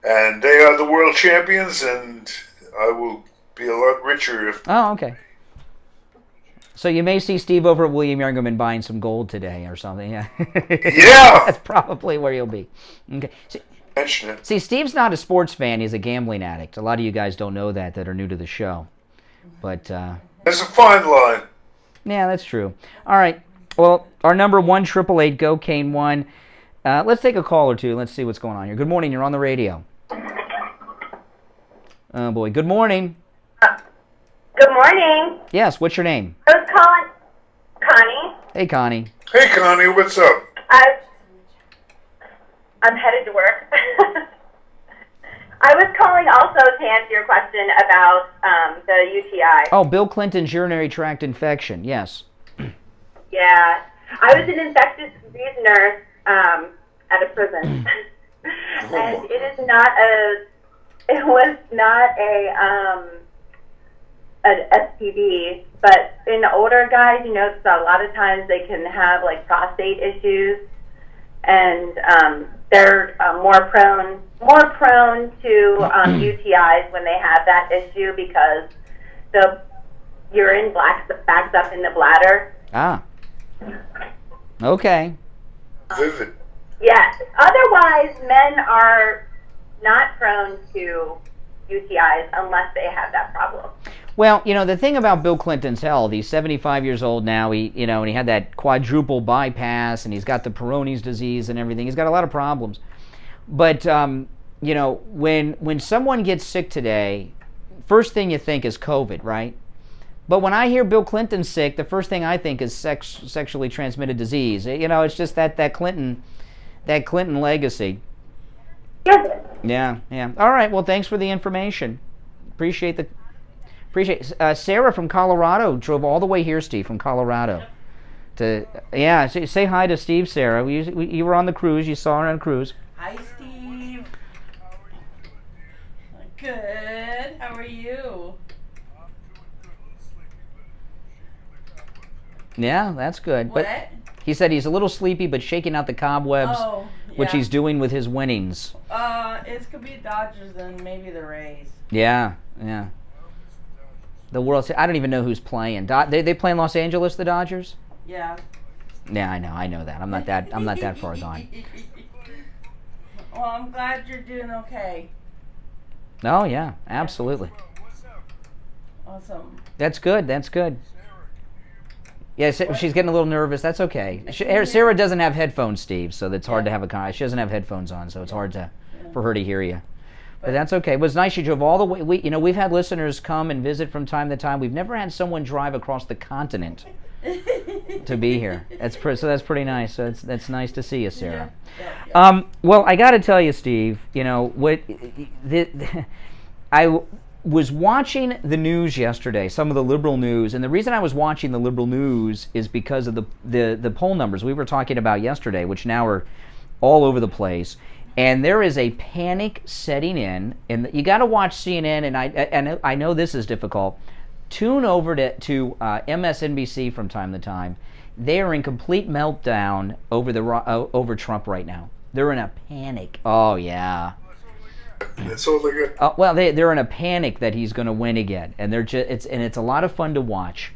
and they are the world champions. And I will be a lot richer if. Oh, okay. So you may see Steve over at William Youngerman buying some gold today or something. Yeah. Yeah. That's probably where you'll be. Okay. See, Steve's not a sports fan. He's a gambling addict. A lot of you guys don't know that are new to the show. But there's a fine line. Yeah, that's true. All right. Well, our number 1-888-GO-KANE-1. Let's take a call or two. Let's see what's going on here. Good morning. You're on the radio. Oh, boy. Good morning. Good morning. Yes, what's your name? I was calling Connie. Hey, Connie. Hey, Connie. What's up? I'm headed to work. I was calling also to answer your question about the UTI. Oh, Bill Clinton's urinary tract infection. Yes. Yeah. I was an infectious disease nurse at a prison. And it was not an STD, but in older guys, you know, so a lot of times they can have like prostate issues, and they're more prone to UTIs when they have that issue because the urine backs up in the bladder. Ah. Okay. Vivid. Yes. Otherwise, men are not prone to UTIs unless they have that problem. Well, the thing about Bill Clinton's health, he's 75 years old now. And he had that quadruple bypass, and he's got the Peyronie's disease and everything. He's got a lot of problems. But when someone gets sick today, first thing you think is COVID, right? But when I hear Bill Clinton's sick, the first thing I think is sexually transmitted disease. It's just that Clinton legacy. Yeah. All right. Well, thanks for the information. Appreciate. Sarah from Colorado drove all the way here, Steve, from Colorado. Say hi to Steve, Sarah. You were on the cruise. You saw her on a cruise. Hi, Steve. Good. How are you? Yeah, that's good. What? But he said he's a little sleepy, but shaking out the cobwebs, which he's doing with his winnings. It could be Dodgers and maybe the Rays. Yeah. The World Series. I don't even know who's playing. They play in Los Angeles, the Dodgers? Yeah. Yeah, I know that. I'm not that far gone. Well, I'm glad you're doing okay. Oh yeah, absolutely. Awesome. That's good. Yeah, she's getting a little nervous. That's okay. Sarah doesn't have headphones, Steve, so that's hard to have a conversation. She doesn't have headphones on, so it's hard for her to hear you. But that's okay. It was nice you drove all the way. We've had listeners come and visit from time to time. We've never had someone drive across the continent to be here. That's pretty nice. So that's nice to see you, Sarah. Yeah. Well, I got to tell you, Steve. I was watching the news yesterday, some of the liberal news, and the reason I was watching the liberal news is because of the poll numbers we were talking about yesterday, which now are all over the place. And there is a panic setting in, and you got to watch CNN. And I know this is difficult. Tune over to MSNBC from time to time. They are in complete meltdown over Trump right now. They're in a panic. Oh yeah. That's all they're good. Well, they're in a panic that he's going to win again, and it's a lot of fun to watch.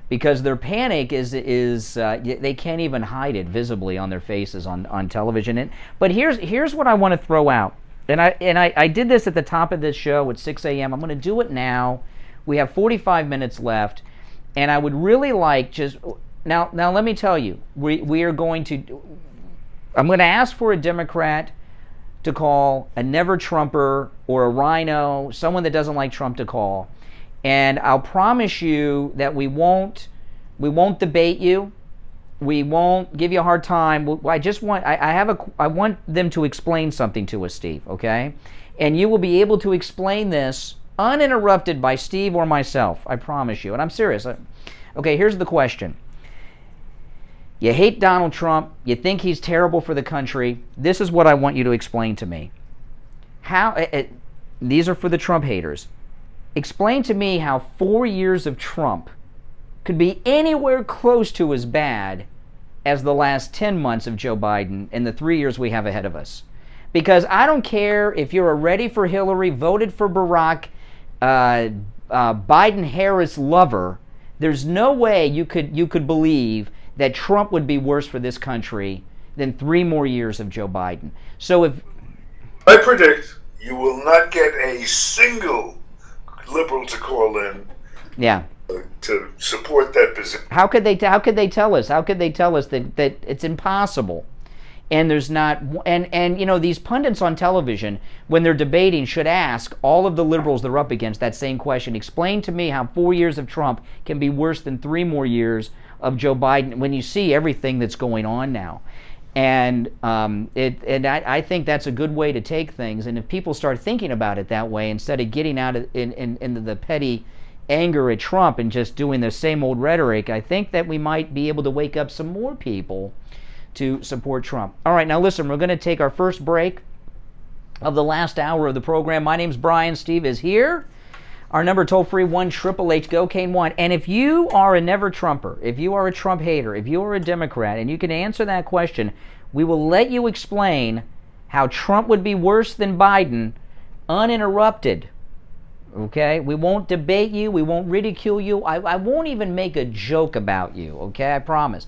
Because their panic is they can't even hide it visibly on their faces on television. But here's what I want to throw out. And I did this at the top of this show at 6 a.m. I'm going to do it now. We have 45 minutes left, and I would really like now let me tell you, we are going to. I'm going to ask for a Democrat to call, a never Trumper or a rhino, someone that doesn't like Trump to call. And I'll promise you that we won't debate you. We won't give you a hard time. I want them to explain something to us, Steve, okay? And you will be able to explain this uninterrupted by Steve or myself, I promise you. And I'm serious. Okay, here's the question. You hate Donald Trump. You think he's terrible for the country. This is what I want you to explain to me. These are for the Trump haters. Explain to me how 4 years of Trump could be anywhere close to as bad as the last 10 months of Joe Biden and the 3 years we have ahead of us. Because I don't care if you're a ready for Hillary, voted for Barack, Biden-Harris lover, there's no way you could believe that Trump would be worse for this country than 3 more years of Joe Biden. So if I predict you will not get a single liberal to call in to support that position. How could they tell us? How could they tell us that it's impossible? And there's not, and these pundits on television, when they're debating, should ask all of the liberals they're up against that same question. Explain to me how 4 years of Trump can be worse than 3 more years of Joe Biden when you see everything that's going on now. And I think that's a good way to take things. And if people start thinking about it that way, instead of getting out into the petty anger at Trump and just doing the same old rhetoric, I think that we might be able to wake up some more people to support Trump. All right, now listen, we're going to take our first break of the last hour of the program. My name's Brian. Steve is here. Our number toll-free, 1-888-GO-CANE-1. And if you are a never Trumper, if you are a Trump hater, if you are a Democrat, and you can answer that question, we will let you explain how Trump would be worse than Biden uninterrupted. Okay? We won't debate you. We won't ridicule you. I won't even make a joke about you. Okay? I promise.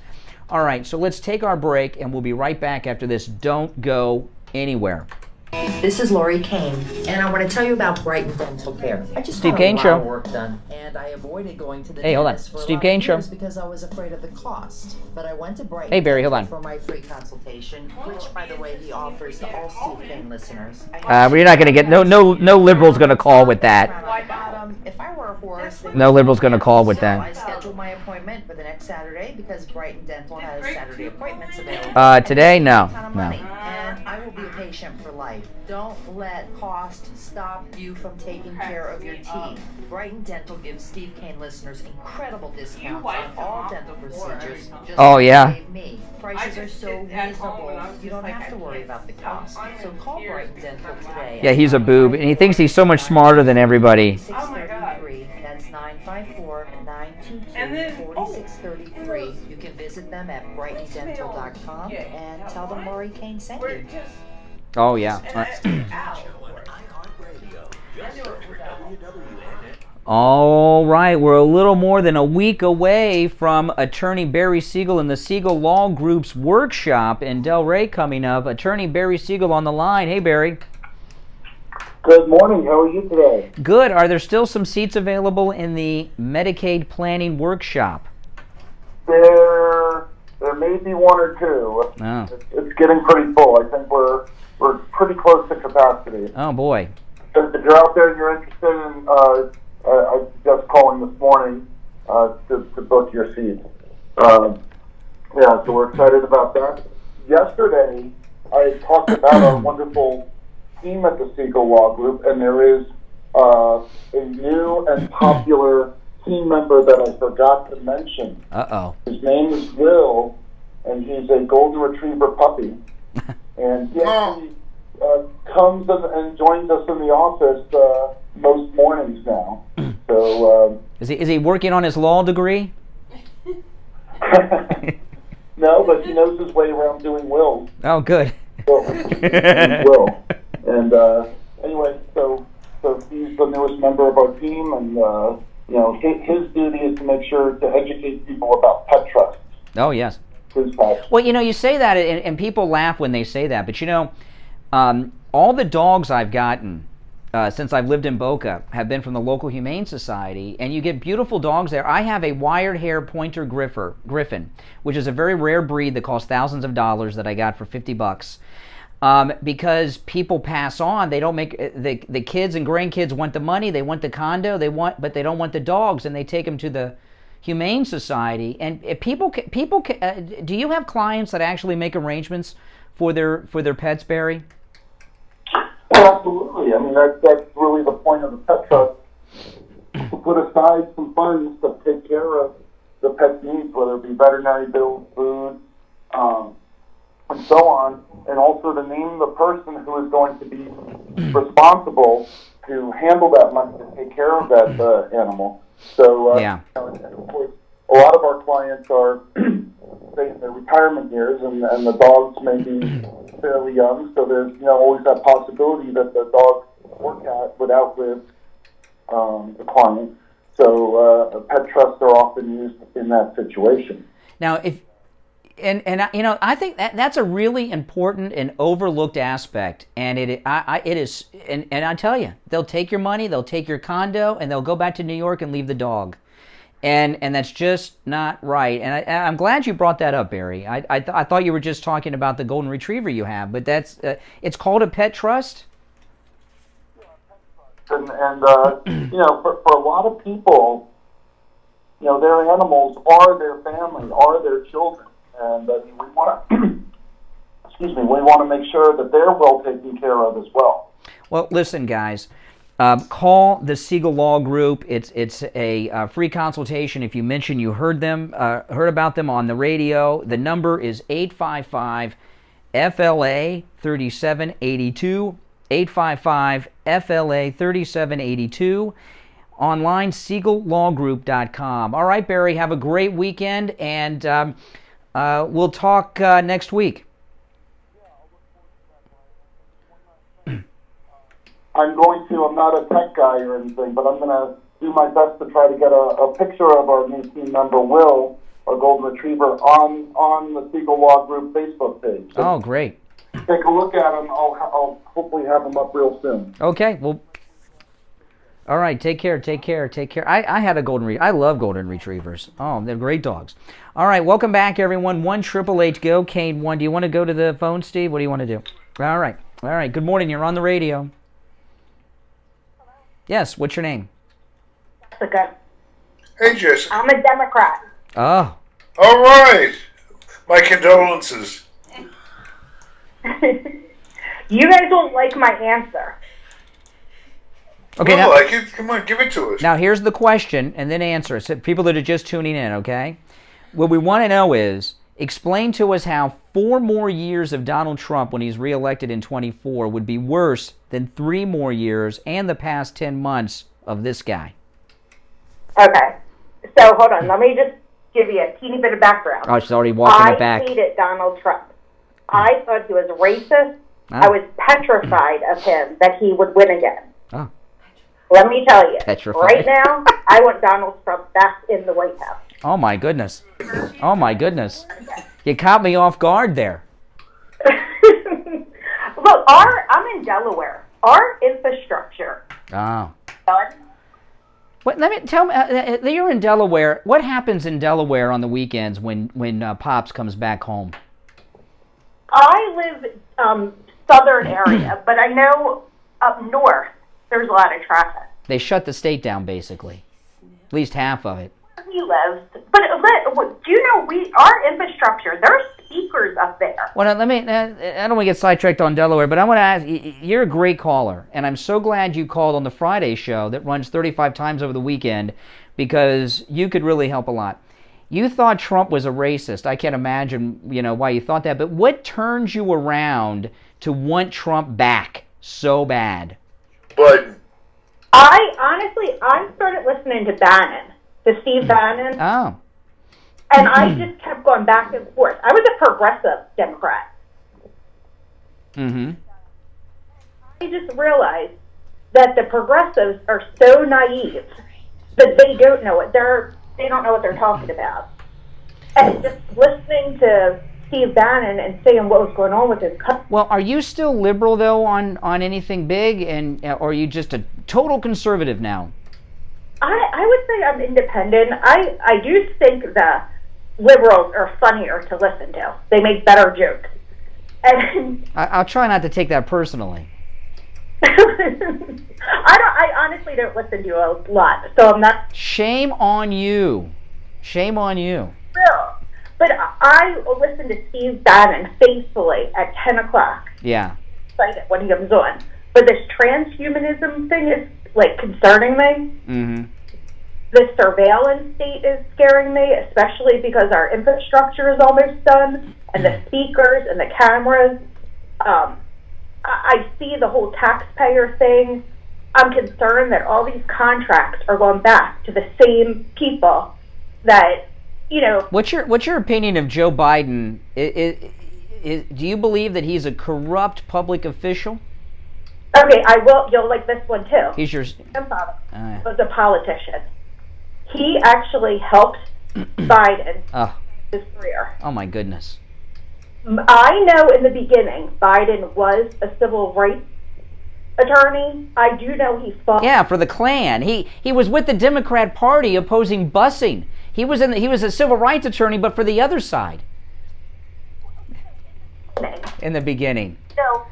All right, so let's take our break, and we'll be right back after this. Don't go anywhere. This is Lori Kane, and I want to tell you about Brighton Dental Care. I just Steve got Kane a lot Show. of work done, and I avoided going to the Hey, hold on. dentist for a Steve lot Kane of Show. years because I was afraid of the cost. But I went to Brighton Hey, Barry, hold on. for my free consultation, which, by the way, he offers to all Steve Kane listeners. We're not going to get no liberal's going to call with that. If I were a horse, No liberal's going to call with I that. scheduled my appointment for the next Saturday because Brighton Dental has Saturday appointments available. Today, no, Money, no. and I will be a patient for life. Don't let cost stop you from taking care of your teeth. Brighton Dental gives Steve Kane listeners incredible discounts on all dental procedures. Just Oh, like yeah. they gave me. Prices are so reasonable, you don't have to worry about the cost. So call Brighton Dental today. Yeah, he's a boob, and he thinks he's so much smarter than everybody. 4633. That's 954-922-4633. You can visit them at brightdendental.com and tell them Lori Kane sent you. Oh, yeah. All right, we're a little more than a week away from Attorney Barry Siegel and the Siegel Law Group's workshop in Delray coming up. Attorney Barry Siegel on the line. Hey, Barry. Good morning. How are you today? Good. Are there still some seats available in the Medicaid planning workshop? There may be one or two. Oh. It's getting pretty full. I think we're pretty close to capacity. Oh, boy. So if you're out there and you're interested in, I was just calling this morning to book your seat. Yeah, so we're excited about that. Yesterday, I talked about our wonderful team at the Siegel Law Group, and there is a new and popular team member that I forgot to mention. Uh-oh. His name is Will, and he's a golden retriever puppy. And he actually comes and joins us in the office most mornings now. So Is he working on his law degree? no, but he knows his way around doing wills. Oh, good. Will. And anyway, so he's the newest member of our team, and you know, his duty is to make sure to educate people about pet trusts. Oh, yes. His passion. Well, you know, you say that, and people laugh when they say that, but you know, all the dogs I've gotten since I've lived in Boca have been from the local Humane Society, and you get beautiful dogs there. I have a wired hair pointer griffin, which is a very rare breed that costs thousands of dollars that I got for $50. Because people pass on, they don't make the kids and grandkids want the money, they want the condo, but they don't want the dogs, and they take them to the Humane Society. And do you have clients that actually make arrangements for their pets, Barry? Absolutely. I mean, that's really the point of the pet trust, to put aside some funds to take care of the pet's needs, whether it be veterinary bills, food, and so on, and also to name the person who is going to be responsible to handle that money to take care of that animal. So, yeah. You know, and of course, a lot of our clients are say in their retirement years, and the dogs may be fairly young, so there's always that possibility that the dog or cat would outlive the client. So pet trusts are often used in that situation. Now, I think that's a really important and overlooked aspect, and it is. And I tell you, they'll take your money, they'll take your condo, and they'll go back to New York and leave the dog, and that's just not right. And I'm glad you brought that up, Barry. I thought you were just talking about the golden retriever you have, but that's it's called a pet trust. And for a lot of people, their animals are their family, are their children. And we want to, we want to make sure that they're well taken care of as well. Well, listen, guys, call the Siegel Law Group. It's a free consultation. If you mention you heard about them on the radio, the number is 855-FLA-3782, 855-FLA-3782. Online, SiegelLawGroup.com. All right, Barry, have a great weekend, and we'll talk next week. I'm not a tech guy or anything, but I'm going to do my best to try to get a picture of our new team member, Will, our golden retriever, on the Siegel Law Group Facebook page. Oh, great. take a look at them. I'll hopefully have them up real soon. Okay, well, all right, take care. I had a I love golden retrievers. Oh, they're great dogs. All right, welcome back, everyone. 1-888-GO-CANE-1. Do you want to go to the phone, Steve? What do you want to do? All right. Good morning. You're on the radio. Hello? Yes, what's your name? Jessica. Hey, Jessica. I'm a Democrat. Oh. All right. My condolences. You guys won't like my answer. Okay, we'll like it. Come on, give it to us. Now, here's the question, and then answer it. So people that are just tuning in, okay? What we want to know is, explain to us how 4 more years of Donald Trump when he's reelected in 24 would be worse than 3 more years and the past 10 months of this guy. Okay. So, hold on. Let me just give you a teeny bit of background. Oh, she's already walking it back. I hated Donald Trump. I thought he was racist. Oh. I was petrified of him that he would win again. Oh. Let me tell you, Petrified. right now, I want Donald Trump back in the White House. Oh, my goodness. Oh, my goodness. You caught me off guard there. Look, I'm in Delaware. Our infrastructure. Oh. Done. What? Let me tell me. You're in Delaware. What happens in Delaware on the weekends when Pops comes back home? I live southern area, but I know up north there's a lot of traffic. They shut the state down, basically. At least half of it. He lives, but do you know our infrastructure? There's speakers up there. Well, let me. I don't want to get sidetracked on Delaware, but I want to ask. You're a great caller, and I'm so glad you called on the Friday show that runs 35 times over the weekend, because you could really help a lot. You thought Trump was a racist. I can't imagine, why you thought that. But what turns you around to want Trump back so bad? But I started listening to Bannon, to Steve Bannon. Oh. And I just kept going back and forth. I was a progressive Democrat. Mm-hmm. I just realized that the progressives are so naive that they don't know what they don't know what they're talking about. And just listening to Steve Bannon and seeing what was going on with his country. Well, are you still liberal though on anything big, or are you just a total conservative now? I would say I'm independent. I do think that liberals are funnier to listen to. They make better jokes. And I'll try not to take that personally. I honestly don't listen to you a lot, so I'm not. Shame on you. Shame on you. No, but I listen to Steve Bannon faithfully at 10 o'clock. Yeah. When he comes on. But this transhumanism thing is concerning me. Mm-hmm. The surveillance state is scaring me, especially because our infrastructure is almost done, and the speakers and the cameras. I see the whole taxpayer thing. I'm concerned that all these contracts are going back to the same people that, What's your opinion of Joe Biden? Do you believe that he's a corrupt public official? Okay, I will. You'll like this one too. He's your grandfather was a politician. He actually helped Biden his career. Oh my goodness. I know in the beginning Biden was a civil rights attorney. I do know he fought. Yeah, for the Klan. He was with the Democrat Party opposing busing. He was a civil rights attorney, but for the other side. In the beginning. No,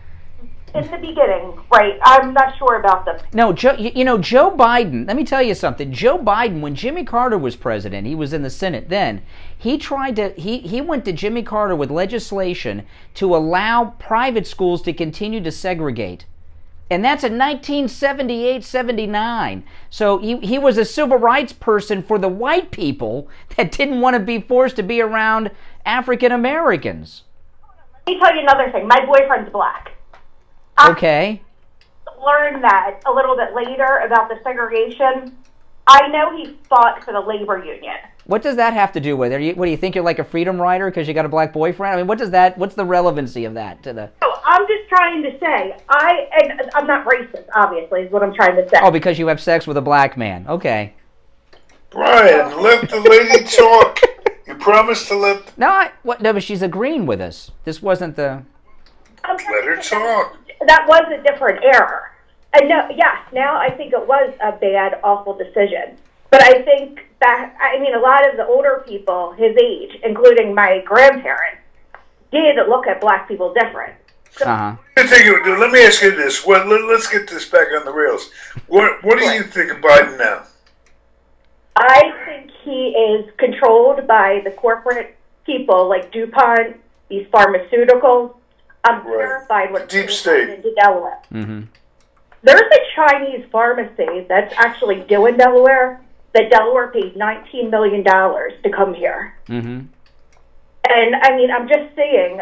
in the beginning, right? I'm not sure about the. No, Joe Biden. Let me tell you something. Joe Biden, when Jimmy Carter was president, he was in the Senate then. He went to Jimmy Carter with legislation to allow private schools to continue to segregate. And that's in 1978-79. So he was a civil rights person for the white people that didn't want to be forced to be around African Americans. Let me tell you another thing. My boyfriend's black. Okay. I learned that a little bit later about the segregation. I know he fought for the labor union. What does that have to do with it? What do you think, you're like a freedom rider because you got a black boyfriend? I mean, what's the relevancy of that to the? No, I'm just trying to say I'm not racist. Obviously, is what I'm trying to say. Oh, because you have sex with a black man. Okay. Brian, let the lady talk. You promised to let. No, but she's agreeing with us. This wasn't the. Let her talk. That was a different era. And no, yes, now I think it was a bad, awful decision. But I think that, I mean, a lot of the older people his age, including my grandparents, did look at black people different. So, Let me ask you this. Well, let's get this back on the rails. What do you think of Biden now? I think he is controlled by the corporate people like DuPont, these pharmaceuticals. I'm terrified what's Deep going state. on in Delaware. Mm-hmm. There's a Chinese pharmacy that's actually due in Delaware that Delaware paid $19 million to come here. Mm-hmm. And, I mean, I'm just saying,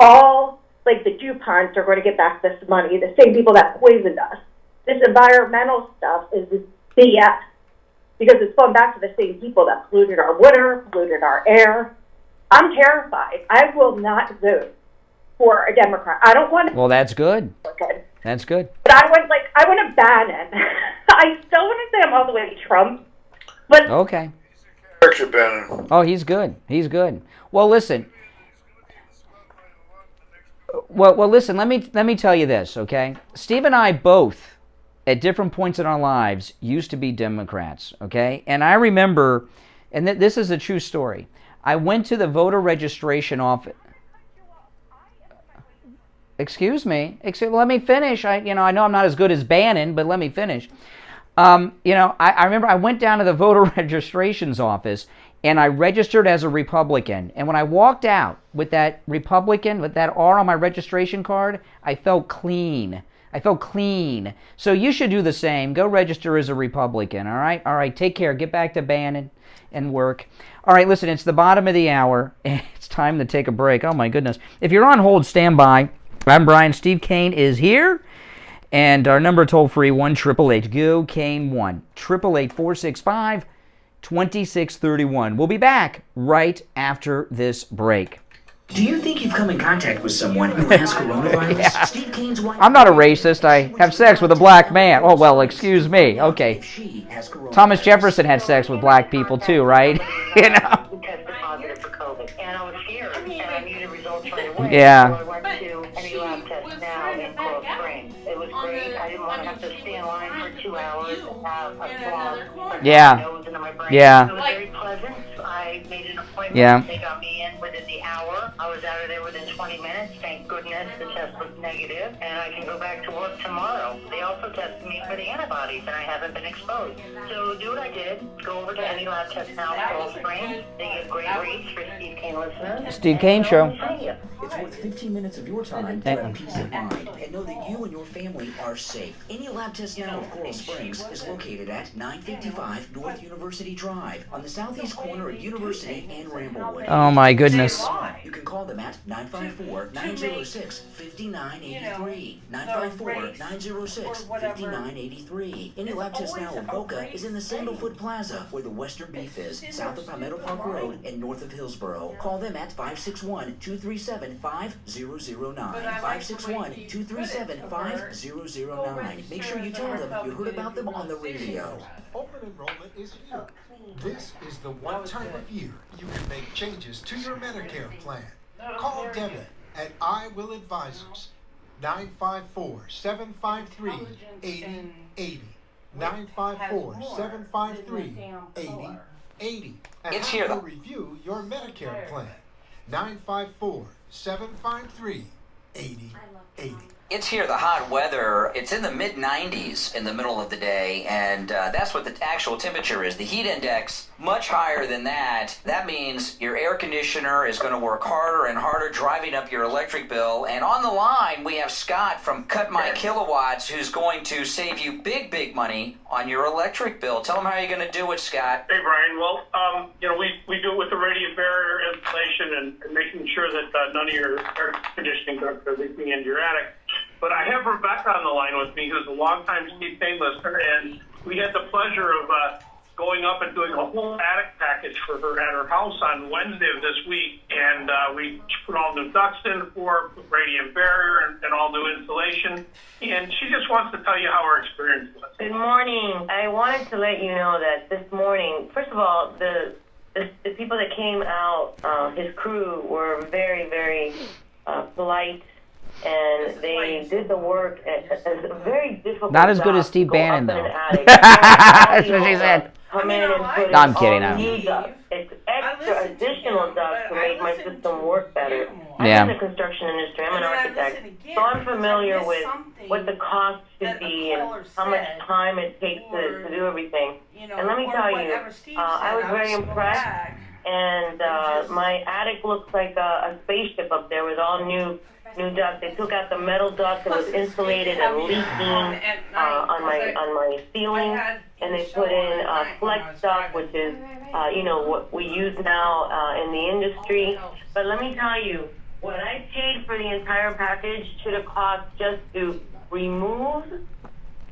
all, like, the DuPonts are going to get back this money, the same people that poisoned us. This environmental stuff is BS, because it's going back to the same people that polluted our water, polluted our air. I'm terrified. I will not vote for a Democrat. I don't want to... Well, that's good. That's good. But I want to ban it. I still want to say I'm all the way to Trump, but... Okay. Character banner. Oh, he's good. He's good. Well, listen. Well, listen. Let me tell you this, okay? Steve and I both, at different points in our lives, used to be Democrats, okay? And I remember, and this is a true story. I went to the voter registration office. Excuse me. Let me finish. I know I'm not as good as Bannon, but let me finish. I remember I went down to the voter registrations office and I registered as a Republican. And when I walked out with that Republican, with that R on my registration card, I felt clean. So you should do the same. Go register as a Republican, all right? All right, take care. Get back to Bannon and work. All right, listen, it's the bottom of the hour. It's time to take a break. Oh, my goodness. If you're on hold, stand by. I'm Brian. Steve Kane is here. And our number toll-free, 1-888-GO-KANE 1-888-465-2631. We'll be back right after this break. Do you think you've come in contact with someone who has coronavirus? Yeah. Steve Kane's wife... I'm not a racist. I have sex with a black man. Oh, well, excuse me. Okay. Thomas Jefferson had sex with black people, too, right? Tested positive for COVID. And I was scared, and I needed results right away. Yeah. So I went to any lab test now in Coral Springs. It was great. I didn't want to have to stay in line for 2 hours and have a swab stuck Yeah. in my nose into my brain. Yeah. It was very pleasant. I made an appointment. Yeah. They got me in within the hour. I was out of there within 20 minutes. Thank goodness the test was negative, and I can go back to work tomorrow. They also tested me for the antibodies, and I haven't been exposed. So do what I did. Go over to any lab test now in Coral Springs. They give great rates for Steve Kane listeners. Steve Kane Show. It's worth 15 minutes of your time to have peace of mind and know that you and your family are safe. Any lab test now of Coral Springs is located at 955 North University Drive on the southeast corner of University and Ramblewood. Oh, my goodness. You can call them at 954-906-5983. 954-906-5983. Any lab test now of Boca is in the Sandalfoot Plaza, where the Western Beef is, south of Palmetto Park Road and north of Hillsboro. Call them at 561-237-5009. 561-237-5009. Make sure you tell them you heard about them on the radio. Open enrollment is here. This is the one time of year you can make changes to your Medicare plan. Call Devin at I Will Advisors, 954-753-8080. 954-753-8080. And It's I here, will though. review your Medicare plan. 954-753-8080. It's here, the hot weather. It's in the mid-90s in the middle of the day, and that's what the actual temperature is. The heat index, much higher than that. That means your air conditioner is going to work harder and harder, driving up your electric bill. And on the line, we have Scott from Cut My Kilowatts, who's going to save you big, big money on your electric bill. Tell them how you're going to do it, Scott. Hey, Brian. Well, we do it with the radiant barrier insulation and making sure that none of your air conditioning ducts are leaking into your attic. But I have Rebecca on the line with me, who's a longtime Steve Kane listener, and we had the pleasure of going up and doing a whole attic package for her at her house on Wednesday of this week. And we put all new ducts in for radiant barrier and all new insulation. And she just wants to tell you how her experience was. Good morning. I wanted to let you know that this morning, first of all, the people that came out, his crew were very, very polite and they did the work as a very difficult. Not as good job as Steve to go Bannon, up in though. an attic, That's what she said. Come in and put No, I'm in kidding, all I'm- new ducts. It's extra additional ducts to make my system work better. Yeah. I'm in the construction industry. I'm an architect, so I'm familiar with what the cost should be and how much time it takes to do everything. And let me tell you, I was very impressed. And my attic looks like a spaceship up there with all new ducts. They took out the metal duct that was insulated and leaking on my ceiling, and they put in flex duct, which is what we use now in the industry. But let me tell you, what I paid for the entire package should have cost just to remove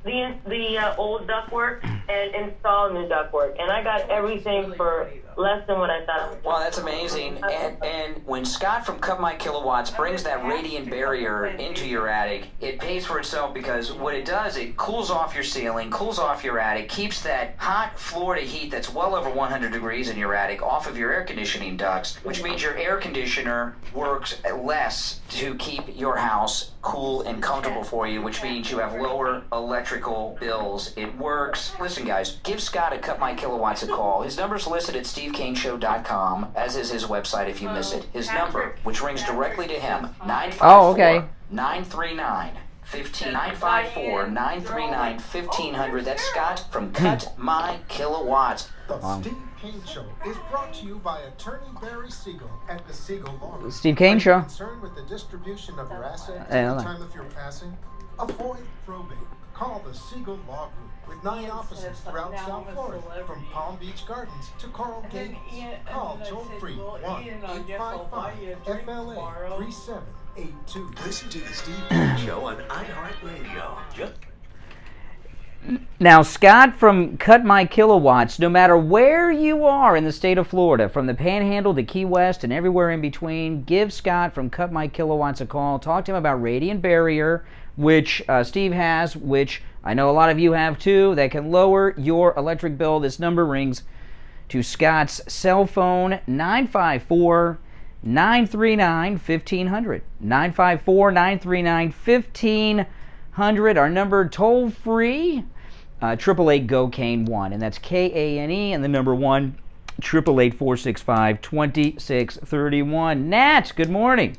the old ductwork and install new ductwork, and I got everything for less than what I thought. Wow, that's amazing. And when Scott from Cut My Kilowatts brings that radiant barrier into your attic, it pays for itself, because what it does, it cools off your ceiling, cools off your attic, keeps that hot Florida heat that's well over 100 degrees in your attic off of your air conditioning ducts, which means your air conditioner works less to keep your house cool and comfortable for you, which means you have lower electrical bills. It works. Listen, guys, give Scott at Cut My Kilowatts a call. His number's listed at SteveKaneShow.com, as is his website if you miss it. His number, which rings directly to him, 954-939-1500. That's Scott from Cut My Kilowatts. The Steve Kane Show is brought to you by Attorney Barry Siegel at the Siegel Law Group. Steve Kane Show. Concerned with the distribution of your assets Yeah, at the time of your passing? Avoid probate. Call the Siegel Law Group with 9 offices throughout South Florida, from Palm Beach Gardens to Coral Gables. Call toll-free 1-855-FLA-3782. Listen to the Steve Kane Show on iHeartRadio. Now, Scott from Cut My Kilowatts, no matter where you are in the state of Florida, from the Panhandle to Key West and everywhere in between, give Scott from Cut My Kilowatts a call. Talk to him about Radiant Barrier, which Steve has, which I know a lot of you have too, that can lower your electric bill. This number rings to Scott's cell phone, 954-939-1500. 954-939-1500. Our number toll-free, 888-GO-KANE-1, and that's K-A-N-E, and the number 1, 888-465-2631. Nat, good morning.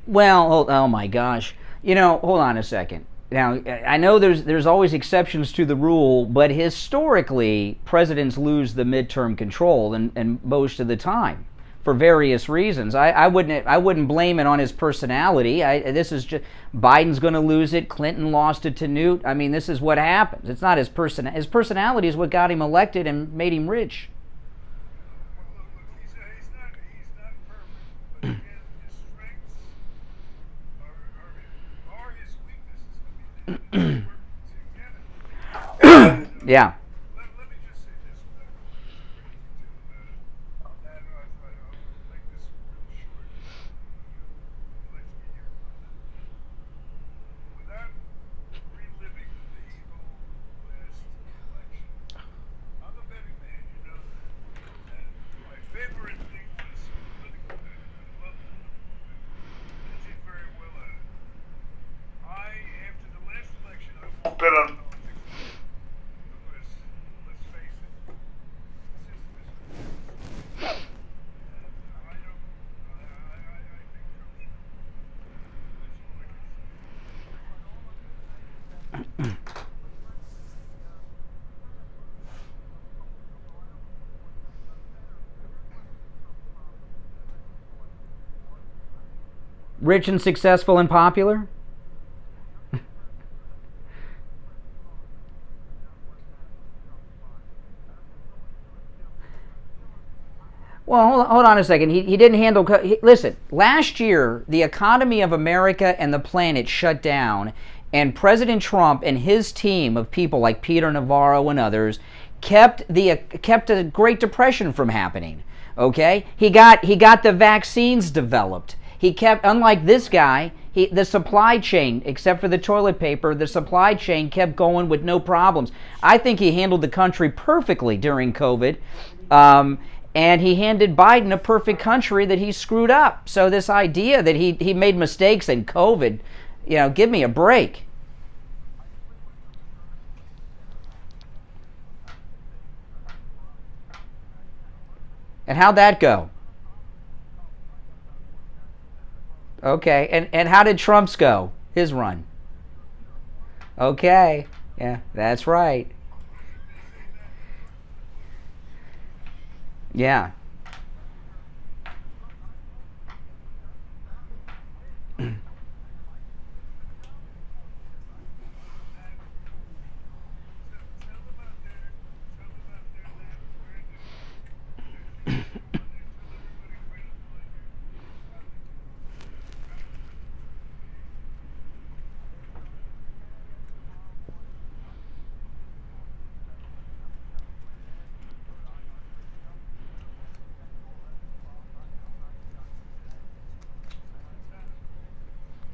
Well, oh my gosh. Hold on a second. Now, I know there's always exceptions to the rule, but historically, presidents lose the midterm control and most of the time for various reasons. I wouldn't blame it on his personality. This is just Biden's going to lose it. Clinton lost it to Newt. I mean, this is what happens. It's not his personality. His personality is what got him elected and made him rich. Yeah. Bet on. Rich and successful and popular? Well, hold on a second. He didn't handle... Listen, last year, the economy of America and the planet shut down, and President Trump and his team of people like Peter Navarro and others kept a Great Depression from happening. Okay? He got the vaccines developed. He kept, unlike this guy, the supply chain, except for the toilet paper, the supply chain kept going with no problems. I think he handled the country perfectly during COVID. And he handed Biden a perfect country that he screwed up. So this idea that he made mistakes in COVID, give me a break. And how'd that go? Okay, and how did Trump's go? His run? Okay, yeah, that's right. Yeah.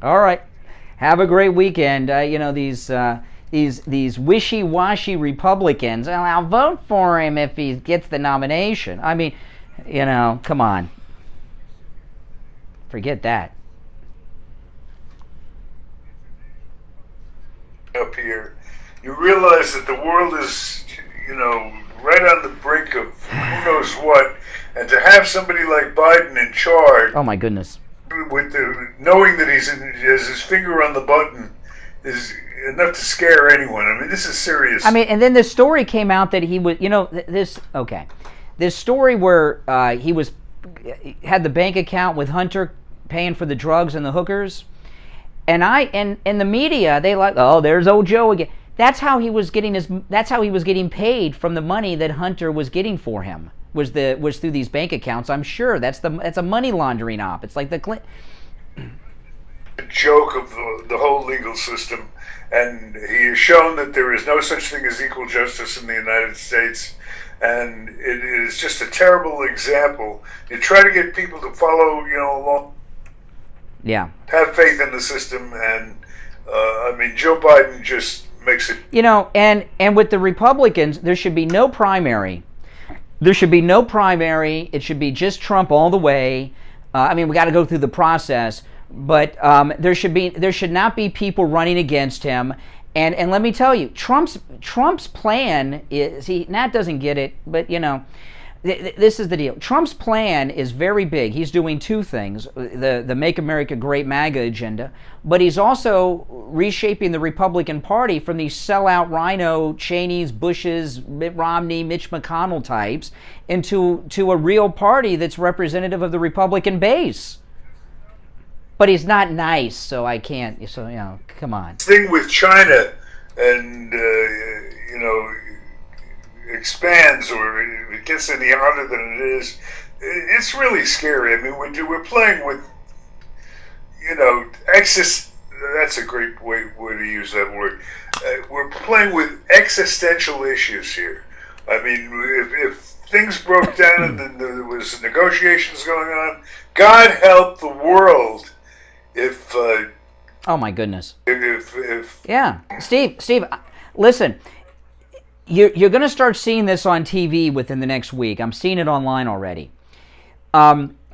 All right. Have a great weekend. These wishy-washy Republicans, I'll vote for him if he gets the nomination. I mean, come on. Forget that. Up here, you realize that the world is, right on the brink of who knows what, and to have somebody like Biden in charge. Oh my goodness. With knowing that he has his finger on the button is enough to scare anyone. I mean, this is serious. I mean, and then this story came out that he was, this story where he had the bank account with Hunter paying for the drugs and the hookers, and the media, they there's old Joe again. That's how he was getting paid from the money that Hunter was getting for him. Was through these bank accounts. I'm sure that's a money laundering op. It's like the joke of the whole legal system, and he has shown that there is no such thing as equal justice in the United States, and it is just a terrible example. You try to get people to follow, along. Yeah. Have faith in the system, and Joe Biden just makes it. And with the Republicans, there should be no primary. There should be no primary. It should be just Trump all the way. We got to go through the process, but there should not be people running against him. And let me tell you, Trump's plan is Nat doesn't get it, but this is the deal. Trump's plan is very big. He's doing two things: the Make America Great MAGA agenda, but he's also reshaping the Republican Party from these sellout Rhino, Cheneys, Bushes, Mitt Romney, Mitch McConnell types into a real party that's representative of the Republican base. But he's not nice, so I can't. So come on. Thing with China, and expands, or it gets any harder than it is. It's really scary. I mean, we're playing with, that's a great way to use that word. We're playing with existential issues here. I mean, if things broke down and then there was negotiations going on, God help the world if... oh my goodness. If yeah. Steve, listen. You're going to start seeing this on TV within the next week. I'm seeing it online already.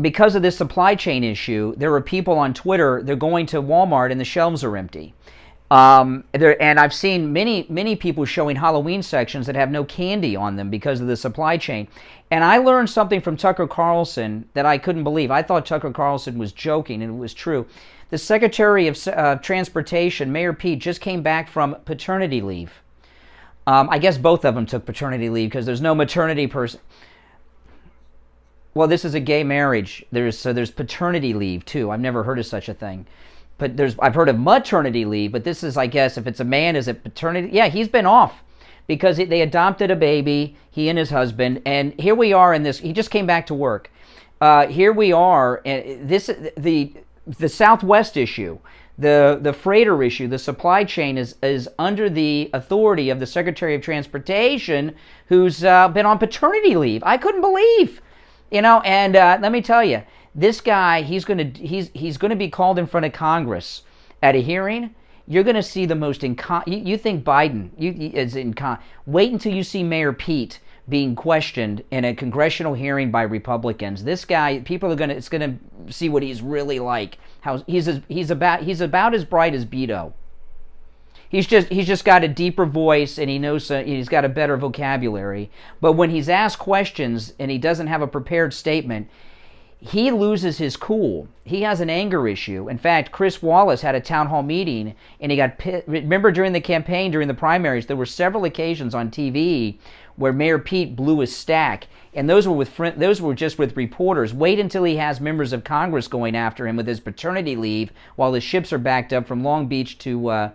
Because of this supply chain issue, there are people on Twitter, they're going to Walmart and the shelves are empty. And I've seen many people showing Halloween sections that have no candy on them because of the supply chain. And I learned something from Tucker Carlson that I couldn't believe. I thought Tucker Carlson was joking, and it was true. The Secretary of Transportation, Mayor Pete, just came back from paternity leave. I guess both of them took paternity leave because there's no maternity person. Well, this is a gay marriage. There's paternity leave too. I've never heard of such a thing. But I've heard of maternity leave, but this is, I guess, if it's a man, is it paternity? Yeah, he's been off because they adopted a baby, he and his husband, and here we are in this. He just came back to work. Here we are, and the Southwest issue. The freighter issue, the supply chain is under the authority of the Secretary of Transportation, who's been on paternity leave. I couldn't believe. And let me tell you, this guy, he's gonna be called in front of Congress at a hearing. You're gonna see the most you think Biden is wait until you see Mayor Pete being questioned in a congressional hearing by Republicans. This guy, it's gonna see what he's really like. How he's about as bright as Beto. He's just got a deeper voice, and he's got a better vocabulary. But when he's asked questions and he doesn't have a prepared statement, he loses his cool. He has an anger issue. In fact, Chris Wallace had a town hall meeting, and he got pissed. Remember, during the campaign, during the primaries, there were several occasions on TV where Mayor Pete blew his stack, and those were just with reporters. Wait until he has members of Congress going after him with his paternity leave while the ships are backed up from Long Beach to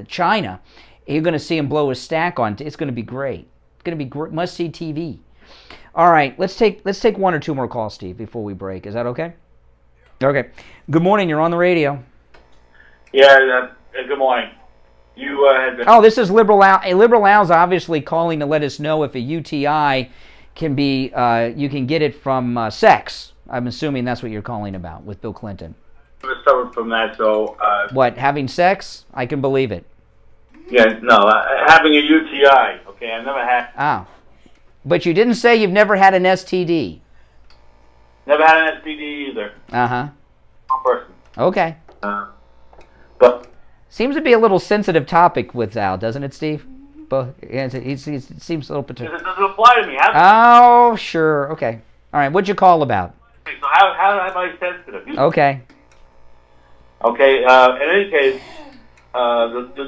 China. You're going to see him blow his stack on. It's going to be great. It's going to be great. Must-see TV. All right, let's take one or two more calls, Steve, before we break. Is that okay? Okay. Good morning. You're on the radio. Yeah. Good morning. You had been. Oh, this is Liberal Al. Liberal Al's obviously calling to let us know if a UTI can be. You can get it from sex. I'm assuming that's what you're calling about with Bill Clinton. I suffered from that, so. What? Having sex? I can believe it. Yeah. No. Having a UTI. Okay. I've never had. Ah. But you didn't say you've never had an STD. Never had an STD either. Uh-huh. One person. Okay. But seems to be a little sensitive topic with Al, doesn't it, Steve? But it seems a little particular. It doesn't apply to me. Oh, sure. Okay. All right. What'd you call about? So how am I sensitive? Okay. Okay. In any case,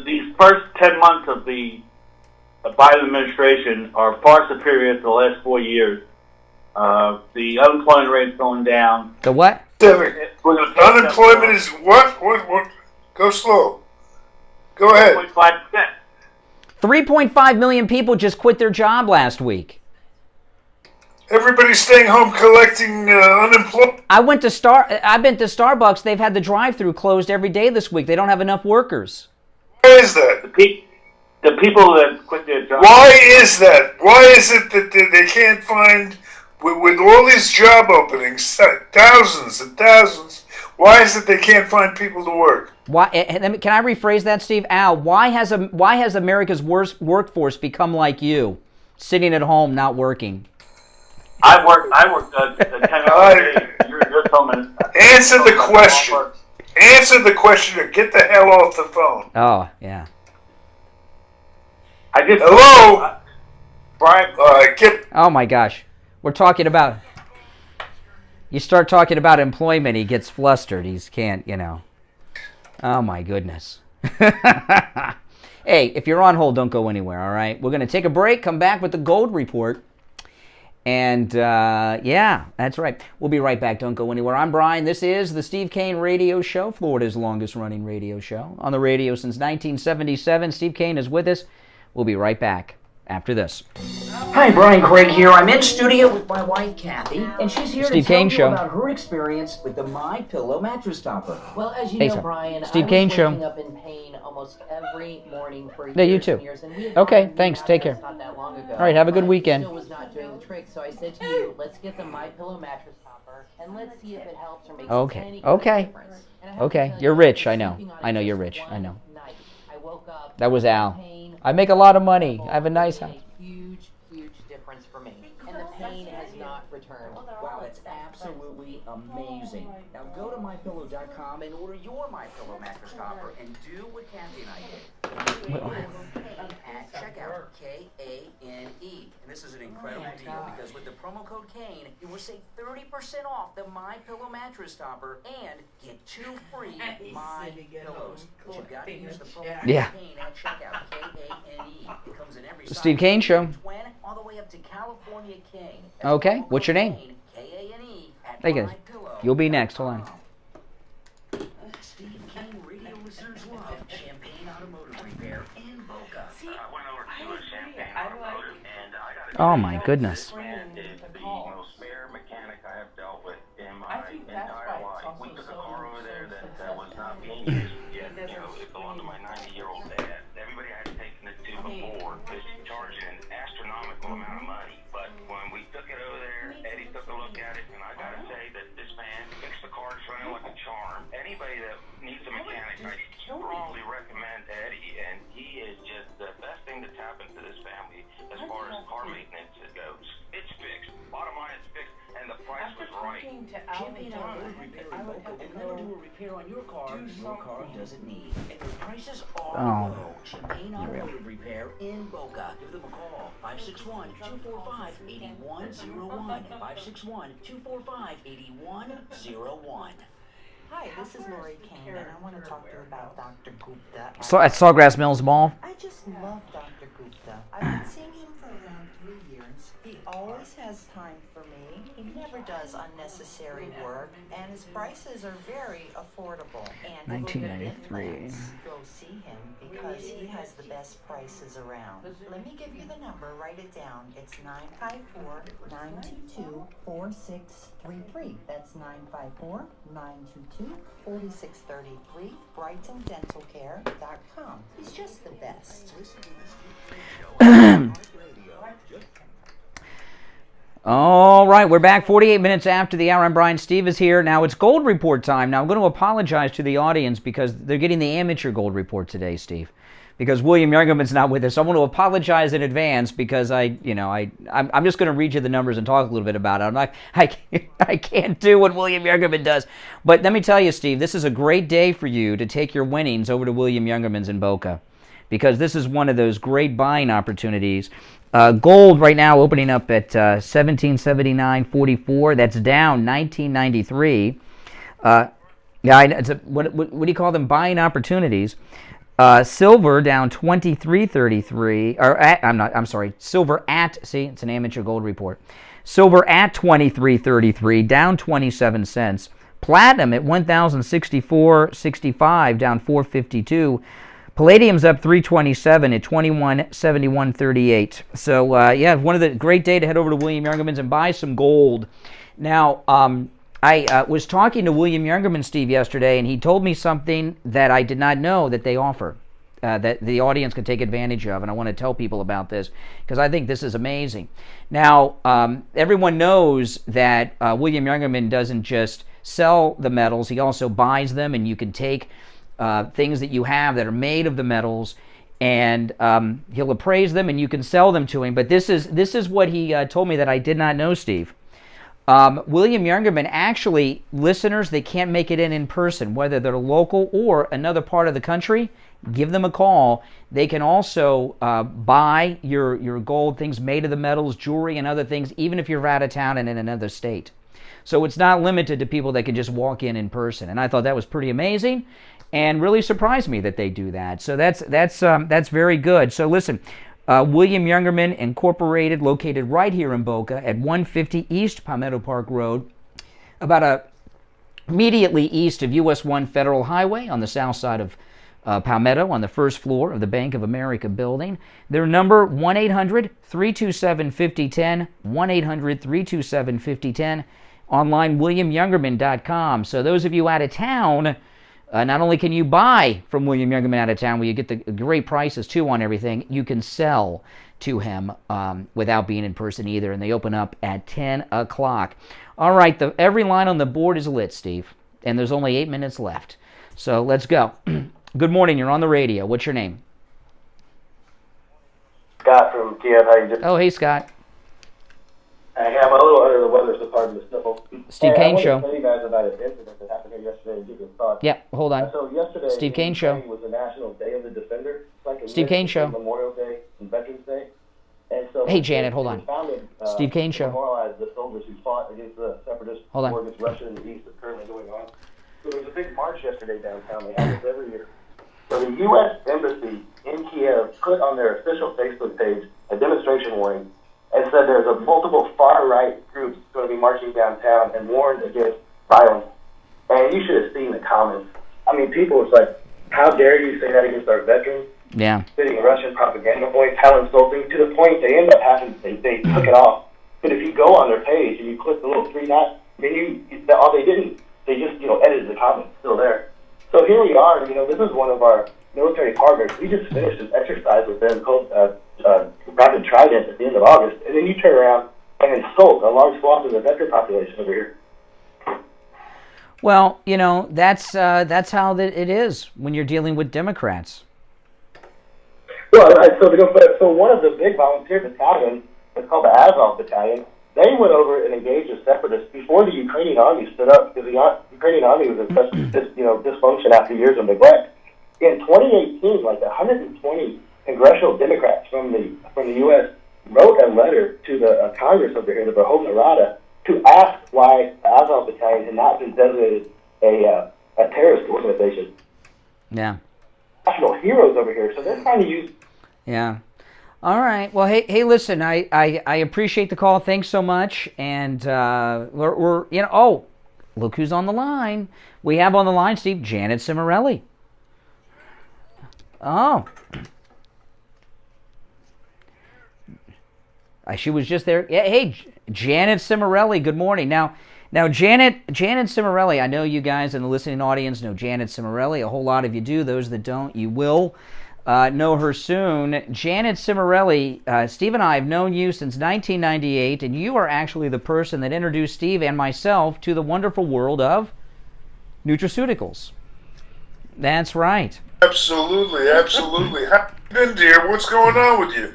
these first 10 months of the Biden administration are far superior to the last 4 years. The unemployment rate's going down. The what? Unemployment is what? What? Go slow. Go ahead. 3.5%. 3.5 million people just quit their job last week. Everybody's staying home collecting unemployment. I've been to Starbucks. They've had the drive-thru closed every day this week. They don't have enough workers. Why is that? The people that quit their jobs. Why is that? Why is it that they can't find, with all these job openings, thousands and thousands, why is it they can't find people to work? Why? Can I rephrase that, Steve? Al, why has America's workforce become like you, sitting at home not working? I worked 10 hours a day. You're telling me. Answer the question. Answer the question or get the hell off the phone. Oh, yeah. Hello? Brian? Oh, my gosh. We're talking about... You start talking about employment, he gets flustered. He can't, Oh, my goodness. Hey, if you're on hold, don't go anywhere, all right? We're going to take a break, come back with the gold report. And, yeah, that's right. We'll be right back. Don't go anywhere. I'm Brian. This is the Steve Kane Radio Show, Florida's longest-running radio show. On the radio since 1977. Steve Kane is with us. We'll be right back after this. Hi, Brian Craig here. I'm in studio with my wife, Kathy, and she's here Steve to tell Kane you Show. about her experience with the MyPillow mattress topper. Well, as you Hey, know, sir. Brian, Steve I Kane was Show. waking up in pain almost every morning for years Yeah, you too. and years, and we had Okay, gotten a thanks. Take care. mattress not that long ago. All right, have a good but weekend. It still was not doing the trick, so I said to you, let's get the MyPillow mattress topper, and let's see if it helps or makes any Okay, kind of okay. difference. And I have to Okay, tell you're you, rich, after I know. sleeping on I know it you're just rich, I one know. night, I woke up That was in Al. pain, I make a lot of money. I have a nice house. huge difference for me. And the pain has not returned. Wow, it's absolutely amazing. Now go to MyPillow.com and order your MyPillow mattress topper and do what Kathy and I did. At checkout, K-A-N-E. And this is an incredible deal because with the promo code KANE, you will save 30% off the MyPillow mattress topper and get 2 free MyPillows. But you've got to use the promo code Yeah. KANE at checkout, K-A-N-E. It comes in every The Steve Kane Show. Twin, all the way up to California King. Okay, what's your name? K-A-N-E at Thank you. You'll be next. Hold on. Steve Kane Radio listeners love Champagne Automotive Repair in Boca. I went over to a Champagne Automotive and I got Oh, my goodness. man is the most fair mechanic I have dealt with in my entire life. We took a car over there that was not being used yet. It belonged to my 90-year-old dad. Everybody I had taken it to before was charging an astronomical amount of money. But when we took it over there, Eddie took a anybody that needs a mechanic, I strongly recommend Eddie, and he is just the best thing that's happened to this family as far as car maintenance goes. It's fixed. Bottom line, it's fixed, and the price was right. Champagne Auto Repair in Boca will never do a repair on your car doesn't need. And their prices are low. Champagne Automotive Repair in Boca. Give them a call. 561-245-8101. 561-245-8101. Hi, this is Lori Kane, and I want to talk to you about Dr. Gupta. So at Sawgrass Mills Mall. I just love Dr. Gupta. I've been seeing him for around 3 years. He always has time for me. He never does unnecessary work, and his prices are very affordable. And 1993. Go see him because he has the best prices around. Let me give you the number. Write it down. It's 954-922-4633. That's 954-922-4633. BrightonDentalCare.com. He's just the best. All right, we're back 48 minutes after the hour. I'm Brian. Steve is here. Now it's Gold Report time. Now I'm going to apologize to the audience because they're getting the amateur Gold Report today, Steve, because William Youngerman's not with us. So I want to apologize in advance because I'm just going to read you the numbers and talk a little bit about it. I can't do what William Youngerman does. But let me tell you, Steve, this is a great day for you to take your winnings over to William Youngerman's in Boca, because this is one of those great buying opportunities. Gold right now opening up at 1779.44. That's down 1993. What do you call them? Buying opportunities. Silver down 23.33. Silver at, see, it's an amateur gold report. Silver at 23.33, down 27 cents. Platinum at 1,064.65, down 4.52. Palladium's up 327 at 2171.38. So one of the great day to head over to William Youngerman's and buy some gold. Now, I was talking to William Youngerman, Steve, yesterday, and he told me something that I did not know that they offer, that the audience could take advantage of, and I want to tell people about this because I think this is amazing. Now, everyone knows that William Youngerman doesn't just sell the metals; he also buys them, and you can take things that you have that are made of the metals, and he'll appraise them, and you can sell them to him. But this is what he told me that I did not know, Steve. William Youngerman, actually, listeners, they can't make it in person, whether they're local or another part of the country, give them a call. They can also buy your gold, things made of the metals, jewelry, and other things, even if you're out of town and in another state. So it's not limited to people that can just walk in person. And I thought that was pretty amazing, and really surprised me that they do that. So that's very good. So listen, William Youngerman Incorporated, located right here in Boca at 150 East Palmetto Park Road, about immediately east of US 1 Federal Highway on the south side of Palmetto, on the first floor of the Bank of America building. Their number, 1-800-327-5010, 1-800-327-5010. Online, WilliamYoungerman.com. So those of you out of town, not only can you buy from William Youngerman out of town, where you get the great prices too on everything, you can sell to him without being in person either, and they open up at 10 o'clock. All right, every line on the board is lit, Steve, and there's only 8 minutes left. So let's go. Good morning, you're on the radio. What's your name? Scott from Kiev, how you doing? Oh, hey, Scott. Hey, I'm a little under the weather, so pardon the sniffle. Steve Kane Show. I want to tell you guys about an incident that happened here yesterday and give you thoughts. Yeah, hold on. So yesterday, Steve Kane Show. was the National Day of the Defender. It's like a Steve Kane Show. Memorial Day and Veterans Day. And so hey, Janet, hold on. Founded, Steve Kane Show. Memorialize the soldiers who fought against the separatists, hold on. war against Russia in the East that's currently going on. So there was a big march yesterday downtown. They have this every year. So the U.S. Embassy in Kiev put on their official Facebook page a demonstration warning and said there's multiple far-right groups going to be marching downtown and warned against violence. And you should have seen the comments. I mean, people was like, how dare you say that against our veterans? Yeah. Spitting Russian propaganda points, how insulting, to the point they end up having, they took it off. But if you go on their page and you click the little three dots, they just, edited the comments, still there. So here we are, this is one of our military partners. We just finished an exercise with them called Rapid Trident at the end of August, and then you turn around and insult a large swath of the veteran population over here. Well, that's how it is when you're dealing with Democrats. Well, so one of the big volunteer battalions, it's called the Azov Battalion, they went over and engaged the separatists before the Ukrainian army stood up, because the Ukrainian army was in such dysfunction after years of neglect. In 2018, like 120 congressional Democrats from the U.S. wrote a letter to the Congress over here, the Verkhovna Rada, to ask why the Azov Battalion had not been designated a terrorist organization. Yeah. National heroes over here, so they're trying to use. Yeah. All right. Well, hey, listen. I appreciate the call. Thanks so much. And we're oh, look who's on the line. We have on the line, Steve, Janet Cimarelli. Oh. She was just there. Yeah, hey, Janet Cimarelli, good morning. Now, Janet Cimarelli, I know you guys in the listening audience know Janet Cimarelli. A whole lot of you do. Those that don't, you will know her soon. Janet Cimarelli, Steve and I have known you since 1998, and you are actually the person that introduced Steve and myself to the wonderful world of nutraceuticals. That's right. Absolutely. How have you been, dear? What's going on with you?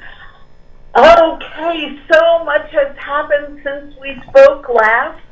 Okay, so much has happened since we spoke last.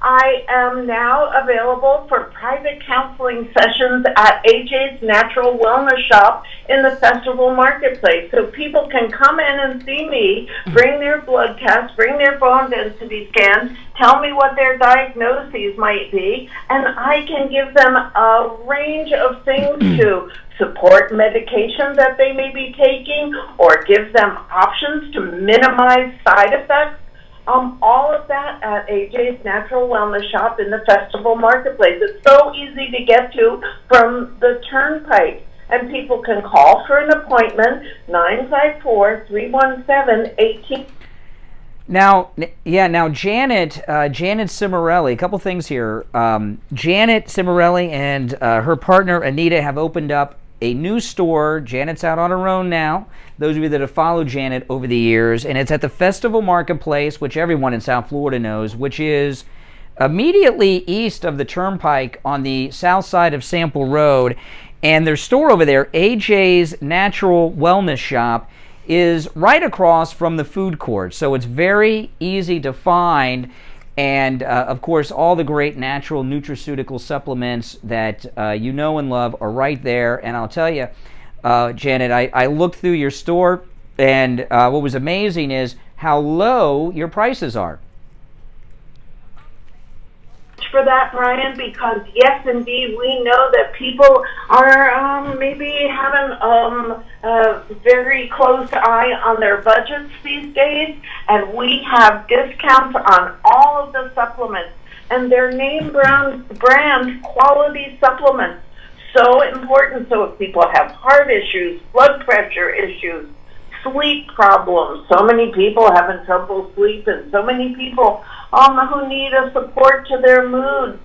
I am now available for private counseling sessions at AJ's Natural Wellness Shop in the Festival Marketplace. So people can come in and see me, bring their blood tests, bring their bone density scans, tell me what their diagnoses might be, and I can give them a range of things to support medication that they may be taking or give them options to minimize side effects. All of that at AJ's Natural Wellness Shop in the Festival Marketplace. It's so easy to get to from the Turnpike. And people can call for an appointment, 954-317-18. Now, Janet Cimarelli, a couple things here. Janet Cimarelli and her partner Anita have opened up a new store. Janet's out on her own now. Those of you that have followed Janet over the years, and it's at the Festival Marketplace, which everyone in South Florida knows, which is immediately east of the Turnpike on the south side of Sample Road. And their store over there, AJ's Natural Wellness Shop, is right across from the food court. So it's very easy to find. And, of course, all the great natural nutraceutical supplements that you know and love are right there. And I'll tell you, Janet, I looked through your store, and what was amazing is how low your prices are. For that, Brian, because yes, indeed, we know that people are maybe having a very close eye on their budgets these days, and we have discounts on all of the supplements, and they're name brand quality supplements. So important. So if people have heart issues, blood pressure issues, sleep problems, so many people having trouble sleeping, so many people who need a support to their mood,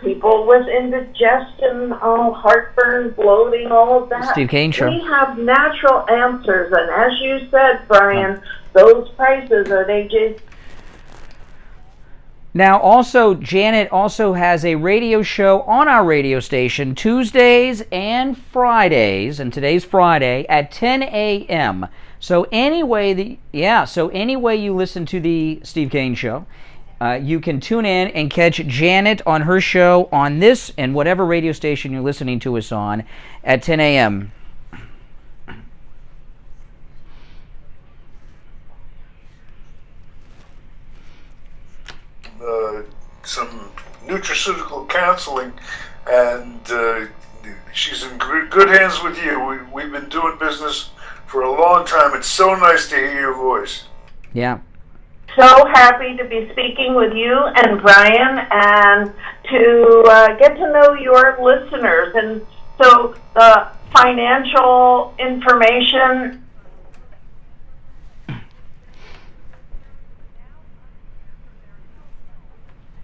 people with indigestion, heartburn, bloating, all of that. Steve Kane Show. We have natural answers, and as you said, Brian, those prices are AJ's. Now, also, Janet also has a radio show on our radio station Tuesdays and Fridays, and today's Friday, at 10 a.m. So any way you listen to the Steve Kane Show, you can tune in and catch Janet on her show on this and whatever radio station you're listening to us on at 10 a.m. Some nutraceutical counseling, and she's in good hands with you. We've been doing business for a long time. It's so nice to hear your voice. Yeah. So happy to be speaking with you and Brian, and to get to know your listeners. And so the financial information.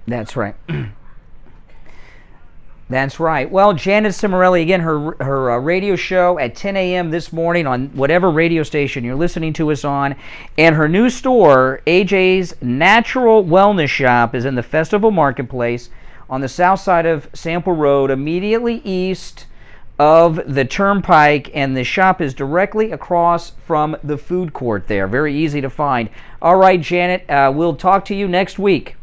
That's right. That's right. Well, Janet Cimarelli, again, her radio show at 10 a.m. this morning on whatever radio station you're listening to us on. And her new store, AJ's Natural Wellness Shop, is in the Festival Marketplace on the south side of Sample Road, immediately east of the Turnpike, and the shop is directly across from the food court there. Very easy to find. All right, Janet, we'll talk to you next week.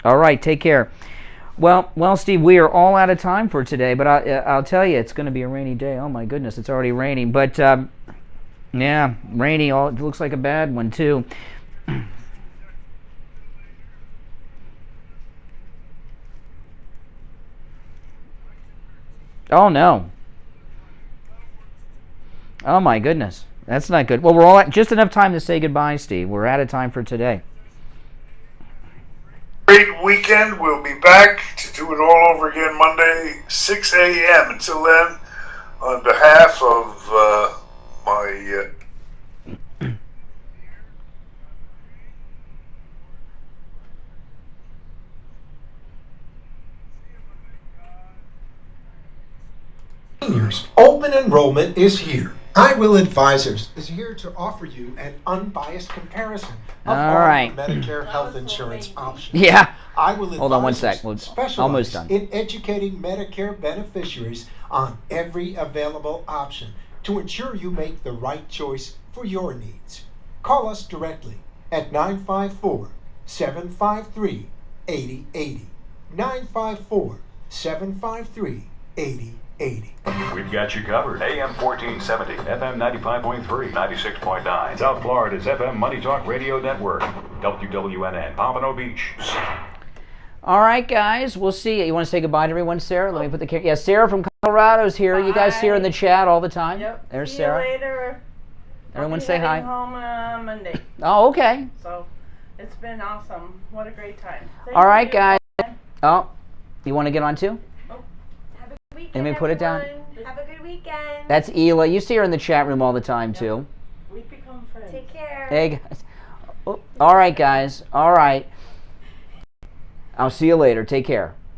All right, take care. Well, Steve, we are all out of time for today, but I'll tell you, it's going to be a rainy day. Oh, my goodness, it's already raining. But, yeah, rainy. It looks like a bad one, too. Oh, no. Oh, my goodness. That's not good. Well, we're all at just enough time to say goodbye, Steve. We're out of time for today. Great weekend. We'll be back to do it all over again Monday, 6 a.m. Until then, on behalf of my... Seniors, open enrollment is here. I Will Advisors is here to offer you an unbiased comparison of all Medicare health insurance options. Yeah. I Will Advisors hold on one sec. We're almost done. In educating Medicare beneficiaries on every available option to ensure you make the right choice for your needs. Call us directly at 954-753-8080. 954-753-8080. We've got you covered. AM 1470, FM 95.3, 96.9. South Florida's FM Money Talk Radio Network. WWNN, Pompano Beach. All right, guys. We'll see you. You want to say goodbye to everyone, Sarah? Let me put the camera. Yeah, Sarah from Colorado's here. Bye. You guys see her in the chat all the time. Yep. There's see Sarah. You later. Everyone say hi. Home Monday. Oh, okay. So it's been awesome. What a great time. All right, guys. Oh, you want to get on too? Weekend, Let me put it down. Have a good weekend. That's Ela. You see her in the chat room all the time, too. We've become friends. Take care. Hey, guys. Oh, all right, guys. All right. I'll see you later. Take care.